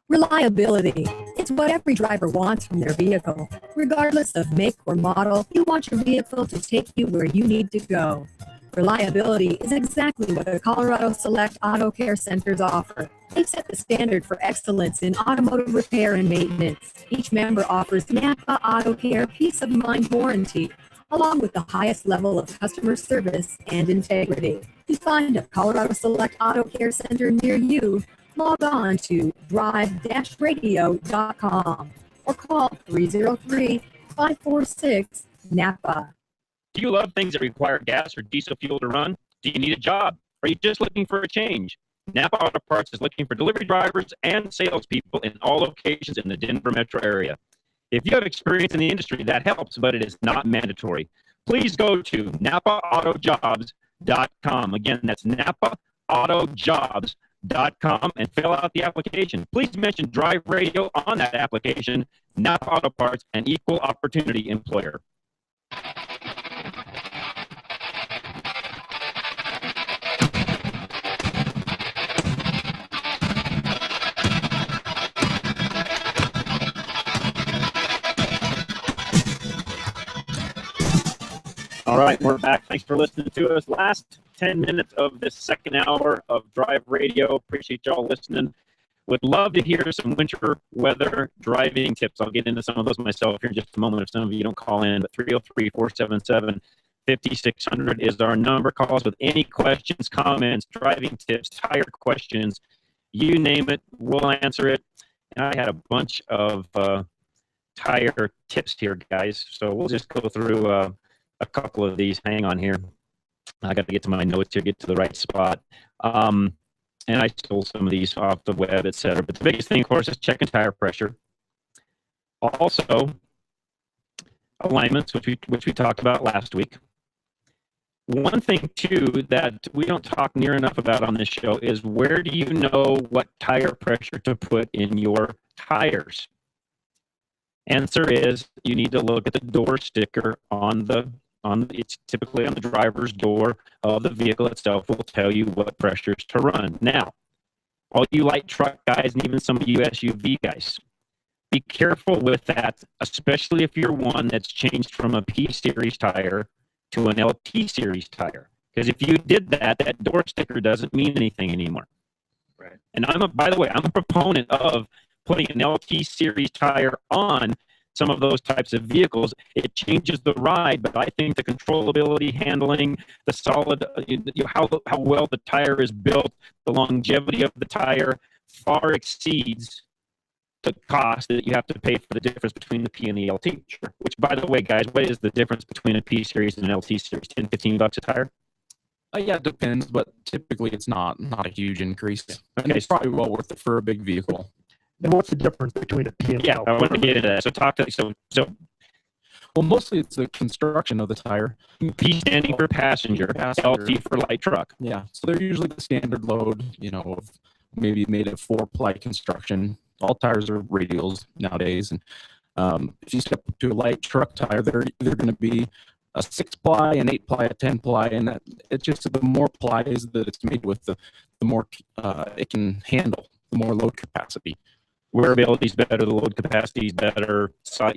Reliability. It's what every driver wants from their vehicle. Regardless of make or model, you want your vehicle to take you where you need to go. Reliability is exactly what the Colorado Select Auto Care Centers offer. They set the standard for excellence in automotive repair and maintenance. Each member offers Napa Auto Care Peace of Mind Warranty, along with the highest level of customer service and integrity. To find a Colorado Select Auto Care Center near you, log on to drive-radio.com or call 303-546-NAPA. Do you love things that require gas or diesel fuel to run? Do you need a job? Are you just looking for a change? Napa Auto Parts is looking for delivery drivers and salespeople in all locations in the Denver metro area. If you have experience in the industry, that helps, but it is not mandatory. Please go to NapaAutoJobs.com. Again, that's NapaAutoJobs.com and fill out the application. Please mention Drive Radio on that application. Napa Auto Parts, an equal opportunity employer. All right, we're back. Thanks for listening to us. Last 10 minutes of this second hour of Drive Radio. Appreciate y'all listening. Would love to hear some winter weather driving tips. I'll get into some of those myself here in just a moment if some of you don't call in. But 303-477-5600 is our number. Call us with any questions, comments, driving tips, tire questions. You name it, we'll answer it. And I had a bunch of tire tips here, guys. So we'll just go through a couple of these. Hang on here. I got to get to my notes here, get to the right spot. And I stole some of these off the web, etc. But the biggest thing, of course, is checking tire pressure. Also, alignments, which we talked about last week. One thing, too, that we don't talk near enough about on this show is where do you know what tire pressure to put in your tires? Answer is you need to look at the door sticker it's typically on the driver's door of the vehicle itself. Will tell you what pressures to run. Now, all you light truck guys and even some of you SUV guys, be careful with that, especially if you're one that's changed from a P series tire to an LT series tire. Because if you did that, that door sticker doesn't mean anything anymore. Right. And by the way, I'm a proponent of putting an LT series tire on some of those types of vehicles. It changes the ride, but I think the controllability, handling, the solid, how well the tire is built, the longevity of the tire far exceeds the cost that you have to pay for the difference between the P and the LT. Sure. Which, by the way, guys, what is the difference between a P series and an LT series? 10, 15 bucks a tire? Yeah, it depends, but typically it's not a huge increase. And it's probably well worth it for a big vehicle. And what's the difference between a P and Yeah, I want to get into that. Well, mostly it's the construction of the tire. P standing for passenger, LT for light truck. Yeah, so they're usually the standard load, of maybe made of 4-ply construction. All tires are radials nowadays, and if you step up to a light truck tire, they're going to be a 6-ply, an 8-ply, a 10-ply, and that it's just the more plies that it's made with, the more it can handle, the more load capacity. wearability is better, the load capacity is better, side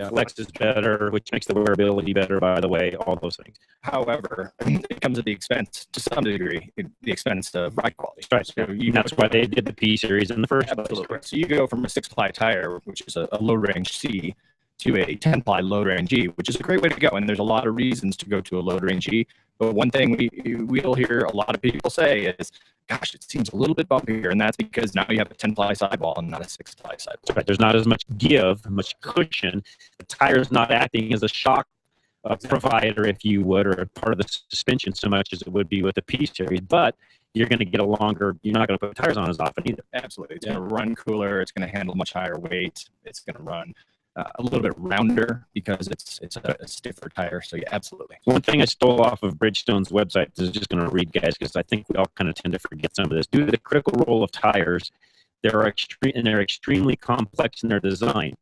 flex is better, which makes the wearability better, by the way, all those things. However, it comes at the expense, to some degree, the expense of ride quality. Right. So That's why they did the P series in the first place. So you go from a 6-ply tire, which is a load range C, to a 10-ply load range E, which is a great way to go. And there's a lot of reasons to go to a load range E. But one thing we'll hear a lot of people say is, gosh, it seems a little bit bumpier. And that's because now you have a 10-ply sidewall and not a 6-ply sidewall. Right. There's not as much give, much cushion. The tire's not acting as a shock provider, if you would, or part of the suspension so much as it would be with the P series. But you're going to get a longer, you're not going to put tires on as often either. Absolutely. It's going to run cooler. It's going to handle much higher weight. It's going to run a little bit rounder because it's a stiffer tire. So yeah, absolutely. One thing I stole off of Bridgestone's website is just going to read, guys, because I think we all kind of tend to forget some of this. Due to the critical role of tires, they're extremely complex in their design.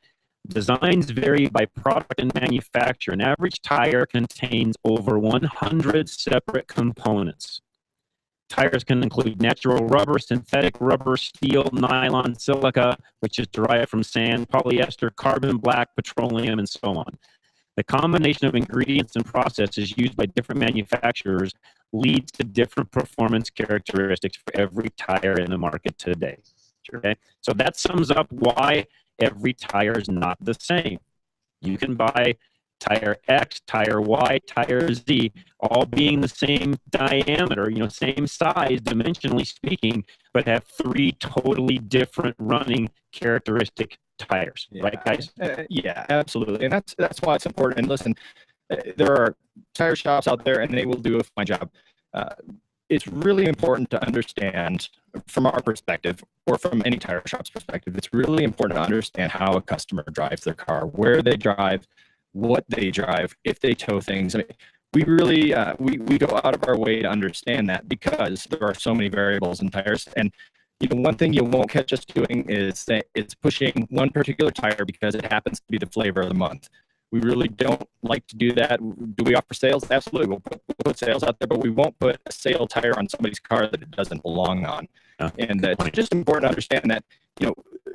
Designs vary by product and manufacturer. An average tire contains over 100 separate components. Tires can include natural rubber, synthetic rubber, steel, nylon, silica, which is derived from sand, polyester, carbon black, petroleum, and so on. The combination of ingredients and processes used by different manufacturers leads to different performance characteristics for every tire in the market today. Okay? So that sums up why every tire is not the same. You can buy tire X, tire Y, tire Z, all being the same diameter, same size, dimensionally speaking, but have 3 totally different running characteristic tires. Yeah. Right, guys? Yeah, absolutely. And that's why it's important. And listen, there are tire shops out there, and they will do a fine job. It's really important to understand, from our perspective, or from any tire shop's perspective, it's really important to understand how a customer drives their car, where they drive, what they drive, if they tow things. I mean, we really we go out of our way to understand that because there are so many variables in tires. And one thing you won't catch us doing is that it's pushing one particular tire because it happens to be the flavor of the month. We really don't like to do that. Do we offer sales? Absolutely. We'll put sales out there, but we won't put a sale tire on somebody's car that it doesn't belong on. And it's just important to understand that,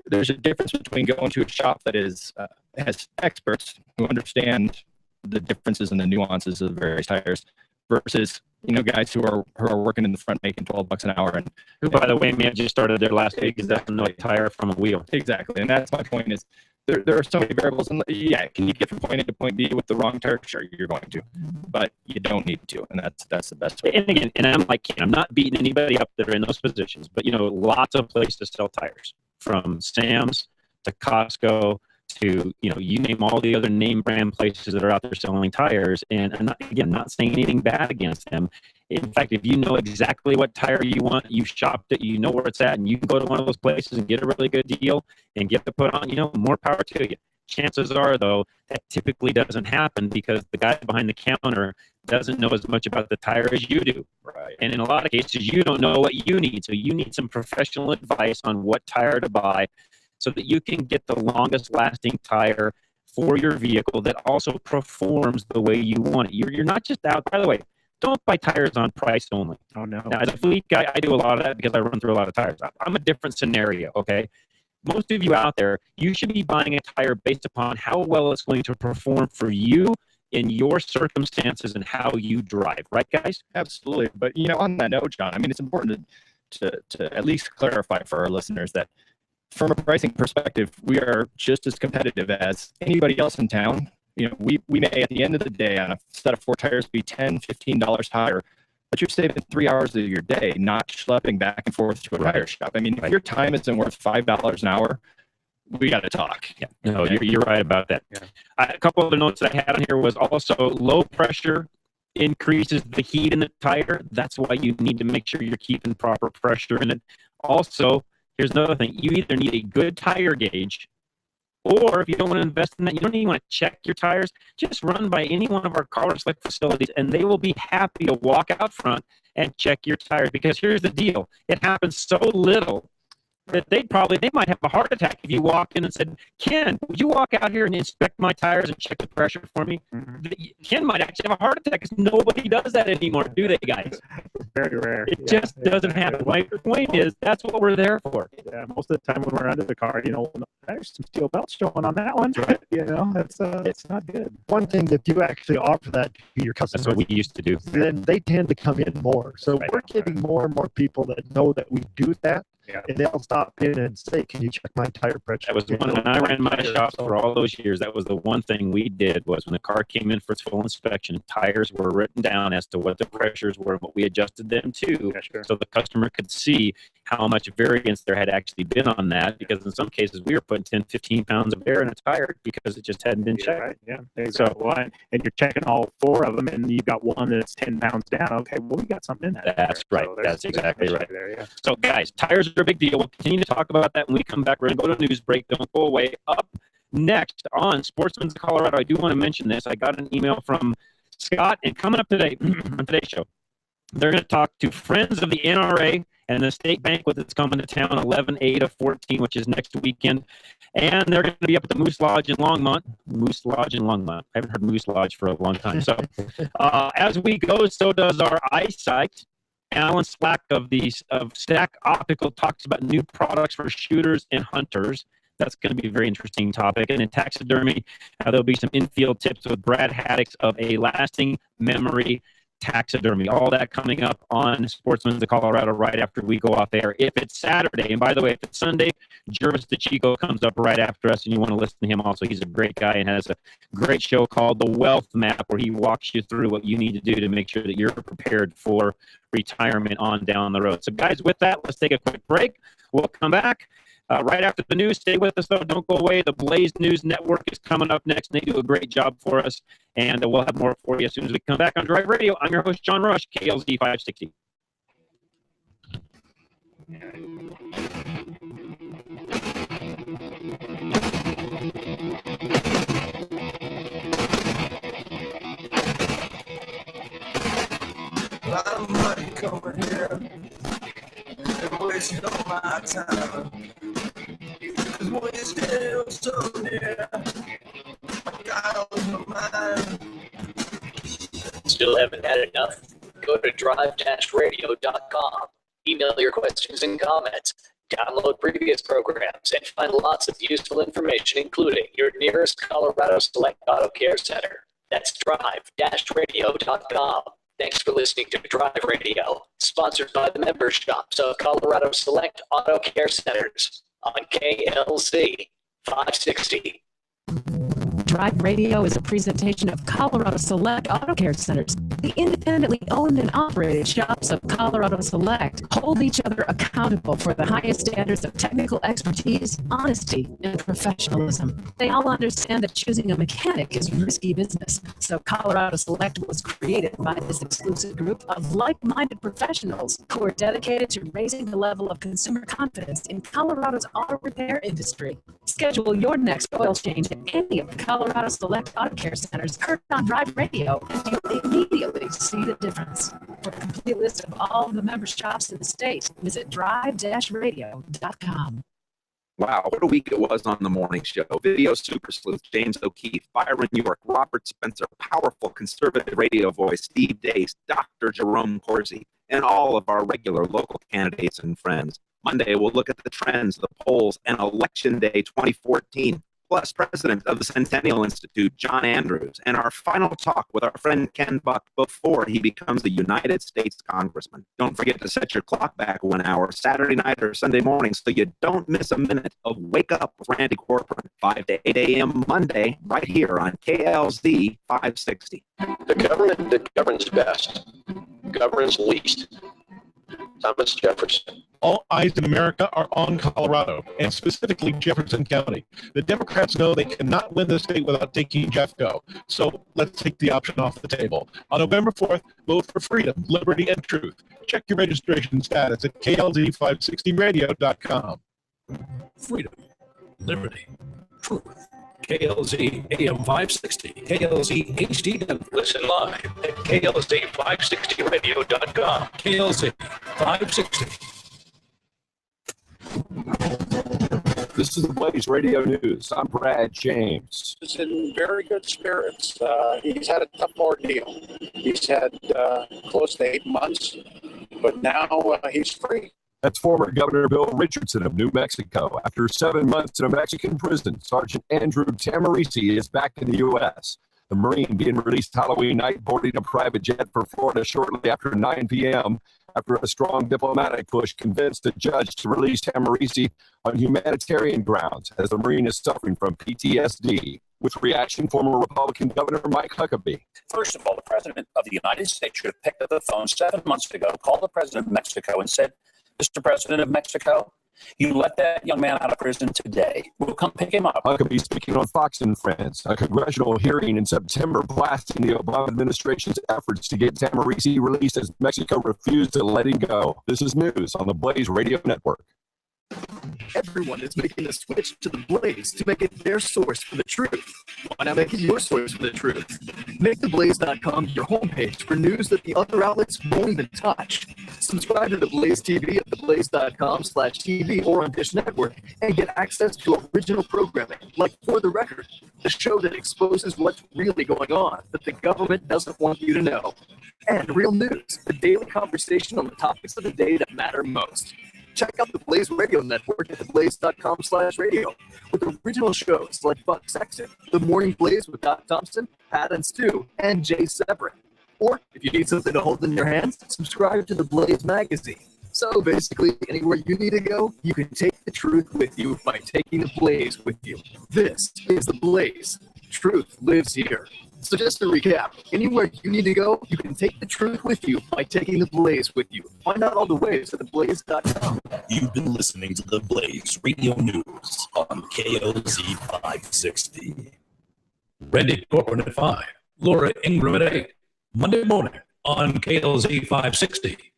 there's a difference between going to a shop that has experts who understand the differences and the nuances of the various tires versus, guys who are working in the front making $12 an hour. And who, by the way, may have just started their last week because that's no tire from a wheel. Exactly. And that's my point is, there are so many variables, and yeah, can you get from point A to point B with the wrong tire? Sure, you're going to, but you don't need to, and that's the best way. And again, I'm not beating anybody up that are in those positions, but lots of places to sell tires, from Sam's to Costco to you name all the other name brand places that are out there selling tires. And I'm not saying anything bad against them. In fact, if you know exactly what tire you want, you shopped it, you know where it's at, and you can go to one of those places and get a really good deal and get it put on, more power to you. Chances are, though, that typically doesn't happen because the guy behind the counter doesn't know as much about the tire as you do. Right. And in a lot of cases, you don't know what you need. So you need some professional advice on what tire to buy so that you can get the longest lasting tire for your vehicle that also performs the way you want it. You're not just out, by the way, don't buy tires on price only. Oh, no. Now, as a fleet guy, I do a lot of that because I run through a lot of tires. I'm a different scenario, okay? Most of you out there, you should be buying a tire based upon how well it's going to perform for you in your circumstances and how you drive. Right, guys? Absolutely. But, on that note, John, I mean, it's important to at least clarify for our listeners that from a pricing perspective, we are just as competitive as anybody else in town. We may, at the end of the day, on a set of 4 tires, be $10, $15 higher, but you're saving 3 hours of your day, not schlepping back and forth to a tire shop. I mean, if your time isn't worth $5 an hour, we got to talk. Yeah, no, you're right about that. Yeah. A couple other notes that I had on here was also low pressure increases the heat in the tire. That's why you need to make sure you're keeping proper pressure in it. Also, here's another thing. You either need a good tire gauge, or if you don't want to invest in that, you don't even want to check your tires, just run by any one of our Colorado Select facilities, and they will be happy to walk out front and check your tires. Because here's the deal. It happens so little that they might have a heart attack if you walked in and said, Ken, would you walk out here and inspect my tires and check the pressure for me? Mm-hmm. Ken might actually have a heart attack because nobody does that anymore, do they, guys? very rare. It just doesn't happen. My point is, that's what we're there for. Yeah, most of the time when we're under the car, there's some steel belts showing on that one. It's not good. One thing, if you actually offer that to your customers, that's what we used to do. Then they tend to come in more. So we're getting more and more people that know that we do that. Yeah. And they'll stop in and say, "Can you check my tire pressure?" That was when I ran my shops for all those years. That was the one thing we did was when the car came in for its full inspection, tires were written down as to what the pressures were, what we adjusted them to, so the customer could see how much variance there had actually been on that. Because in some cases, we were putting 10, 15 pounds of air in a tire because it just hadn't been checked. Right. Yeah. Exactly. So, and you're checking all 4 of them, and you've got one that's 10 pounds down. Okay, well, we got something in that. That's right. So that's exactly right. There, yeah. So, guys, tires are a big deal. We'll continue to talk about that when we come back. We're going to go to news break. Don't go away. Up next on Sportsman's Colorado, I do want to mention this. I got an email from Scott, and coming up today on today's show, they're going to talk to Friends of the NRA and the state banquet that's coming to town 11/8/14, which is next weekend. And they're going to be up at the Moose Lodge in Longmont. Moose Lodge in Longmont. I haven't heard Moose Lodge for a long time. So as we go, so does our eyesight. Alan Slack of Stack Optical talks about new products for shooters and hunters. That's going to be a very interesting topic. And in taxidermy, there'll be some infield tips with Brad Haddix of A Lasting Memory Taxidermy. All that coming up on Sportsman's of Colorado right after we go off air. If it's Saturday, and by the way, if it's Sunday, Jervis DeChico comes up right after us, and you want to listen to him also. He's a great guy and has a great show called The Wealth Map, where he walks you through what you need to do to make sure that you're prepared for retirement on down the road. So, guys, with that, let's take a quick break. We'll come back. Right after the news. Stay with us, though. Don't go away. The Blaze News Network is coming up next. They do a great job for us, and we'll have more for you as soon as we come back on Drive Radio. I'm your host, John Rush, KLZ 560. A lot of money coming here. They're wasting all my time. Cause when it's still so near, I got on my mind. Still haven't had enough? Go to drive-radio.com. Email your questions and comments. Download previous programs and find lots of useful information, including your nearest Colorado Select Auto Care Center. That's drive-radio.com. Thanks for listening to Drive Radio, sponsored by the member shops of Colorado Select Auto Care Centers on KLZ 560. Drive Radio is a presentation of Colorado Select Auto Care Centers. The independently owned and operated shops of Colorado Select hold each other accountable for the highest standards of technical expertise, honesty, and professionalism. They all understand that choosing a mechanic is risky business, so Colorado Select was created by this exclusive group of like-minded professionals who are dedicated to raising the level of consumer confidence in Colorado's auto repair industry. Schedule your next oil change at any of the Colorado Select Auto Care Centers heard on Drive Radio, and you'll immediately see the difference. For a complete list of all the member shops in the state, visit drive-radio.com. Wow, what a week it was on the morning show. Video super sleuth James O'Keefe, Byron York, Robert Spencer, powerful conservative radio voice Steve Dace, Dr. Jerome Corsi, and all of our regular local candidates and friends. Monday, we'll look at the trends, the polls, and Election Day 2014. Plus, President of the Centennial Institute, John Andrews, and our final talk with our friend Ken Buck before he becomes a United States Congressman. Don't forget to set your clock back 1 hour, Saturday night or Sunday morning, so you don't miss a minute of Wake Up with Randy Corcoran, 5 to 8 a.m. Monday, right here on KLZ 560. The government that governs best governs least. Thomas Jefferson. All eyes in America are on Colorado, and specifically Jefferson County. The Democrats know they cannot win the state without taking Jeffco. So let's take the option off the table. On November 4th, vote for freedom, liberty, and truth. Check your registration status at klz560radio.com. Freedom, liberty, truth. KLZ AM 560, KLZ HD. Listen live at klz560radio.com. KLZ 560. This is the Blaze Radio News. I'm Brad James. He's in very good spirits. He's had a tough ordeal. He's had close to 8 months but now he's free. That's former Governor Bill Richardson of New Mexico. After 7 months in a Mexican prison, Sergeant Andrew Tamarisi is back in the U.S. The Marine being released Halloween night, boarding a private jet for Florida shortly after 9 p.m. after a strong diplomatic push convinced a judge to release Tamarisi on humanitarian grounds as the Marine is suffering from PTSD. With reaction, former Republican Governor Mike Huckabee. First of all, the President of the United States should have picked up the phone 7 months ago, called the President of Mexico and said, Mr. President of Mexico, you let that young man out of prison today. We'll come pick him up. Huckabee speaking on Fox and Friends. A congressional hearing in September blasting the Obama administration's efforts to get Tamarisi released as Mexico refused to let him go. This is news on the Blaze Radio Network. Everyone is making a switch to the Blaze to make it their source for the truth. Why not make it your source for the truth? Make theblaze.com your homepage for news that the other outlets won't even touch. Subscribe to the Blaze TV at theblaze.com/TV or on Dish Network and get access to original programming like For the Record, the show that exposes what's really going on that the government doesn't want you to know. And Real News, the daily conversation on the topics of the day that matter most. Check out the Blaze Radio Network at theblaze.com/radio with original shows like Buck Sexton, The Morning Blaze with Doc Thompson, Pat and Stu, and Jay Severin. Or if you need something to hold in your hands, subscribe to the Blaze magazine. So basically, anywhere you need to go, you can take the truth with you by taking the Blaze with you. This is the Blaze. Truth lives here. So just to recap, anywhere you need to go, you can take the truth with you by taking the Blaze with you. Find out all the ways at theblaze.com. You've been listening to the Blaze Radio News on KOZ 560. Randy Corcoran at 5, Laura Ingram at 8, Monday morning on KLZ 560.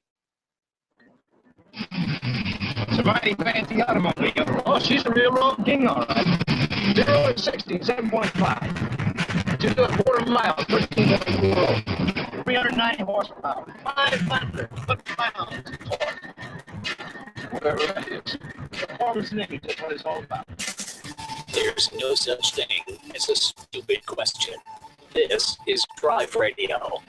It's a mighty fancy automobile. Oh, she's a railroad king, all right. 0 to 60, 7.5. 2 1/4 mile, 13 world. 390 horsepower. 500 foot-pounds. Whatever that is. Performance negative, that's what it's all about. There's no such thing as a stupid question. This is Drive Radio.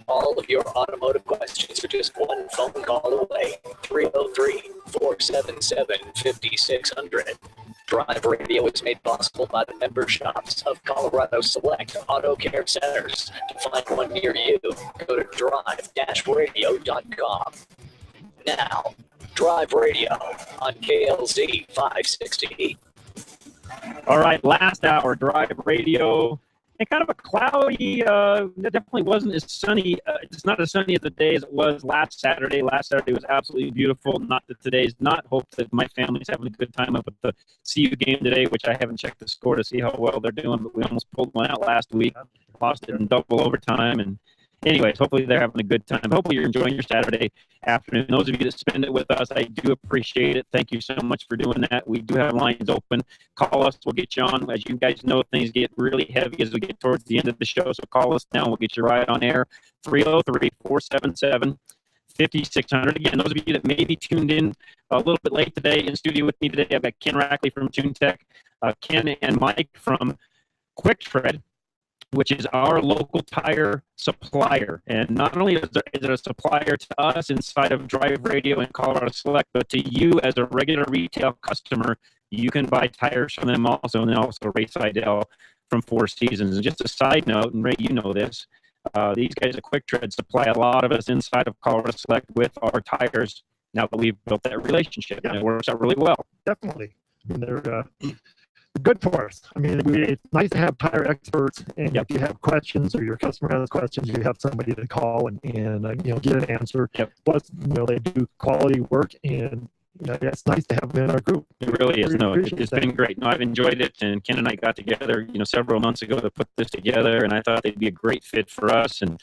All of your automotive questions are just one phone call away. 303-477-5600. Drive Radio is made possible by the member shops of Colorado Select Auto Care Centers. To find one near you, go to drive-radio.com. Now, Drive Radio on KLZ 560. All right, last hour, Drive Radio. And kind of a cloudy, it definitely wasn't as sunny. It's not as sunny as the day as it was last Saturday. Last Saturday was absolutely beautiful. Not that today's not. Hope that my family's having a good time up at the CU game today, which I haven't checked the score to see how well they're doing, but we almost pulled one out last week. Lost it in double overtime. And anyways, hopefully they're having a good time. Hopefully you're enjoying your Saturday afternoon. Those of you that spend it with us, I do appreciate it. Thank you so much for doing that. We do have lines open. Call us. We'll get you on. As you guys know, things get really heavy as we get towards the end of the show. So call us now. We'll get you right on air. 303-477-5600. Again, those of you that may be tuned in a little bit late today, in studio with me today, I've got Ken Rackley from TuneTech, Ken and Mike from Quick Tread, which is our local tire supplier. And not only is it a supplier to us inside of Drive Radio and Colorado Select, but to you as a regular retail customer, you can buy tires from them also, and then also Ray Seidel from Four Seasons. And just a side note, and Ray, you know this, these guys at Quick Tread supply a lot of us inside of Colorado Select with our tires now that we've built that relationship, and it works out really well. Definitely. I mean, they're good for us. I mean, it's nice to have tire experts, and if you have questions or your customer has questions, you have somebody to call and get an answer. Plus, they do quality work, and it's nice to have them in our group. It really is. No, it's been great. No, I've enjoyed it, and Ken and I got together, several months ago to put this together, and I thought they'd be a great fit for us. And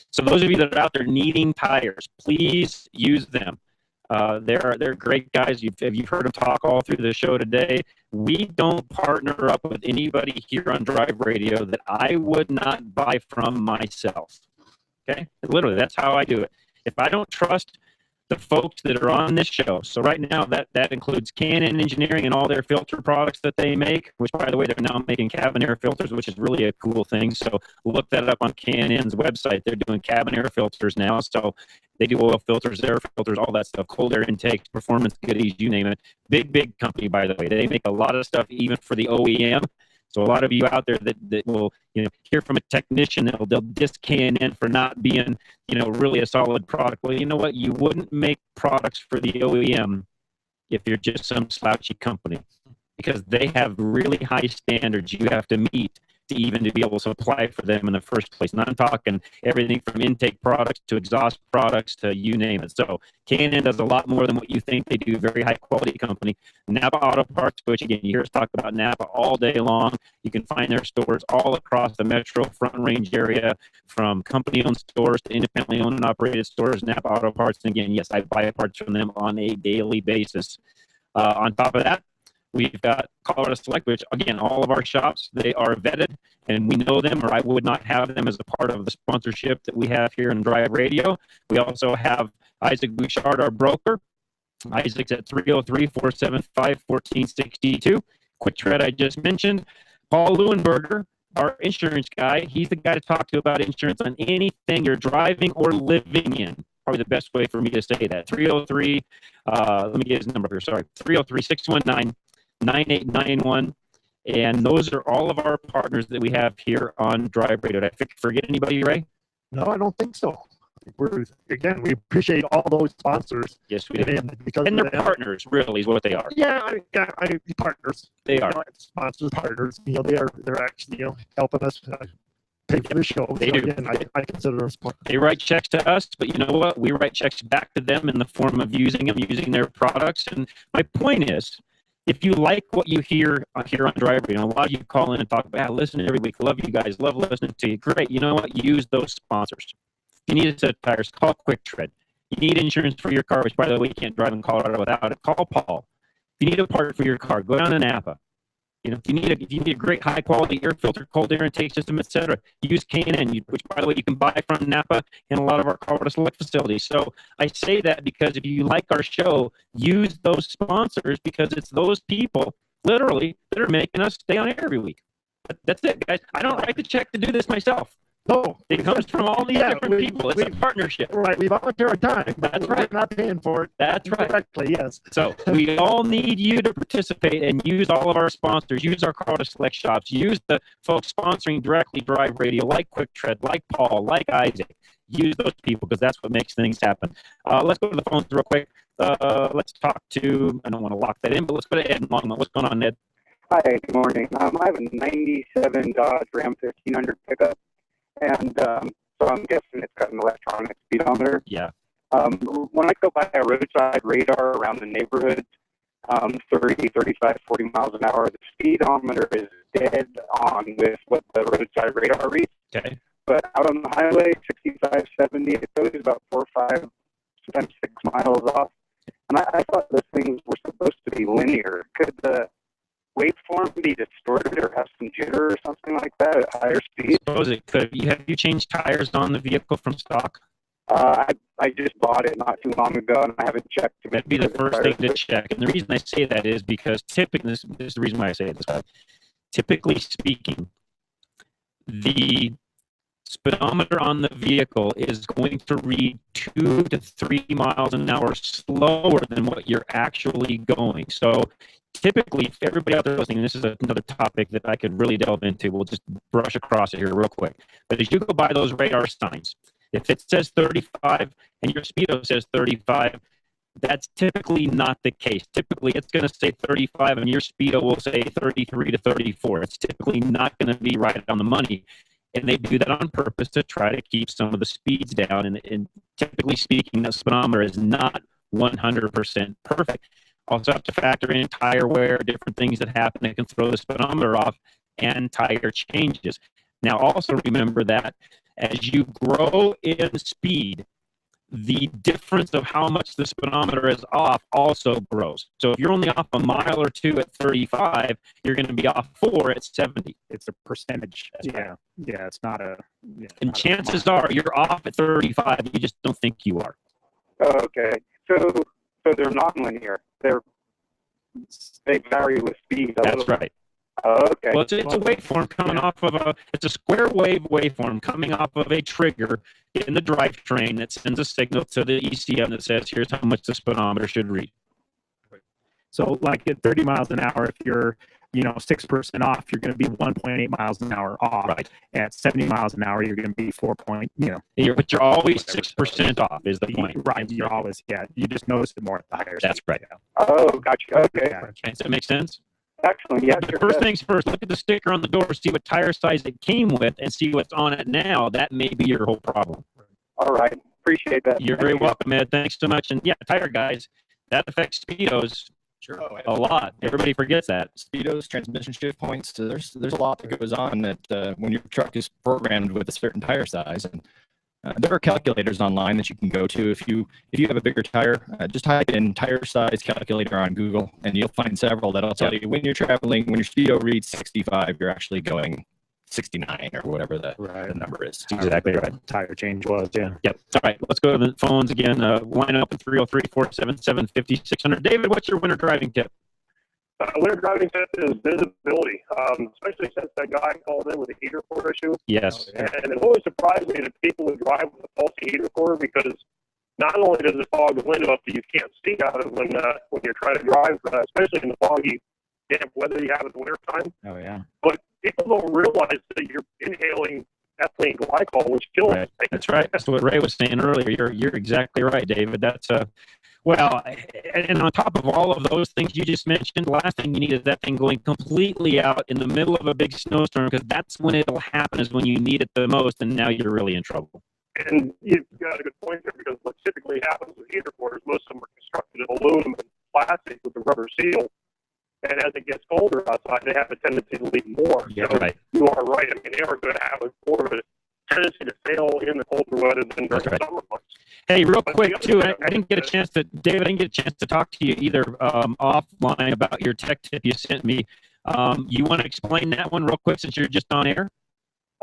so those of you that are out there needing tires, please use them. They're great guys. You've heard them talk all through the show today. We don't partner up with anybody here on Drive Radio that I would not buy from myself. Okay? Literally, that's how I do it. If I don't trust the folks that are on this show. So right now that includes Canon Engineering and all their filter products that they make, which by the way, they're now making cabin air filters, which is really a cool thing. So look that up on Canon's website. They're doing cabin air filters now. So they do oil filters, air filters, all that stuff, cold air intakes, performance goodies, you name it. Big company, by the way. They make a lot of stuff even for the OEM. So a lot of you out there that will, hear from a technician they'll diss K&N for not being, really a solid product. Well, you know what? You wouldn't make products for the OEM if you're just some slouchy company, because they have really high standards you have to meet to be able to supply for them in the first place. And I'm talking everything from intake products to exhaust products to you name it. So K&N does a lot more than what you think they do. Very high quality company. Napa Auto Parts, which again, you hear us talk about Napa all day long. You can find their stores all across the Metro Front Range area, from company-owned stores to independently owned and operated stores. Napa Auto Parts, and again, yes, I buy parts from them on a daily basis. On top of that, we've got Colorado Select, which, again, all of our shops, they are vetted, and we know them, or I would not have them as a part of the sponsorship that we have here in Drive Radio. We also have Isaac Bouchard, our broker. Isaac's at 303-475-1462. Quick Tread, I just mentioned. Paul Leuenberger, our insurance guy. He's the guy to talk to about insurance on anything you're driving or living in. Probably the best way for me to say that. 303, let me get his number here, sorry. 303-619-9891. And those are all of our partners that we have here on Drive Radio. Did I forget anybody, Ray? No, I don't think so. We appreciate all those sponsors. Yes, we do. And they're partners, really, is what they are. Yeah, partners. They are sponsors, partners. They're actually helping us pay for the show. They do. Again, I consider them sponsors. They write checks to us, but you know what? We write checks back to them in the form of using their products. And my point is, if you like what you hear here on Drive Radio, a lot of you call in and talk about, listen every week, love you guys, love listening to you. Great. You know what? Use those sponsors. If you need a set of tires, call Quick Tread. You need insurance for your car, which, by the way, you can't drive in Colorado without it. Call Paul. If you need a part for your car, go down to Napa. If you need a great high quality air filter, cold air intake system, etc., use K&N, which, by the way, you can buy from Napa and a lot of our Colorado Select facilities. So I say that because if you like our show, use those sponsors, because it's those people, literally, that are making us stay on air every week. That's it, guys. I don't write the check to do this myself. No, it comes from all these different people. It's a partnership. Right, we volunteer our time. That's right. We're not paying for it. That's right. Directly, yes. So we all need you to participate and use all of our sponsors. Use our Colorado Select shops. Use the folks sponsoring directly Drive Radio, like Quick Tread, like Paul, like Isaac. Use those people, because that's what makes things happen. Let's go to the phones real quick. Let's talk to, I don't want to lock that in, but let's go to Ed in Longmont. What's going on, Ed? Hi, good morning. I have a 97 Dodge Ram 1500 pickup. And so I'm guessing it's got an electronic speedometer. Yeah. When I go by a roadside radar around the neighborhood, 30, 35, 40 miles an hour, the speedometer is dead on with what the roadside radar reads. Okay. But out on the highway, 65, 70, it goes about 4 or 5, sometimes 6 miles off. And I thought those things were supposed to be linear. Could the waveform be distorted or have some jitter or something like that at higher speed? I suppose it could. Have you changed tires on the vehicle from stock? I just bought it not too long ago, and I haven't checked. That'd be the first thing to check. And the reason I say that is because typically, this is the reason why I say it this way. Typically speaking, the speedometer on the vehicle is going to read 2 to 3 miles an hour slower than what you're actually going. So typically, if everybody out there listening, this is another topic that I could really delve into. We'll just brush across it here real quick. But as you go by those radar signs, if it says 35 and your speedo says 35, that's typically not the case. Typically, it's going to say 35 and your speedo will say 33 to 34. It's typically not going to be right on the money. And they do that on purpose to try to keep some of the speeds down. And typically speaking, the speedometer is not 100% perfect. Also have to factor in tire wear, different things that happen that can throw the speedometer off, and tire changes. Now, also remember that as you grow in speed, the difference of how much the speedometer is off also grows. So if you're only off a mile or two at 35, you're going to be off 4 at 70. It's a percentage. Yeah. Yeah. It's not a. Yeah, and chances are you're off at 35. You just don't think you are. Oh, okay. So they're non-linear. They vary with speed. That's right. Oh, okay. Well, it's a waveform coming off of it's a square wave waveform coming off of a trigger in the drivetrain that sends a signal to the ECM that says, here's how much the speedometer should read. So like at 30 miles an hour, if you're, 6% off, you're going to be 1.8 miles an hour off. Right. At 70 miles an hour, you're going to be 4 point, But you're always 6% off is the point. Right. You're always, you just notice it more at the higher That's speed. right. Oh, gotcha. Okay. Does that make sense? Excellent. Yeah. The first things first, look at the sticker on the door, see what tire size it came with, and see what's on it now. That may be your whole problem. All right. Appreciate that. You're very welcome, Ed. Thanks so much. And yeah, tire guys, that affects speedos a lot. Everybody forgets that. Speedos, transmission shift points. So there's a lot that goes on that when your truck is programmed with a certain tire size. And there are calculators online that you can go to. If you have a bigger tire, just type in tire size calculator on Google, and you'll find several that'll tell you when you're traveling, when your speedo reads 65, you're actually going 69 or whatever the number is. Exactly right. Tire change was, yeah. Yep. All right, let's go to the phones again. Line up at 303-477-5600. David, what's your winter driving tip? Winter driving tip is visibility, especially since that guy called in with a heater core issue. Yes. And it always surprised me that people would drive with a faulty heater core, because not only does it fog the window up that you can't see out of when you're trying to drive, especially in the foggy, damp weather you have in the wintertime, Oh, yeah. but people don't realize that you're inhaling ethylene glycol, which kills Right. That's right. That's what Ray was saying earlier. You're exactly right, David. That's well, and on top of all of those things you just mentioned, the last thing you need is that thing going completely out in the middle of a big snowstorm, because that's when it'll happen, is when you need it the most, and now you're really in trouble. And you've got a good point there, because what typically happens with heater cores, most of them are constructed of aluminum and plastic with a rubber seal. And as it gets colder outside, they have a tendency to leak more. Yeah, so right. You are right. I mean, they are going to have more of a tendency to fail in the colder weather than during the summer months. Hey, real quick too, I didn't get a chance to, David, I didn't get a chance to talk to you either offline about your tech tip you sent me. You want to explain that one real quick since you're just on air?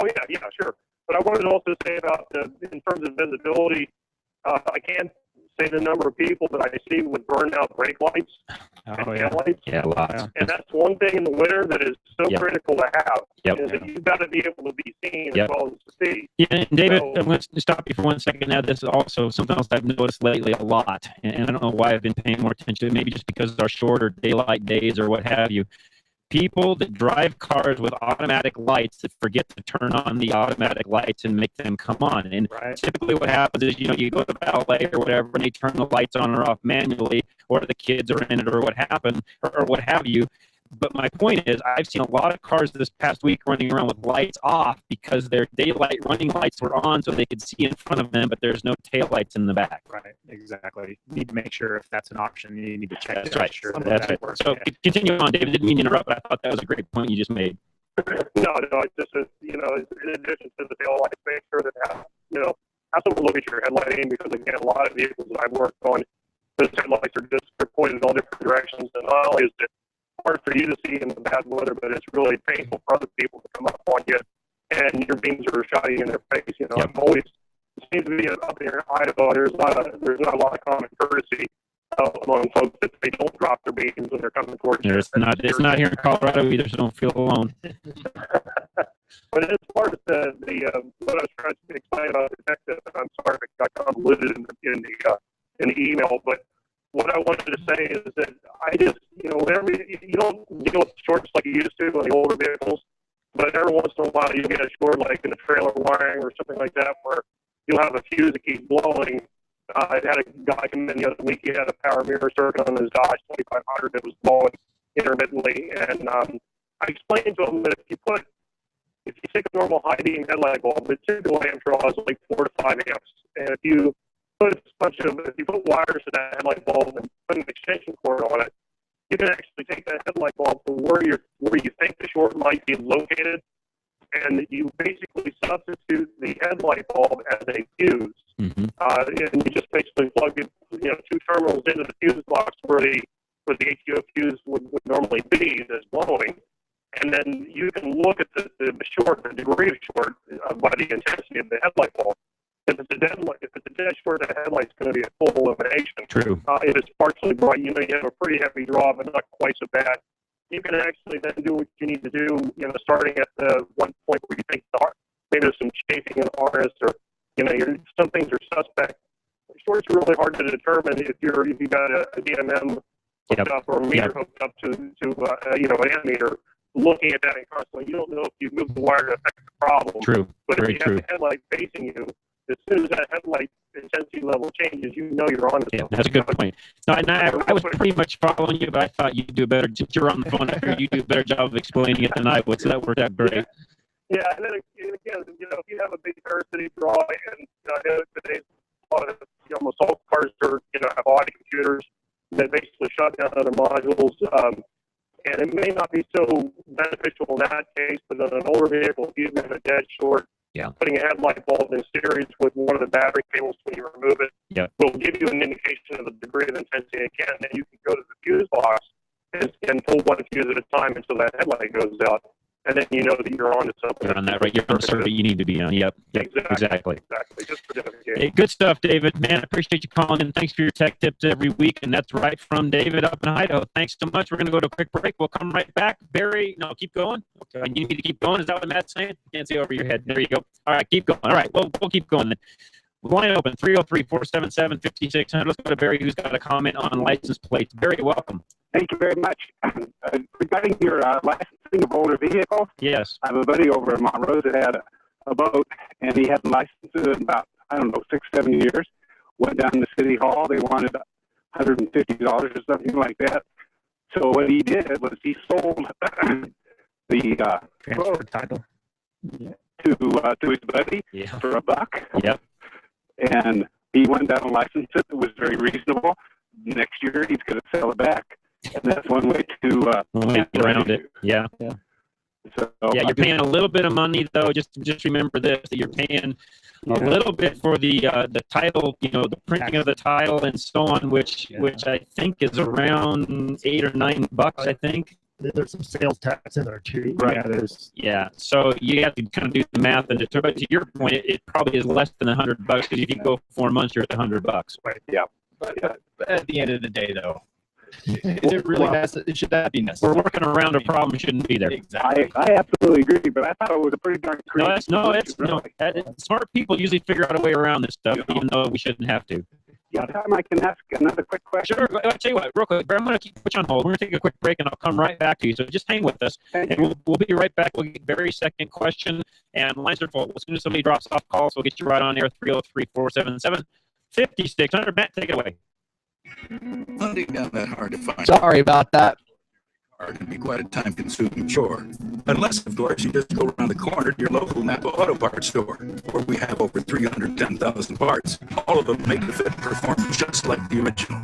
Oh, yeah, sure. But I wanted to also say about, in terms of visibility, I can't say the number of people that I see with burned out brake lights and taillights. Yeah, lots. And that's one thing in the winter that is so critical to have, Yep. is that you've got to be able to be seen Yep. as well as to see. Yeah, and David, So- I'm going to stop you for 1 second now. This is also something else I've noticed lately a lot, and I don't know why I've been paying more attention to it, maybe just because of our shorter daylight days or what have you. People that drive cars with automatic lights that forget to turn on the automatic lights and make them come on. And typically what happens is, you go to valet or whatever, and they turn the lights on or off manually, or the kids are in it or what happened, or what have you. But my point is, I've seen a lot of cars this past week running around with lights off because their daylight running lights were on so they could see in front of them, but there's no tail lights in the back. Right, exactly. You need to make sure if that's an option, you need to check That's to right. make sure That's right. works. So continue on, David. Didn't mean to interrupt, but I thought that was a great point you just made. No, it's just, in addition to the tail lights, make sure that, have someone look at your headlighting, because again, a lot of vehicles that I've worked on, those headlights are they're pointed in all different directions, and not only is it hard for you to see in the bad weather, but it's really painful for other people to come up on you, and your beams are shining in their face. I'm always, it seems to be up here in Idaho, there's not a lot of common courtesy among folks that they don't drop their beams when they're coming towards you. It's not here in Colorado either, so don't feel alone. But as far as the what I was trying to explain about the tech tip, and I'm sorry if it got convoluted in the email, but what I wanted to say is that I just, whenever you don't deal with shorts like you used to on the older vehicles, but every once in a while you get a short like in a trailer wiring or something like that, where you'll have a fuse that keeps blowing. I had a guy come in the other week. He had a power mirror circuit on his Dodge 2500 that was blowing intermittently, and I explained to him that if you take a normal high beam headlight bulb, the typical amp draws like 4 to 5 amps, and if you put wires to that headlight bulb and put an extension cord on it, you can actually take that headlight bulb from where you think the short might be located, and you basically substitute the headlight bulb as a fuse. Mm-hmm. And you just basically plug it, 2 terminals into the fuse box where the ATO fuse would normally be that's blowing, and then you can look at the degree of short by the intensity of the headlight bulb. If it's a dead short that headlight's going to be a full elimination. True. It is partially bright. You have a pretty heavy draw, but not quite so bad. You can actually then do what you need to do, starting at the one point where you think maybe there's some chafing in the harness, or, some things are suspect. Short's really hard to determine if you got a DMM hooked up or a meter hooked up to an ammeter. Looking at that and constantly, you don't know if you've moved the wire to affect the problem. True. But Very if you true. have the headlight facing you, as soon as that headlight intensity level changes, you know you're on to something. That's a good point. No, and I was pretty much following you, but I thought you'd do a better. Since you're on the phone, I figured you'd do a better job of explaining it than I would. So that worked out great. Yeah, and then again, if you have a big parasitic draw, and today's a lot of almost all cars are have audio computers that basically shut down other modules. And it may not be so beneficial in that case, but on an older vehicle, if you've got a dead short, putting a headlight bulb in series with one of the battery cables when you remove it will give you an indication of the degree of intensity. Again, then you can go to the fuse box and pull one fuse at a time until that headlight goes out. And then you know that you're on to something. You're on that, right? You're on the circuit you need to be on. Yep. Exactly. Exactly. Just for identification. Hey, good stuff, David. Man, I appreciate you calling in. Thanks for your tech tips every week. And that's right from David up in Idaho. Thanks so much. We're going to go to a quick break. We'll come right back. Barry, no, keep going. Okay. You need me to keep going. Is that what Matt's saying? Can't see over your head. There you go. All right, keep going. All right, well, we'll keep going then. Line open, 303-477-5600. Let's go to Barry, who's got a comment on license plates. Barry, welcome. Thank you very much. Regarding your licensing of older vehicles, yes, I have a buddy over in Montrose that had a boat, and he hadn't licensed it in about, 6-7 years. Went down to City Hall. They wanted $150 or something like that. So what he did was he sold the transfer title to his buddy for $1. Yep. And he went down and licensed it. It was very reasonable. Next year, he's going to sell it back. And that's one way to get around it. Yeah. So, you're paying a little bit of money, though. Just remember this, that you're paying a little bit for the title, the printing of the title and so on, which I think is around $8 or $9, I think. There's some sales tax in there too. Right. Yeah. So you have to kind of do the math and determine. But to your point, it probably is less than $100 because if you go 4 months, you're at $100. Right. Yeah. But at the end of the day, though, is it really necessary? It should not be necessary. We're working around a problem shouldn't be there. Exactly. I absolutely agree, but I thought it was a pretty darn creative. Smart people usually figure out a way around this stuff, even though we shouldn't have to. Yeah, Tom, I can ask another quick question. Sure. I'll tell you what, real quick, I'm going to put you on hold. We're going to take a quick break, and I'll come right back to you. So just hang with us, and we'll be right back. We'll get Barry's second question, and lines are full. As soon as somebody drops off calls, we'll get you right on air, 303-477-5600. Matt, take it away. Hunting down that hard to find. Sorry about that. It can be quite a time-consuming chore. Unless, of course, you just go around the corner to your local Napa Auto Parts store, where we have over 310,000 parts. All of them make the fit perform just like the original.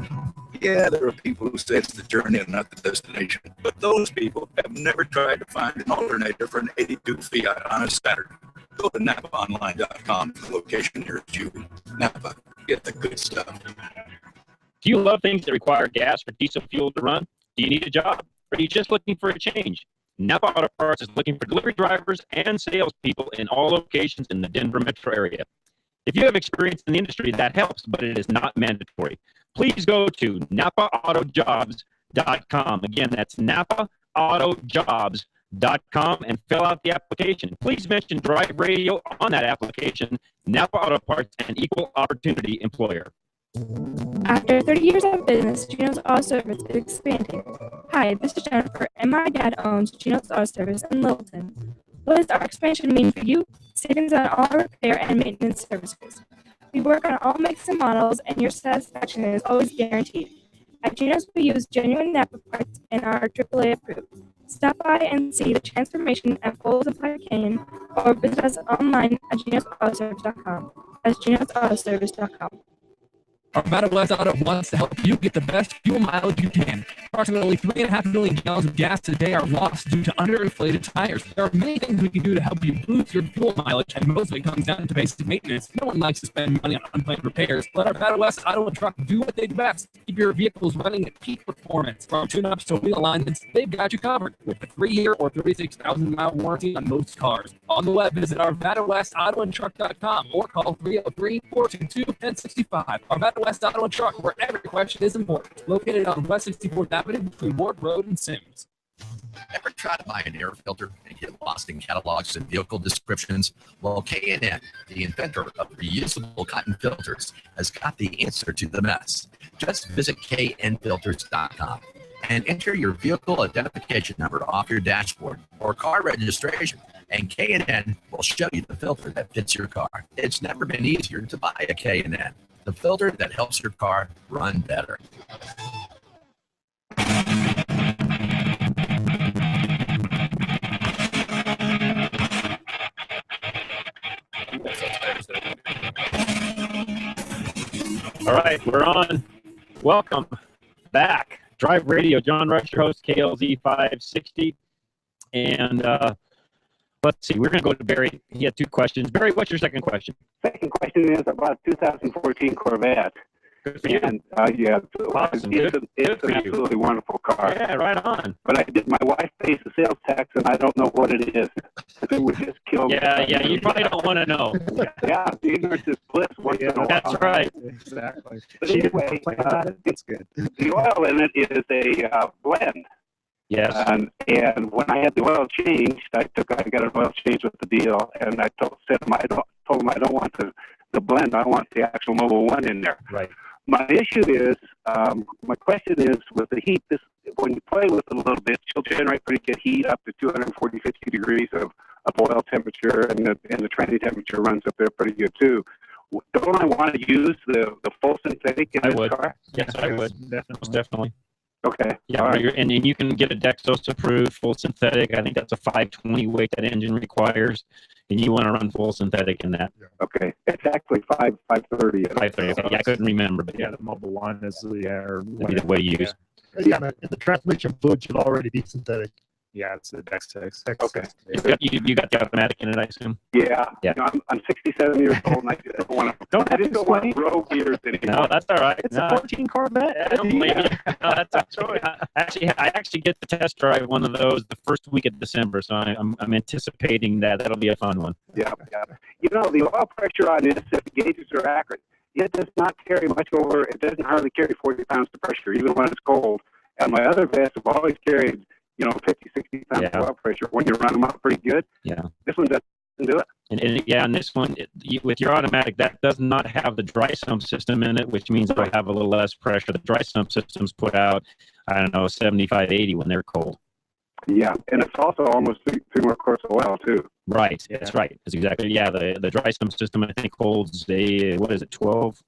Yeah, there are people who say it's the journey and not the destination, but those people have never tried to find an alternator for an 82 Fiat on a Saturday. Go to NapaOnline.com for the location nearest you. Napa, get the good stuff. Do you love things that require gas or diesel fuel to run? Do you need a job? Or are you just looking for a change? Napa Auto Parts is looking for delivery drivers and salespeople in all locations in the Denver metro area. If you have experience in the industry, that helps, but it is not mandatory. Please go to NapaAutoJobs.com. Again, that's NapaAutoJobs.com and fill out the application. Please mention Drive Radio on that application. Napa Auto Parts, an equal opportunity employer. After 30 years of business, Gino's Auto Service is expanding. Hi, this is Jennifer, and my dad owns Gino's Auto Service in Littleton. What does our expansion mean for you? Savings on all repair and maintenance services. We work on all makes and models, and your satisfaction is always guaranteed. At Gino's, we use genuine Napa parts and are AAA approved. Stop by and see the transformation at Folds of Fire Canyon, or visit us online at Gino'sAutoservice.com. That's Gino'sAutoservice.com. Arvada West Auto wants to help you get the best fuel mileage you can. Approximately 3.5 million gallons of gas a day are lost due to underinflated tires. There are many things we can do to help you boost your fuel mileage, and most of it comes down to basic maintenance. No one likes to spend money on unplanned repairs. Let Arvada West Auto and Truck do what they do best. Keep your vehicles running at peak performance. From tune-ups to wheel alignments, they've got you covered with a 3-year or 36,000-mile warranty on most cars. On the web, visit ArvadaWestAutoandTruck.com or call 303-422-1065. Arvada West Auto and Truck, where every question is important. Located on West 64th Avenue between Ward Road and Sims. Ever try to buy an air filter and get lost in catalogs and vehicle descriptions? Well, K&N, the inventor of reusable cotton filters, has got the answer to the mess. Just visit knfilters.com and enter your vehicle identification number off your dashboard or car registration, and K&N will show you the filter that fits your car. It's never been easier to buy a K&N, the filter that helps your car run better. All right, we're on. Welcome back. Drive Radio. John Rush, your host, KLZ 560. And let's see, we're going to go to Barry. He had 2 questions. Barry, what's your second question? Second question is about 2014 Corvette. And yeah, Awesome. it's an absolutely wonderful car. Yeah, right on. But my wife pays the sales tax, and I don't know what it is. It would just kill me. Yeah, you probably don't want to know. Yeah, the ignorance is bliss. That's right. Exactly. But anyway, it's good. The oil in it is a blend. Yes. And when I had the oil changed, I got an oil change with the deal, and I told him I don't want the blend. I want the actual Mobil 1 in there. Right. My issue is, my question is, with the heat, when you play with it a little bit, she'll generate pretty good heat up to 240, 50 degrees of oil temperature, and the transit temperature runs up there pretty good too. Don't I want to use the full synthetic in this car? Yes, I would. Definitely. Okay. Yeah, All right. and you can get a Dexos approved full synthetic. I think that's a 520 weight that engine requires, and you want to run full synthetic in that. Okay, it's actually 530. 530. Okay. Yeah, I couldn't remember, but Yeah, the Mobil 1 is the that'd be the way you use. Yeah, and the transmission fluid should already be synthetic. Yeah, it's a Dextex. Okay. You got the automatic in it, I assume? Yeah. Yeah. You know, I'm 67 years old, and I just don't want to. Don't have to don't want road gears anymore. No, that's all right. It's a 14 Corvette. I don't blame you. No, that's I actually get to test drive one of those the first week of December, so I'm anticipating that'll be a fun one. Yeah. You know, the oil pressure on this, if the gauges are accurate, it does not carry much over. It doesn't hardly carry 40 pounds of pressure, even when it's cold. And my other vests have always carried, 50, 60 pounds of oil pressure when you run them out pretty good. Yeah. This one doesn't do it. And this one, with your automatic, that does not have the dry sump system in it, which means it'll have a little less pressure. The dry sump systems put out, 75, 80 when they're cold. Yeah, and it's also almost 2 more quarts of oil, too. Right, that's right. That's exactly, the dry sump system, I think, holds 12?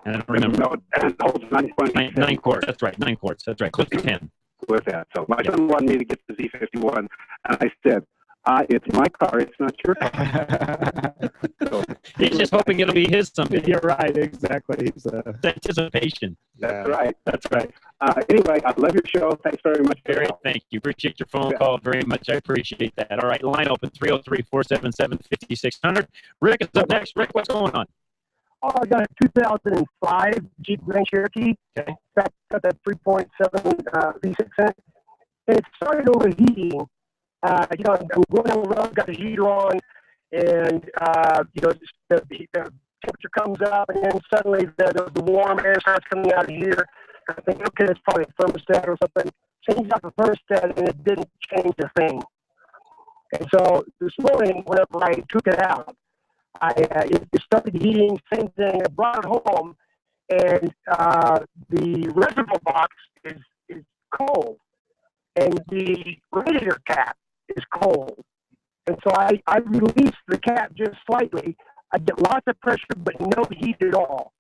I don't remember. No, it holds 9.7. 9 quarts, that's right, 9 quarts, that's right, close to 10. With that. So my son wanted me to get the Z51, and I said, it's my car, it's not your car. So, he's just hoping it'll be his someday. You're right, exactly. It's anticipation. That's right. That's right. Anyway, I love your show. Thanks very much. Barry, thank you. Appreciate your phone call very much. I appreciate that. All right, line open 303-477-5600. Rick is up next. Rick, what's going on? Oh, I got a 2005 Jeep Grand Cherokee. Okay. Got that 3.7 V6 in it. And it started overheating. I'm going down the road, got the heater on, and, the temperature comes up, and then suddenly the warm air starts coming out of here. I think, okay, it's probably a thermostat or something. Changed out the thermostat, and it didn't change a thing. And so this morning, whenever I took it out, it started heating, same thing. I brought it home, and the reservoir box is cold, and the radiator cap is cold. And so I released the cap just slightly. I get lots of pressure, but no heat at all.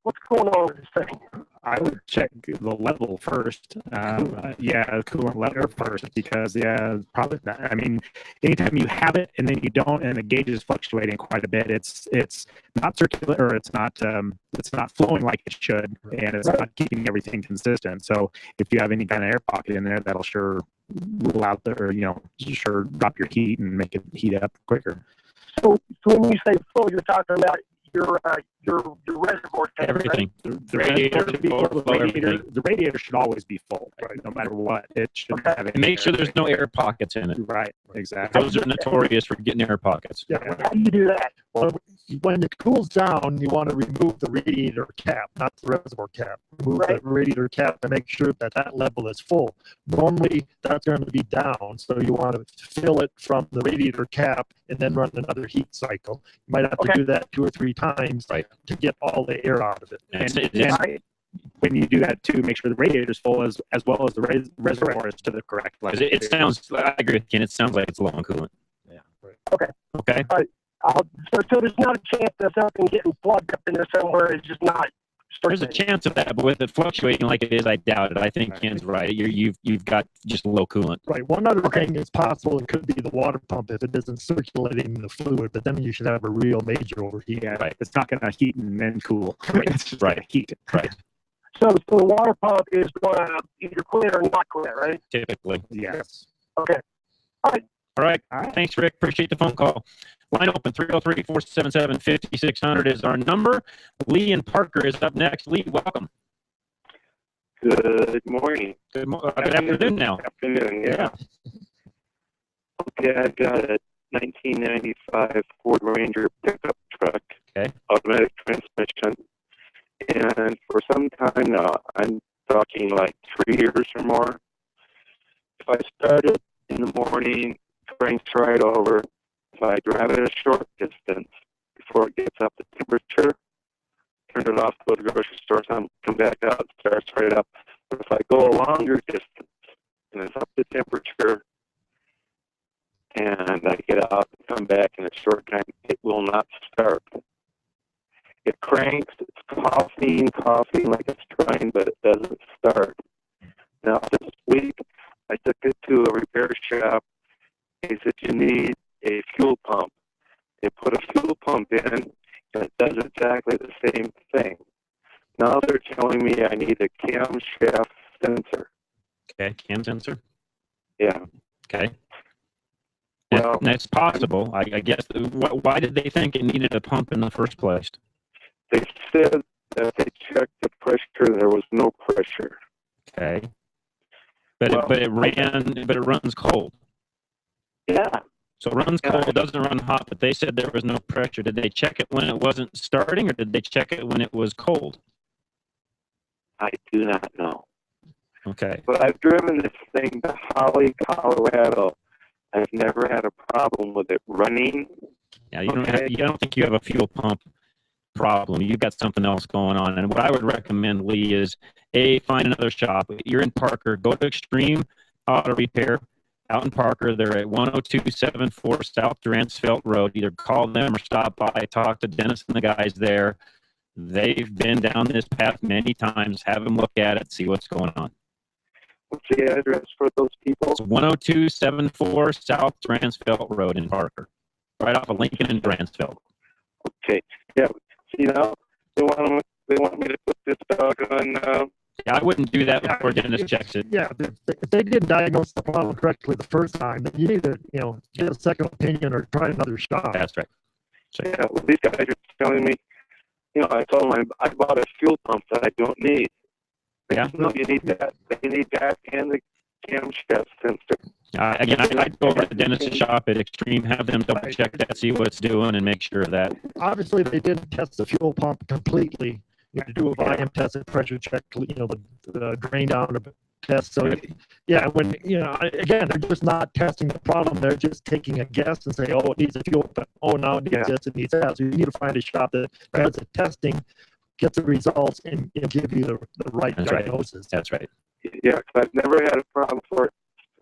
What's going on with this thing? I would check the level first. Coolant level first, because probably not. I mean, anytime you have it and then you don't, and the gauge is fluctuating quite a bit, it's not circular, or it's not flowing like it should, and it's not keeping everything consistent. So if you have any kind of air pocket in there, that'll sure rule out sure drop your heat and make it heat up quicker. So when you say full, you're talking about your reservoir tank, Everything. right? The radiator should be full. The radiator should always be full, right? No matter what. It should have it. And make sure there's no air pockets in it. Right, exactly. Those are notorious for getting air pockets. Yeah. How do you do that? Well, when it cools down, you want to remove the radiator cap, not the reservoir cap. Remove the radiator cap to make sure that that level is full. Normally, that's going to be down, so you want to fill it from the radiator cap and then run another heat cycle. You might have to do that 2 or 3 times to get all the air out of it. And when you do that too, make sure the radiator is full as well as the reservoir is to the correct level. It sounds, I agree with Ken, it sounds like it's low on coolant. Yeah. Okay. Okay. All right. So there's not a chance of something getting plugged up in there somewhere. It's just not. There's a chance of that, but with it fluctuating like it is, I doubt it. I think Ken's right. You've got just low coolant. Right. One other thing is possible. It could be the water pump if it isn't circulating the fluid, but then you should have a real major overheat. Yeah, right. It's not going to heat and then cool. It's just right. Heat. Right. So the water pump is going to either quit or not quit, right? Typically. Yes. Okay. All right. Thanks, Rick. Appreciate the phone call. Line open 303-477-5600 is our number. Lee and Parker is up next. Lee, welcome. Good morning. Good afternoon now. Afternoon, yeah. Okay, I've got a 1995 Ford Ranger pickup truck, automatic transmission, and for some time now, I'm talking like 3 years or more. If I start it in the morning, cranks right over. If I drive it a short distance before it gets up to temperature, turn it off, go to the grocery store, come back out, it starts right up. But if I go a longer distance and it's up to temperature, and I get out and come back in a short time, it will not start. It cranks, it's coughing like it's trying, but it doesn't start. Now, this week, I took it to a repair shop. They said, you need a fuel pump. They put a fuel pump in, and it does exactly the same thing. Now they're telling me I need a camshaft sensor. Okay, cam sensor. Yeah. Okay. Well, that's possible. I guess. Why did they think it needed a pump in the first place? They said that they checked the pressure. There was no pressure. Okay. But it runs cold. Yeah. So it runs cold, it doesn't run hot, but they said there was no pressure. Did they check it when it wasn't starting, or did they check it when it was cold? I do not know. Okay. But I've driven this thing to Holly, Colorado. I've never had a problem with it running. Yeah, you don't think you have a fuel pump problem. You've got something else going on. And what I would recommend, Lee, is find another shop. You're in Parker, go to Extreme Auto Repair out in Parker. They're at 10274 South Dransfeld Road. Either call them or stop by, talk to Dennis and the guys there. They've been down this path many times. Have them look at it, see what's going on. What's the address for those people? It's 10274 South Dransfeld Road in Parker, right off of Lincoln and Dransfeld. Okay. Yeah. See now, they want me to put this dog on. Yeah, I wouldn't do that before Dennis checks it. Yeah, if they didn't diagnose the problem correctly the first time, then you need to, get a second opinion or try another shot. That's right. Yeah, well, these guys are telling me, I told them I bought a fuel pump that I don't need. Yeah. No, you need that. You need that and the camshaft sensor. Again, I'd go over to the dentist's shop at Extreme, have them double check that, see what it's doing, and make sure of that. Obviously, they didn't test the fuel pump completely. You have to do a volume test, a pressure check, the drain down test. So, again, they're just not testing the problem. They're just taking a guess and say, oh, it needs a fuel pump. Oh, now it needs this, it needs that. So you need to find a shop that does the testing, get the results, and give you the right diagnosis. That's right. Yeah, I've never had a problem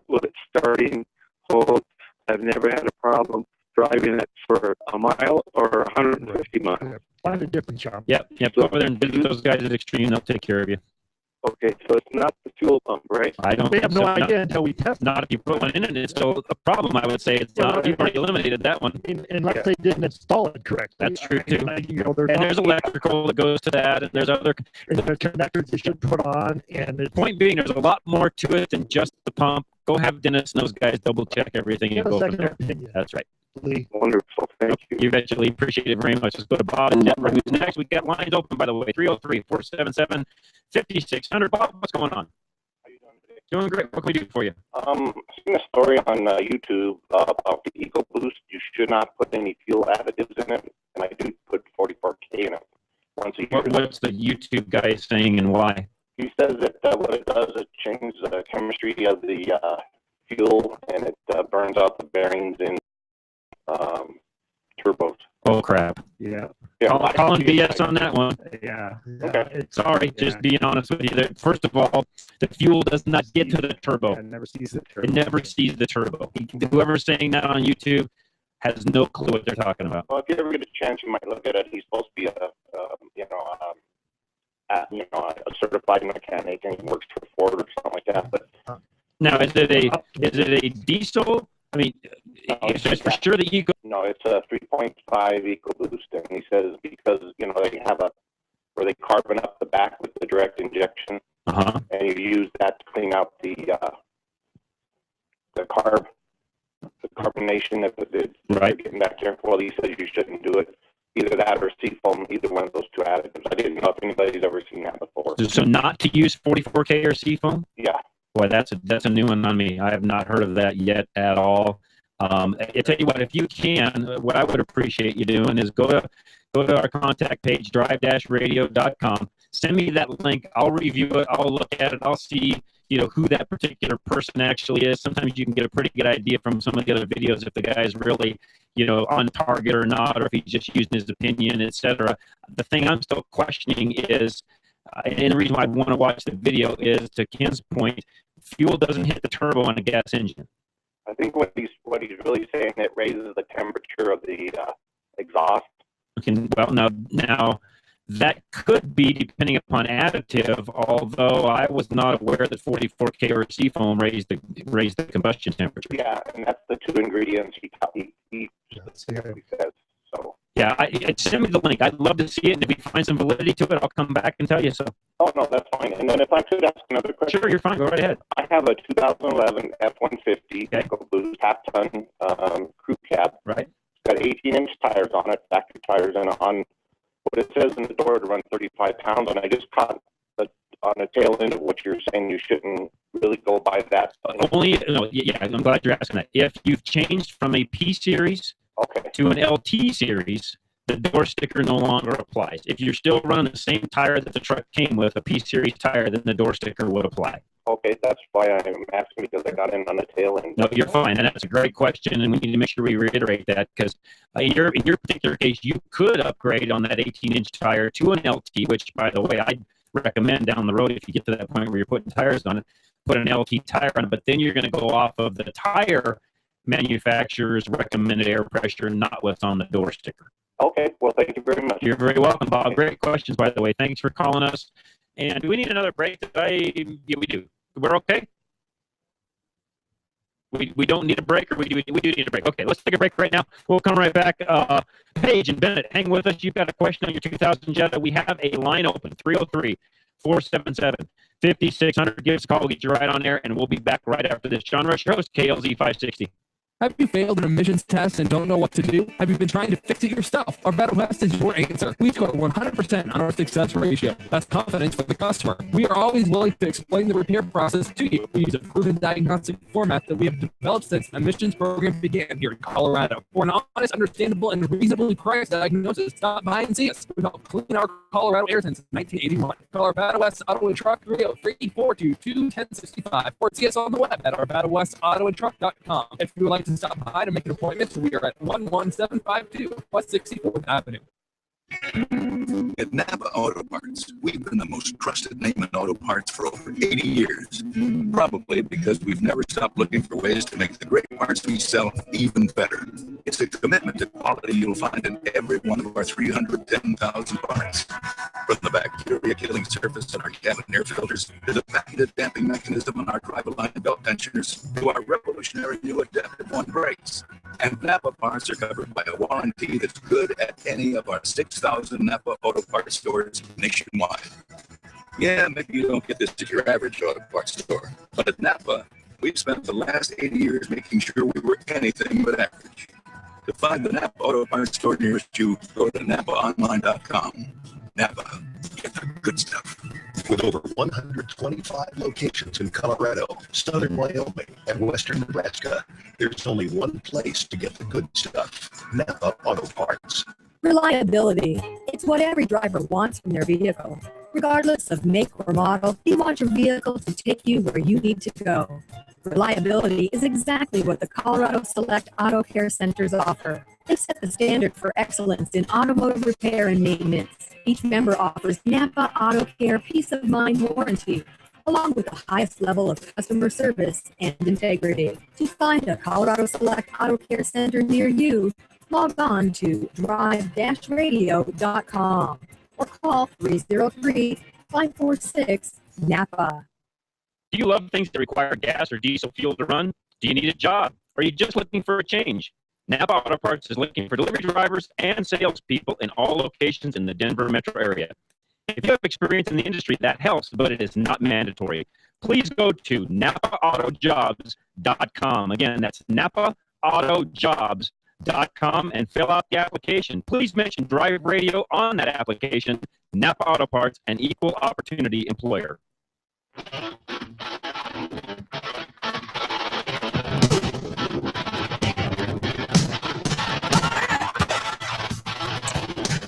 with it starting cold. I've never had a problem driving it for a mile or 150 miles. Find a different shop. Yep. Go over there and visit those guys at Extreme. They'll take care of you. Okay, so it's not the fuel pump, right? I don't We think have no so. idea until we test. Not if you put one in it. It's still a problem. I would say it's not. You've already eliminated that one. Unless they didn't install it correctly. That's true too. You know, And there's electrical that goes to that, and there's other connectors you should put on. And the point being, there's a lot more to it than just the pump. Go have Dennis and those guys double check everything and go from there. That's right. Wonderful. Thank you. You eventually appreciate it very much. Let's go to Bob and Denver. Who's next? We got lines open, by the way. 303-477-5600. Bob, what's going on? Doing great. What can we do for you? I've seen a story on YouTube about the EcoBoost. You should not put any fuel additives in it, and I do put 44K in it once a year. What's the YouTube guy saying and why? He says that what it does, it changes the chemistry of the fuel, and it burns out the bearings in turbos. Oh, crap. Yeah. Calling BS on that one. Yeah. Okay. Sorry, just being honest with you. First of all, the fuel does not get to the turbo. It never sees the turbo. It never sees the turbo. Whoever's saying that on YouTube has no clue what they're talking about. Well, if you ever get a chance, you might look at it. He's supposed to be a certified mechanic, and he works for Ford or something like that. But now, is it a diesel? I mean, it's just for sure the Eco. No, it's a 3.5 EcoBoost, and he says because they have where they carbon up the back with the direct injection, and you use that to clean out the carbonation of it. Right. Getting back there. Well, he says you shouldn't do it. Either that or seafoam, either one of those two additives. I didn't know if anybody's ever seen that before. So not to use 44K or Seafoam? Yeah. Boy, that's a new one on me. I have not heard of that yet at all. I tell you what, if you can, what I would appreciate you doing is go to our contact page, drive-radio.com. Send me that link. I'll review it. I'll look at it. I'll see, who that particular person actually is. Sometimes you can get a pretty good idea from some of the other videos if the guy is really, on target or not, or if he's just using his opinion, etc. The thing I'm still questioning is, and the reason why I want to watch the video is, to Ken's point, fuel doesn't hit the turbo on a gas engine. I think what he's really saying, it raises the temperature of the exhaust. Okay, well, now that could be depending upon additive, although I was not aware that 44K or Seafoam raised the combustion temperature. Yeah, and that's the two ingredients he says. So. Yeah, send me the link. I'd love to see it, and if we find some validity to it, I'll come back and tell you so. Oh, no, that's fine. And then if I could ask another question. Sure, you're fine. Go right ahead. I have a 2011 F-150 EcoBoost half-ton crew cab. Right. It's got 18-inch tires on it, factory tires, and on what it says in the door to run 35 pounds, and I just caught on the tail end of what you're saying. You shouldn't really go by that. Yeah, I'm glad you're asking that. If you've changed from a P series to an LT series, the door sticker no longer applies. If you're still running the same tire that the truck came with, a P series tire, then the door sticker would apply. Okay, that's why I'm asking, because I got in on the tail end. No, you're fine, and that's a great question, and we need to make sure we reiterate that, because in your particular case, you could upgrade on that 18-inch tire to an LT, which, by the way, I'd recommend down the road if you get to that point where you're putting tires on it, put an LT tire on it, but then you're going to go off of the tire manufacturer's recommended air pressure, not what's on the door sticker. Okay, well, thank you very much. You're very welcome, Bob. Great questions, by the way. Thanks for calling us. And do we need another break today? Yeah, we do. We're okay? We don't need a break, or we do need a break? Okay, let's take a break right now. We'll come right back. Paige and Bennett, hang with us. You've got a question on your 2000 Jetta. We have a line open, 303-477-5600. Give us a call. We'll get you right on there, and we'll be back right after this. John Rush, your host, KLZ 560. Have you failed an emissions test and don't know what to do? Have you been trying to fix it yourself? Our Better West is your answer. We score 100% on our success ratio. That's confidence for the customer. We are always willing to explain the repair process to you. We use a proven diagnostic format that we have developed since the emissions program began here in Colorado. For an honest, understandable, and reasonably priced diagnosis, stop by and see us. We've helped clean our Colorado air since 1981. Call our Better West Auto and Truck 303-422-1065 or see us on the web at ourbadwestautoandtruck.com. If you would like to stop by to make an appointment, we are at 11752 West 64th Avenue. At Napa Auto Parts, we've been the most trusted name in auto parts for over 80 years. Probably because we've never stopped looking for ways to make the great parts we sell even better. It's the commitment to quality you'll find in every one of our 310,000 parts. From the bacteria-killing surface in our cabin air filters to the patented damping mechanism on our drive-line belt tensioners to our revolutionary new Adaptive One brakes. And Napa parts are covered by a warranty that's good at any of our 6,000 Napa Auto Parts stores nationwide. Yeah, maybe you don't get this at your average auto parts store, but at Napa, we've spent the last 80 years making sure we were anything but average. To find the Napa Auto Parts store nearest you, go to NapaOnline.com. Napa, get the good stuff. With over 125 locations in Colorado, southern Wyoming, and western Nebraska, there's only one place to get the good stuff. Napa Auto Parts. Reliability. It's what every driver wants from their vehicle. Regardless of make or model, you want your vehicle to take you where you need to go. Reliability is exactly what the Colorado Select Auto Care Centers offer. They set the standard for excellence in automotive repair and maintenance. Each member offers Napa Auto Care Peace of Mind Warranty, along with the highest level of customer service and integrity. To find a Colorado Select Auto Care Center near you, log on to drive-radio.com or call 303-546-NAPA. Do you love things that require gas or diesel fuel to run? Do you need a job? Or are you just looking for a change? Napa Auto Parts is looking for delivery drivers and salespeople in all locations in the Denver metro area. If you have experience in the industry, that helps, but it is not mandatory. Please go to NapaAutoJobs.com. Again, that's NapaAutoJobs.com and fill out the application. Please mention Drive Radio on that application. Napa Auto Parts, an equal opportunity employer.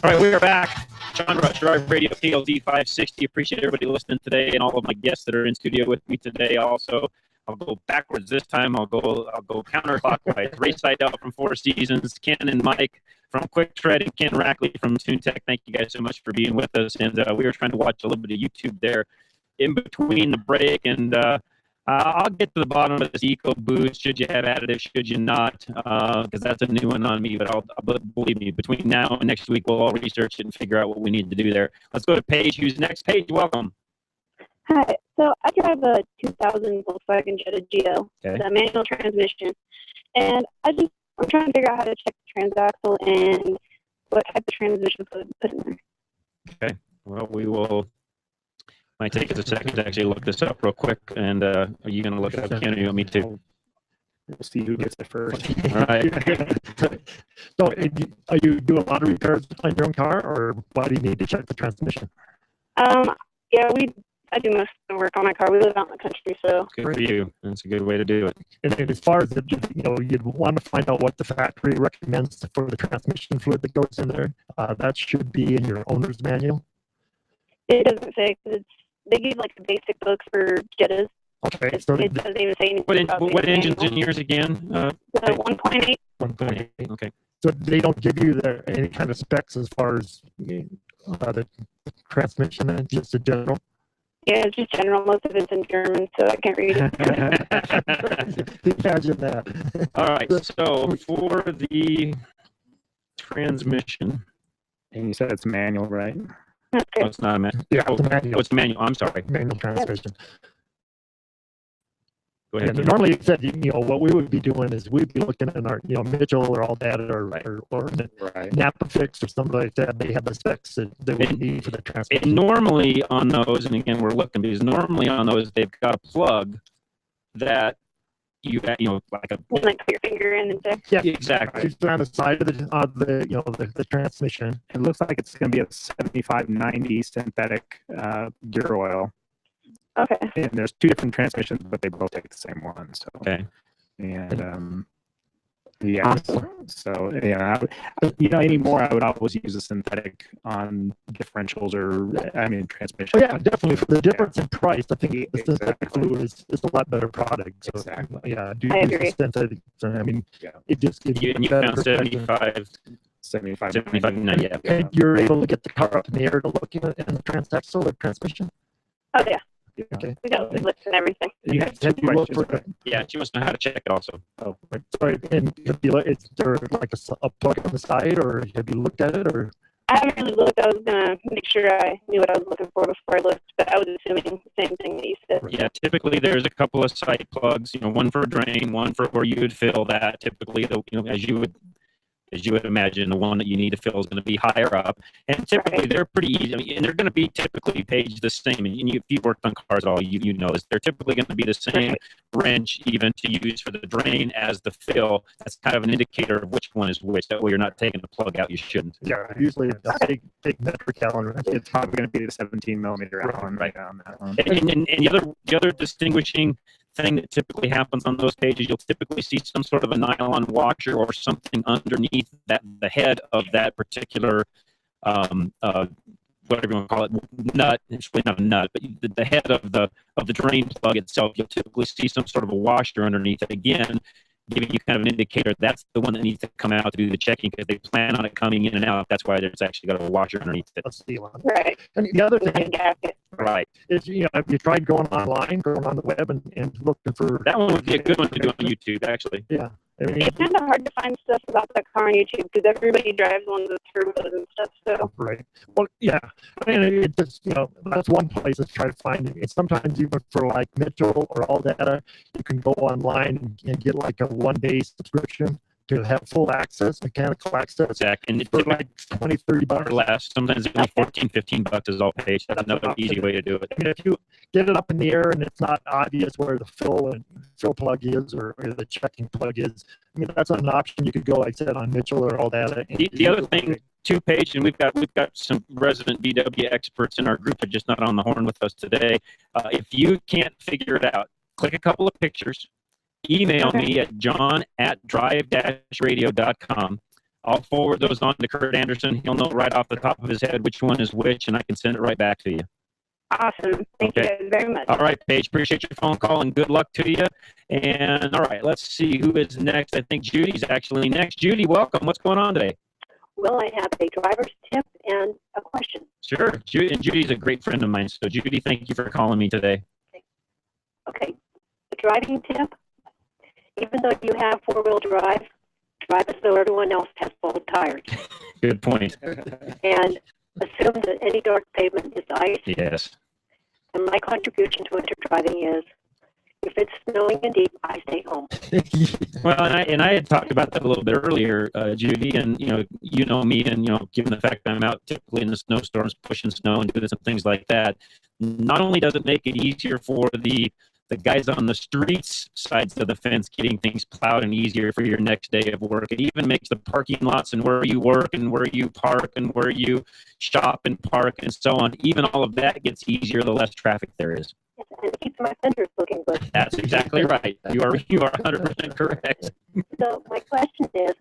All right, we are back. John Rush, Drive Radio, KLZ 560. Appreciate everybody listening today and all of my guests that are in studio with me today. Also, I'll go backwards this time. I'll go counterclockwise. Ray Seidel from Four Seasons, Ken and Mike from Quick Tread, and Ken Rackley from TuneTech. Thank you guys so much for being with us. And we were trying to watch a little bit of YouTube there in between the break, and I'll get to the bottom of this EcoBoost. Should you have additives? Should you not? Because that's a new one on me. But believe me, between now and next week, we'll all research it and figure out what we need to do there. Let's go to Paige. Who's next? Paige, welcome. Hi. So I drive a 2000 Volkswagen Jetta Geo, the manual transmission, and I'm trying to figure out how to check the transaxle and what type of transmission to put in there. Okay. Well, we will. Might take us a second to actually look this up real quick. And are you going to look it up, Ken, or you want me to? We'll see who gets it first. All right. So, you do a lot of repairs on your own car, or why do you need to check the transmission? Yeah, I do most of the work on my car. We live out in the country, so. Good for you. That's a good way to do it. And as far as you'd want to find out what the factory recommends for the transmission fluid that goes in there. That should be in your owner's manual. It doesn't say, because they give like the basic books for Jettas. Okay. It doesn't even say anything. What engine's in yours again? 1.8. 1.8. Okay. So they don't give you any kind of specs as far as the transmission, and just a general. Yeah, it's just general. Most of it's in German, so I can't read it. Imagine that. All right. So for the transmission, and you said it's manual, right? Oh, it's not a manual. Yeah, it's a manual. Oh, it's manual. I'm sorry. Manual transmission. Go ahead. And normally, it said, what we would be doing is we'd be looking at our, Mitchell or All Data or Napa Fix or something like that. They have the specs that we need for the transmission. And normally on those, and again, we're looking because normally on those, they've got a plug that you like put your finger in and say. Yeah, exactly. It's on the side of the transmission. It looks like it's going to be a 7590 synthetic gear oil. Okay. And there's two different transmissions, but they both take the same one. So. Okay. And yeah. So yeah, anymore I would always use a synthetic on differentials or transmission. Oh yeah, definitely. For the difference in price, I think the synthetic fluid is a lot better product. So, exactly. Yeah, I agree. Synthetic. So, it just gives you better found 75, 90, yeah. And you're able to get the car up in the air to look in the transaxle or transmission. Oh yeah. Okay. We got lists and everything. You have Have you looked for? Yeah, she wants to know how to check it also. Oh, sorry. And have you looked? Is there like a plug on the side, or have you looked at it, or? I haven't really looked. I was gonna make sure I knew what I was looking for before I looked, but I was assuming the same thing that you said. Yeah, typically there's a couple of site plugs, one for drain, one for where you would fill that. Typically, as you would imagine, the one that you need to fill is going to be higher up. And typically, they're pretty easy. And they're going to be typically paged the same. And if you've worked on cars at all, you know this. They're typically going to be the same wrench even to use for the drain as the fill. That's kind of an indicator of which one is which. That way you're not taking the plug out you shouldn't. Yeah, usually a big metric Allen. It's probably going to be the 17 millimeter Allen right on that one. And the other distinguishing thing that typically happens on those pages, you'll typically see some sort of a nylon washer or something underneath the head of that particular whatever you want to call it, nut. It's really not a nut, but the head of the drain plug itself, you'll typically see some sort of a washer underneath it. Again, giving you kind of an indicator that's the one that needs to come out to do the checking because they plan on it coming in and out. That's why there's actually got a washer underneath it. Right. And the other thing, right, is have you tried going online, going on the web, and looking for that one would be a good one to do on YouTube, actually. Yeah. I mean, It's kind of hard to find stuff about that car on YouTube because everybody drives ones with turbos and stuff. So right. Well, yeah. I mean, it just that's one place to try to find it. And sometimes even for like Mitchell or All Data, you can go online and get like a 1-day subscription to have full access, mechanical access. Exactly. And for like $20-$30 or less. Sometimes it's only $14-15 is all paid. That's another easy way to do it. I mean, if you get it up in the air and it's not obvious where the fill plug is or the checking plug is, I mean, that's an option. You could go, like I said, on Mitchell or All Data. The other thing, two-page, and we've got some resident VW experts in our group that are just not on the horn with us today. If you can't figure it out, click a couple of pictures. Email me at john@drive-radio.com. I'll forward those on to Kurt Anderson. He'll know right off the top of his head which one is which, and I can send it right back to you. awesome. Thank you guys very much. All right, Paige, appreciate your phone call and good luck to you. And all right, let's see who is next. I think Judy's actually next. Judy, welcome. What's going on today? Well, I have a driver's tip and a question. Sure. Judy's a great friend of mine. So, Judy, thank you for calling me today. Okay. The driving tip, even though you have four-wheel drive as though everyone else has full tires. Good point. And assume that any dark pavement is ice. Yes. And my contribution to winter driving is, if it's snowing and deep, I stay home. Well, and I had talked about that a little bit earlier, Judy, and you know me, and given the fact that I'm out typically in the snowstorms pushing snow and doing some things like that, not only does it make it easier for the guys on the streets sides of the fence getting things plowed and easier for your next day of work, it even makes the parking lots and where you work and where you park and where you shop and park and so on, even all of that gets easier the less traffic there is. Yes, and it keeps my fenders looking good. That's exactly right. You are 100% correct. So my question is,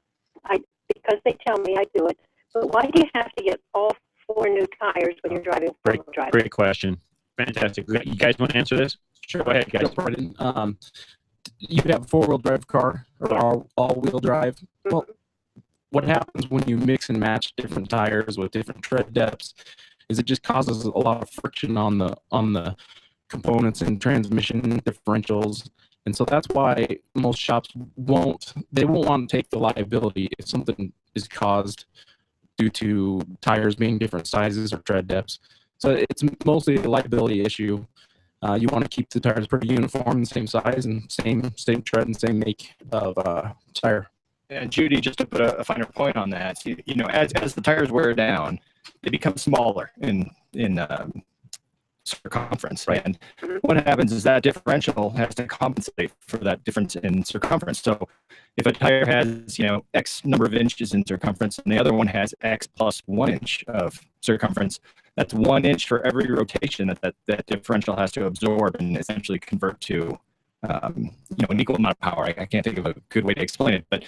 because they tell me I do it, but why do you have to get all four new tires when you're driving four-wheel drive? Great question. Fantastic. You guys want to answer this? Sure. Go ahead, guys. You have a four-wheel drive car or all-wheel drive. Well, what happens when you mix and match different tires with different tread depths is it just causes a lot of friction on the components and transmission differentials. And so that's why most shops won't want to take the liability if something is caused due to tires being different sizes or tread depths. So it's mostly a liability issue. You want to keep the tires pretty uniform, same size and same tread and same make of tire. And Judy, just to put a finer point on that, as the tires wear down, they become smaller in circumference. Right. And what happens is that differential has to compensate for that difference in circumference. So if a tire has, X number of inches in circumference and the other one has X plus 1 inch of circumference, that's 1 inch for every rotation that differential has to absorb and essentially convert to an equal amount of power. I can't think of a good way to explain it, but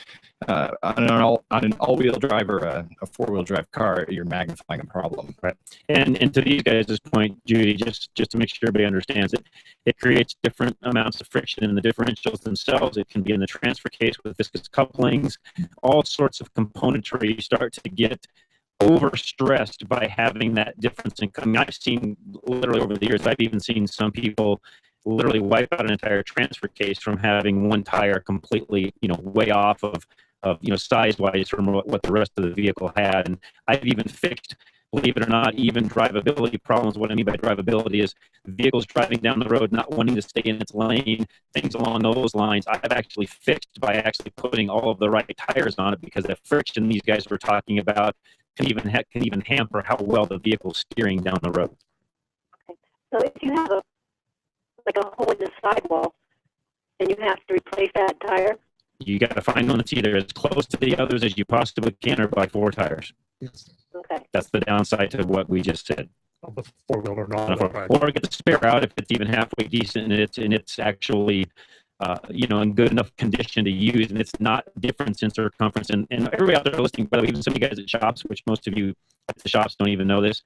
on an all-wheel drive or a four-wheel drive car, you're magnifying a problem. Right. And to these guys' point, Judy, just to make sure everybody understands it, it creates different amounts of friction in the differentials themselves. It can be in the transfer case with viscous couplings, all sorts of componentry start to get overstressed by having that difference in. I mean, I've seen literally over the years, I've even seen some people literally wipe out an entire transfer case from having one tire completely, way off of size wise from what the rest of the vehicle had. And I've even fixed, believe it or not, even drivability problems. What I mean by drivability is vehicles driving down the road not wanting to stay in its lane, things along those lines. I've actually fixed by actually putting all of the right tires on it, because the friction these guys were talking about can even hamper how well the vehicle's steering down the road. So if you have a hole in the sidewall and you have to replace that tire, You got to find one that's either as close to the others as you possibly can, or buy 4 tires. Yes. Okay. That's the downside to what we just said. The 4-wheeler, not Or get the spare out if it's even halfway decent and it's actually in good enough condition to use, and it's not difference in circumference. And everybody out there listening, by the way, even some of you guys at shops, which most of you at the shops don't even know this,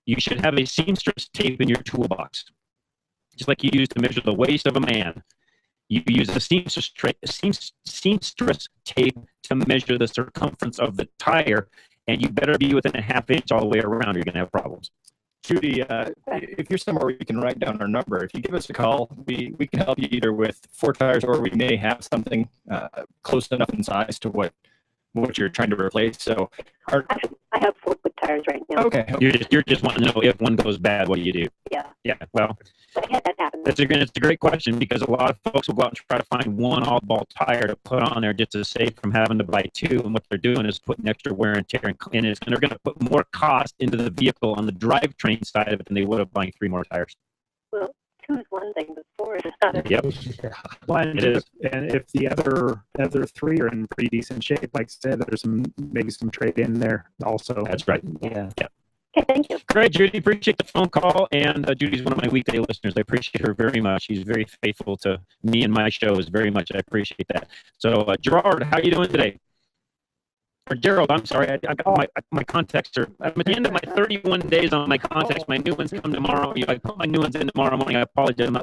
you should have a seamstress tape in your toolbox, just like you use to measure the waist of a man. You use a seamstress tape to measure the circumference of the tire, and you better be within a ½ inch all the way around, or you're going to have problems. Judy, if you're somewhere where you can write down our number, if you give us a call, we can help you either with 4 tires, or we may have something close enough in size to what you're trying to replace. So I have 4 foot tires right now. Okay. You're just wanting to know if one goes bad, what do you do? Yeah. Yeah. Well, I had that happen. it's a great question, because a lot of folks will go out and try to find one oddball tire to put on there just to save from having to buy 2. And what they're doing is putting extra wear and tear, and they're going to put more cost into the vehicle on the drivetrain side of it than they would have buying 3 more tires. Well, 2 is one thing, but 4 is another. Yep. Well, and It is. And if the other 3 are in pretty decent shape, like I said, there's maybe some trade in there also. That's right. Yeah. Okay, thank you. Great, Judy. Appreciate the phone call. And Judy's one of my weekday listeners. I appreciate her very much. She's very faithful to me and my shows very much. I appreciate that. So, Gerard, how are you doing today? Or Gerald, I'm sorry. I got my contacts are. I'm at the end of my 31 days on my contacts. My new ones come tomorrow. I put my new ones in tomorrow morning. I apologize. I'm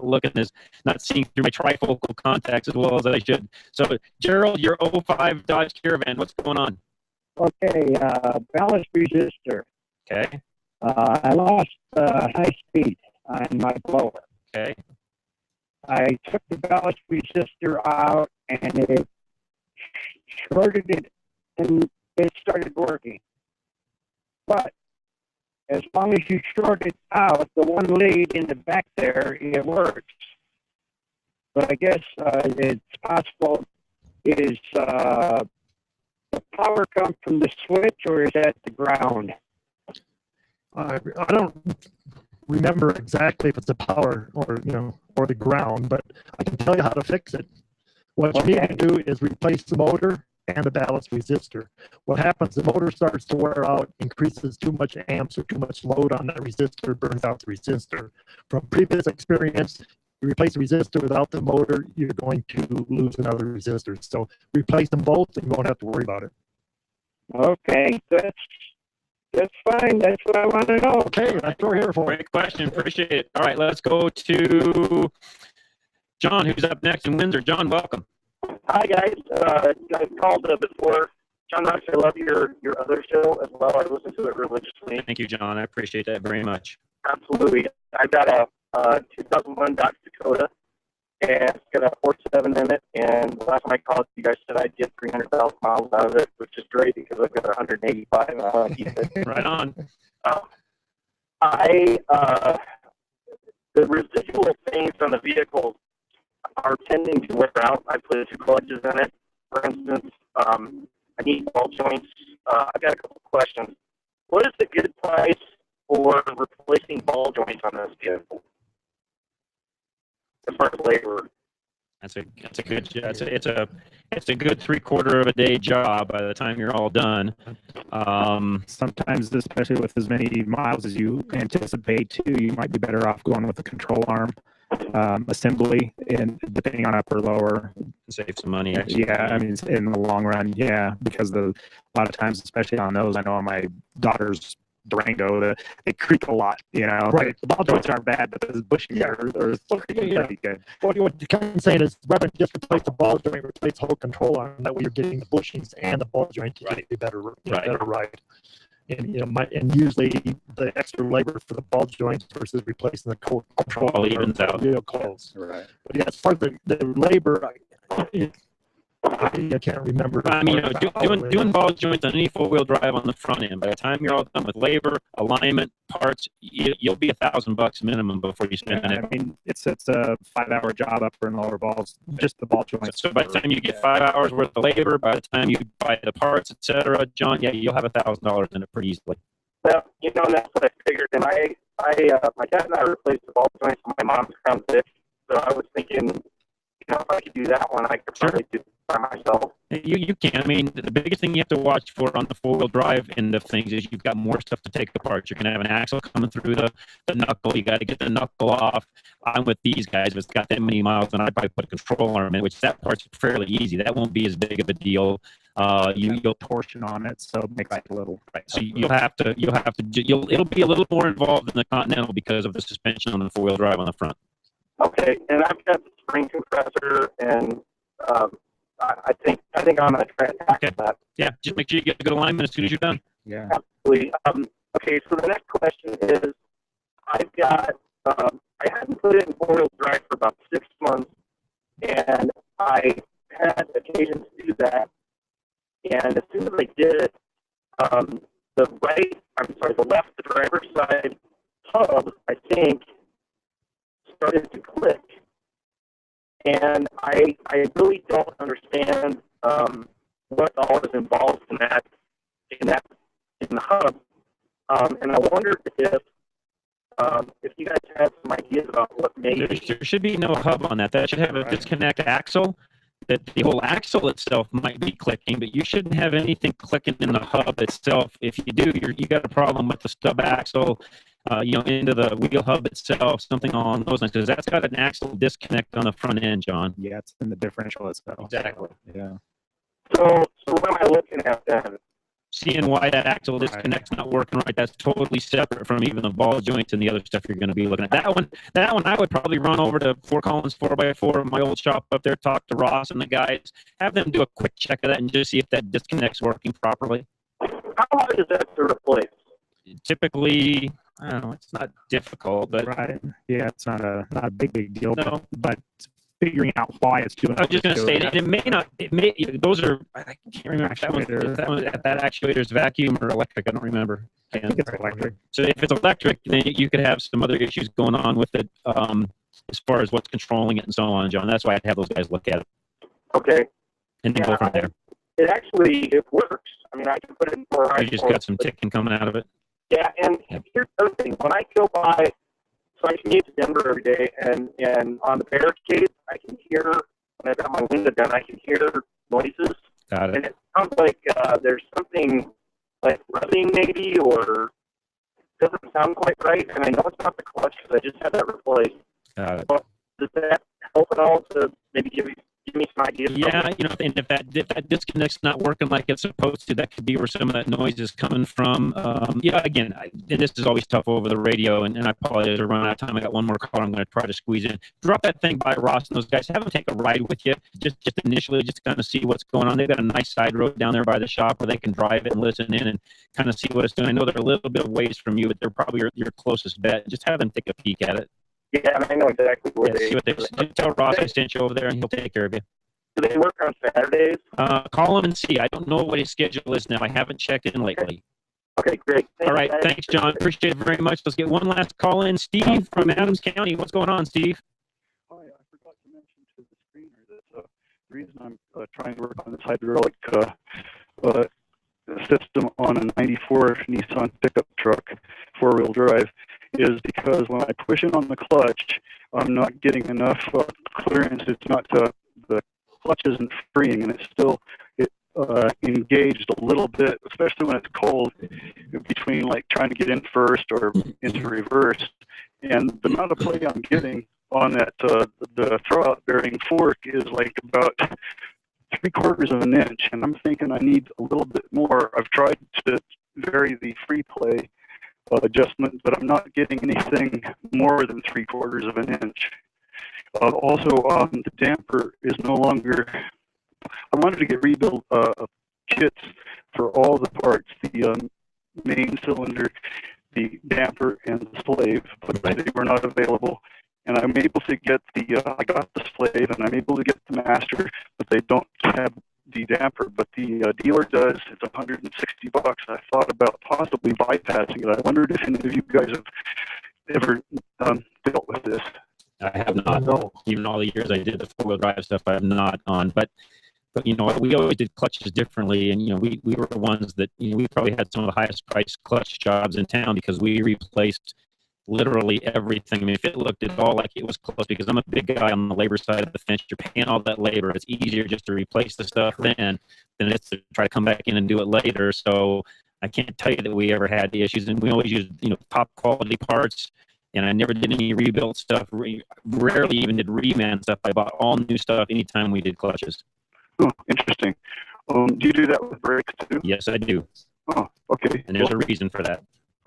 not seeing through my trifocal contacts as well as I should. So, Gerald, your 05 Dodge Caravan, what's going on? Okay, ballast resistor. Okay. I lost high speed on my blower. Okay. I took the ballast resistor out and it shorted it, and it started working. But as long as you short it out, the one lead in the back there, it works. But I guess it's possible, is the power come from the switch, or is that the ground? I don't remember exactly if it's the power or the ground, but I can tell you how to fix it. What you need to do is replace the motor and the ballast resistor. What happens, the motor starts to wear out, increases too much amps or too much load on that resistor, burns out the resistor. From previous experience, you replace the resistor without the motor, you're going to lose another resistor. So replace them both and you won't have to worry about it. Okay, that's fine. That's what I want to know. Okay, that's what we're here for. Great question. Appreciate it. All right, let's go to John, who's up next in Windsor. John, welcome. Hi, guys. I've called before. John Knox, I love your other show as well. I listen to it religiously. Thank you, John. I appreciate that very much. Absolutely. I've got a 2001 Dodge Dakota, and it's got a 4.7 in it. And last time I called, you guys said I'd get 300,000 miles out of it, which is great because I've got 185. And I want to keep it. Right on. The residual things on the vehicle are tending to wear out. I put 2 clutches in it. For instance, I need ball joints. I've got a couple of questions. What is the good price for replacing ball joints on this vehicle as far as labor? That's a good it's a good 3/4 of a day job by the time you're all done. Sometimes, especially with as many miles as you anticipate too, you might be better off going with a control arm assembly, and depending on upper lower, save some money. Actually. Yeah, I mean, in the long run, yeah, because a lot of times, especially on those, I know on my daughter's Durango, they creak a lot. Right. The ball joints aren't bad, but the bushings are pretty good. What you're kind of saying is, rather than just replace the ball joint, replace the whole control arm. That way, you're getting the bushings and the ball joint to get a better ride. And and usually the extra labor for the ball joints versus replacing the control evens out. Vehicles. Right. But yeah, as far as the labor, I can't remember. I mean, doing ball joints on any four-wheel drive on the front end. By the time you're all done with labor, alignment, parts, you'll be $1,000 minimum before you spend it. I mean, it's a 5-hour job up for an lower balls, just the ball joints. So by the time you get 5 hours worth of labor, by the time you buy the parts, etc., John, yeah, you'll have $1,000 in it pretty easily. Well, that's what I figured. And my dad and I replaced the ball joints on my mom's Crown Vic. So I was thinking, if I could do that one, I could probably do it by myself. You can. I mean, the biggest thing you have to watch for on the four-wheel drive end of things is you've got more stuff to take apart. You're going to have an axle coming through the knuckle. You got to get the knuckle off. I'm with these guys. If it's got that many miles, then I'd probably put a control arm in, which that part's fairly easy. That won't be as big of a deal. You'll torsion on it, so it makes it a little. Right. So it'll be a little more involved in the Continental because of the suspension on the four-wheel drive on the front. Okay, and I've got the spring compressor, and I think I'm going to try to tackle that. Yeah, just make sure you get a good alignment as soon as you're done. Yeah. Absolutely. Okay, so the next question is, I've got, I hadn't put it in four-wheel drive for about 6 months, and I had occasion to do that. And as soon as I did it, the left, the driver's side hub, I think, started to click. And I really don't understand what all is involved in the hub. And I wondered if you guys had some ideas about what maybe there should be no hub on that. That should have a disconnect axle. That the whole axle itself might be clicking, but you shouldn't have anything clicking in the hub itself. If you do, you got a problem with the stub axle, into the wheel hub itself, something along those lines, because that's got an axle disconnect on the front end, John. Yeah, it's in the differential itself. Exactly. Yeah. So what am I looking at then? Seeing why that axle disconnect's not working right, that's totally separate from even the ball joints and the other stuff you're going to be looking at. That one, I would probably run over to Fort Collins 4x4, my old shop up there, talk to Ross and the guys, have them do a quick check of that and just see if that disconnect's working properly. How hard is that to replace? Typically, I don't know, it's not difficult, but right. Yeah, it's not a big deal. No. But figuring out why it's doing. I was just going to say that it may. Those are. I can't remember if that actuator's vacuum or electric. I don't remember. I think it's electric. So if it's electric, then you could have some other issues going on with it, as far as what's controlling it and so on, John. That's why I'd have those guys look at it. Okay. And then go from there. It works. I mean, I can put it in for. You just got some ticking coming out of it. Yeah, and here's the other thing. When I go by, so I commute to Denver every day, and on the barricades, I can hear, when I've got my window down, I can hear noises. Got it. And it sounds like there's something like rubbing maybe, or doesn't sound quite right. And I know it's not the clutch because I just had that replaced. Got it. But does that help at all to maybe give me some ideas? Yeah, and if that disconnect's not working like it's supposed to, that could be where some of that noise is coming from. Again, and this is always tough over the radio, and I apologize to run out of time. I got one more call I'm going to try to squeeze in. Drop that thing by Ross and those guys. Have them take a ride with you, just initially, just kind of see what's going on. They've got a nice side road down there by the shop where they can drive it and listen in and kind of see what it's doing. I know they're a little bit of ways from you, but they're probably your closest bet. Just have them take a peek at it. Yeah, I know exactly where see what they tell Ross I sent you over there, and he'll take care of you. Do they work on Saturdays? Call him and see. I don't know what his schedule is now. I haven't checked in lately. Okay, great. All right, thanks, John. Appreciate it very much. Let's get one last call in. Steve from Adams County. What's going on, Steve? Hi, I forgot to mention to the screener that the reason I'm trying to work on this hydraulic system on a 94 Nissan pickup truck, four-wheel drive, is because when I push in on the clutch, I'm not getting enough clearance. It's not the clutch isn't freeing, and it's still engaged a little bit, especially when it's cold, between like trying to get in first or into reverse. And the amount of play I'm getting on that the throwout bearing fork is like about 3/4 of an inch, and I'm thinking I need a little bit more. I've tried to vary the free play adjustment, but I'm not getting anything more than 3/4 of an inch. Also, the damper is no longer. I wanted to get rebuilt kits for all the parts. The main cylinder, the damper, and the slave, but they were not available. And I'm able to get I got the slave, and I'm able to get the master, but they don't have the damper. But the dealer does. It's $160. I thought about possibly bypassing it. I wondered if any of you guys have ever dealt with this. I have not. No. Even all the years I did the four-wheel drive stuff, I have not on. But you know, we always did clutches differently, and you know, we were the ones that, you know, we probably had some of the highest priced clutch jobs in town because we replaced literally everything. I mean, if it looked at all like it was close, because I'm a big guy on the labor side of the fence, you're paying all that labor. It's easier just to replace the stuff then than it's to try to come back in and do it later. So I can't tell you that we ever had the issues, and we always used, you know, top quality parts. And I never did any rebuilt stuff. Rarely even did reman stuff. I bought all new stuff anytime we did clutches. Oh, interesting. Do you do that with brakes too? Yes, I do. Oh, okay. And there's a reason for that.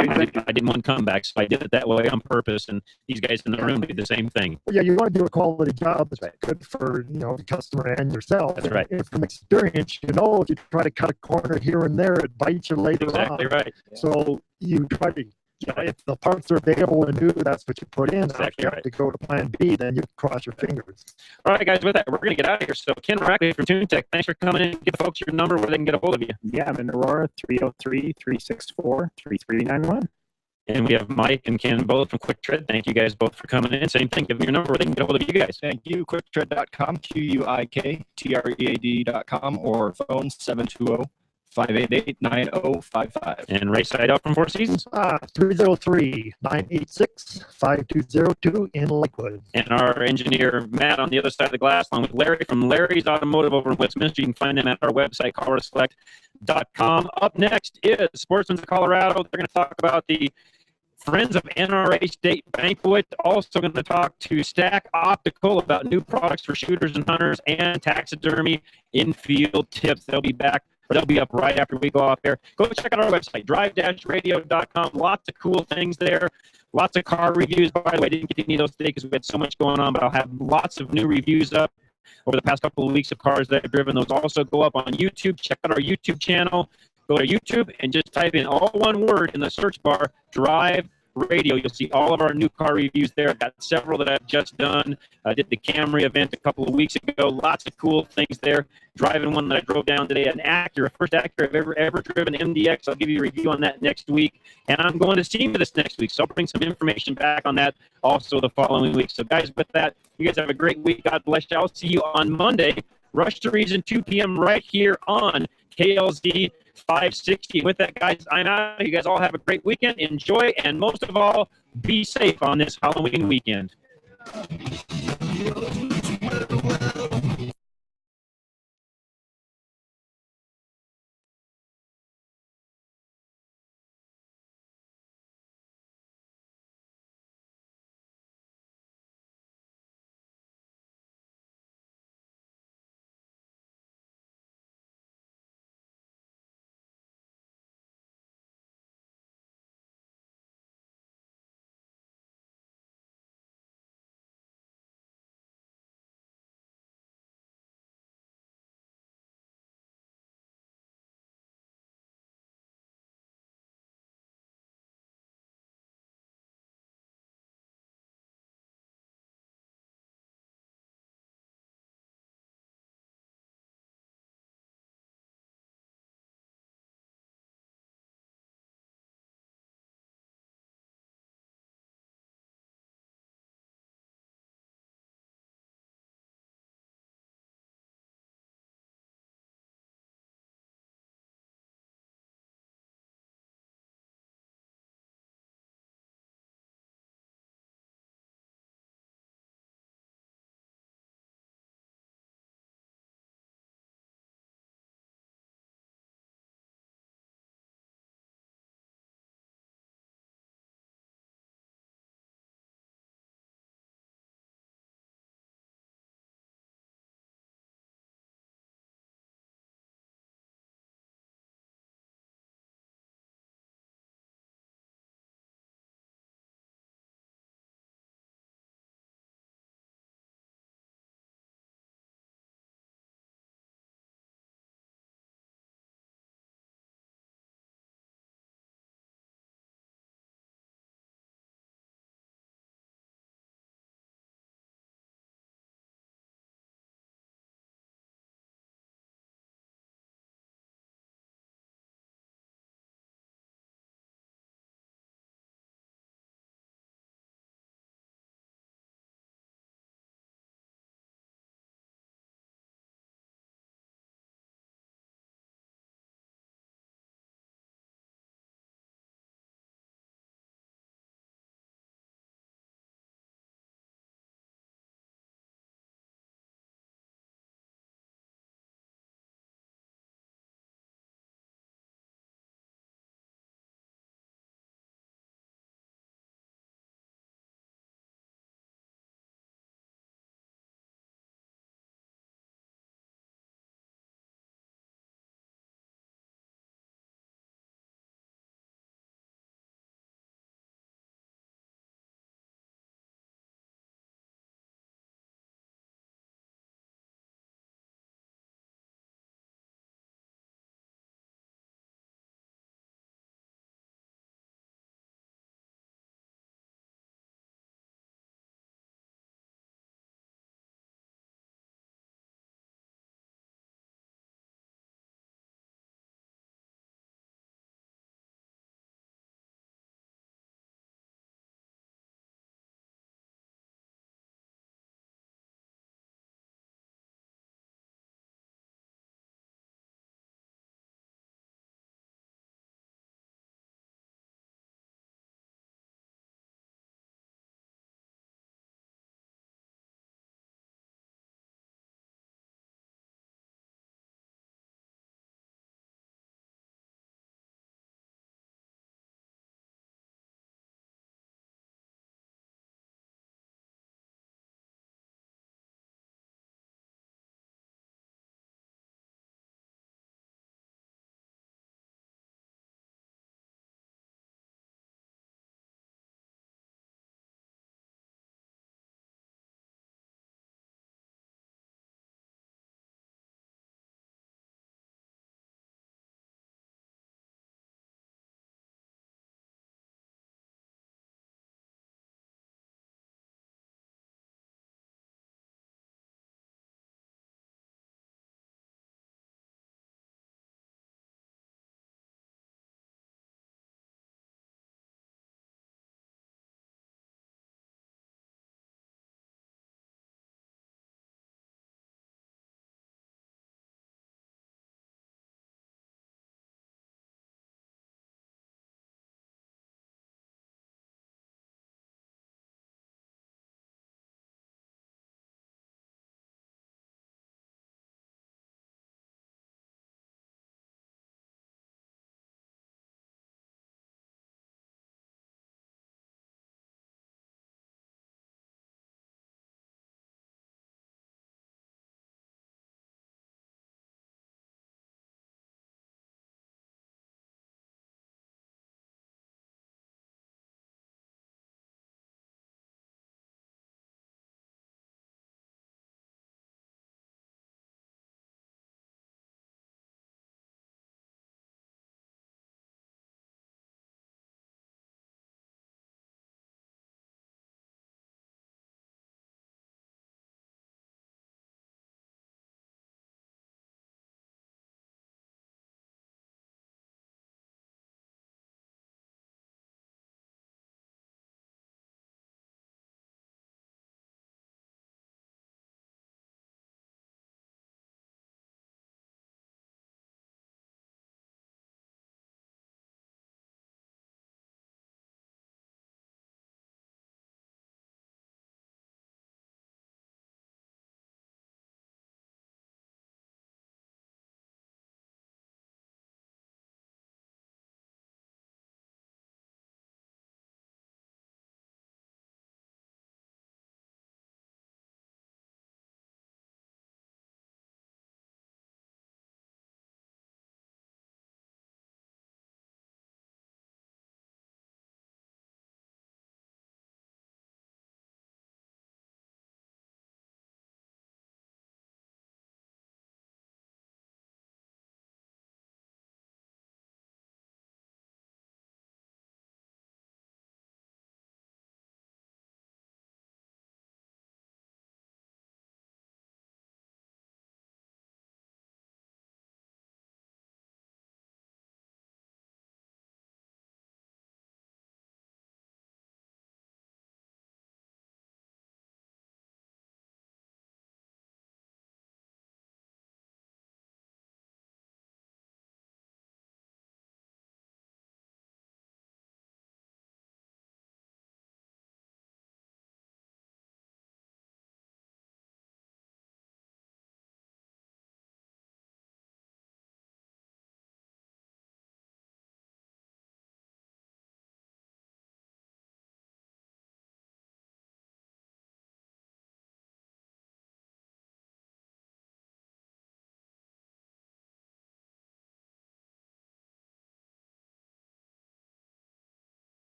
Okay, I didn't want comebacks, so I did it that way on purpose. And these guys in the room did the same thing. Well, yeah, you want to do a quality job that's good for, you know, the customer and yourself. That's right. And from experience, you know, if you try to cut a corner here and there, it bites you later on. Exactly right. So you try to, you know, if the parts are available and new, that's what you put in. Exactly if you have to go to plan B, then you cross your fingers. All right, guys, with that, we're going to get out of here. So Ken Rackley from TuneTech, thanks for coming in. Give folks your number where they can get a hold of you. Yeah, I'm in Aurora, 303-364-3391. And we have Mike and Ken both from Quick Tread. Thank you guys both for coming in. Same thing. Give me your number where they can get a hold of you guys. Thank you. QuickTread.com, QUIKTREAD.com, or phone 720-588-9055. And Ray Seidel from Four Seasons. 303-986-5202 in Lakewood. And our engineer, Matt, on the other side of the glass, along with Larry from Larry's Automotive over in Westminster. You can find them at our website, ColoradoSelect.com. Up next is Sportsman's of Colorado. They're going to talk about the Friends of NRA State Banquet. Also going to talk to Stack Optical about new products for shooters and hunters, and taxidermy infield tips. They'll be back. Or they'll be up right after we go off air. Go check out our website, drive-radio.com. Lots of cool things there. Lots of car reviews. By the way, I didn't get to any of those today because we had so much going on, but I'll have lots of new reviews up over the past couple of weeks of cars that I've driven. Those also go up on YouTube. Check out our YouTube channel. Go to YouTube and just type in all one word in the search bar, Drive Radio. You'll see all of our new car reviews there. I've got several that I've just done. I did the Camry event a couple of weeks ago. Lots of cool things there. Driving one that I drove down today, an Acura, first Acura I've ever driven, MDX. I'll give you a review on that next week. And I'm going to SEMA this next week, so I'll bring some information back on that also the following week. So guys, with that, you guys have a great week. God bless you. I'll see you on Monday, Rush to Reason, 2 p.m. right here on KLZ 560. With that, guys, I'm out. You guys all have a great weekend. Enjoy, and most of all, be safe on this Halloween weekend.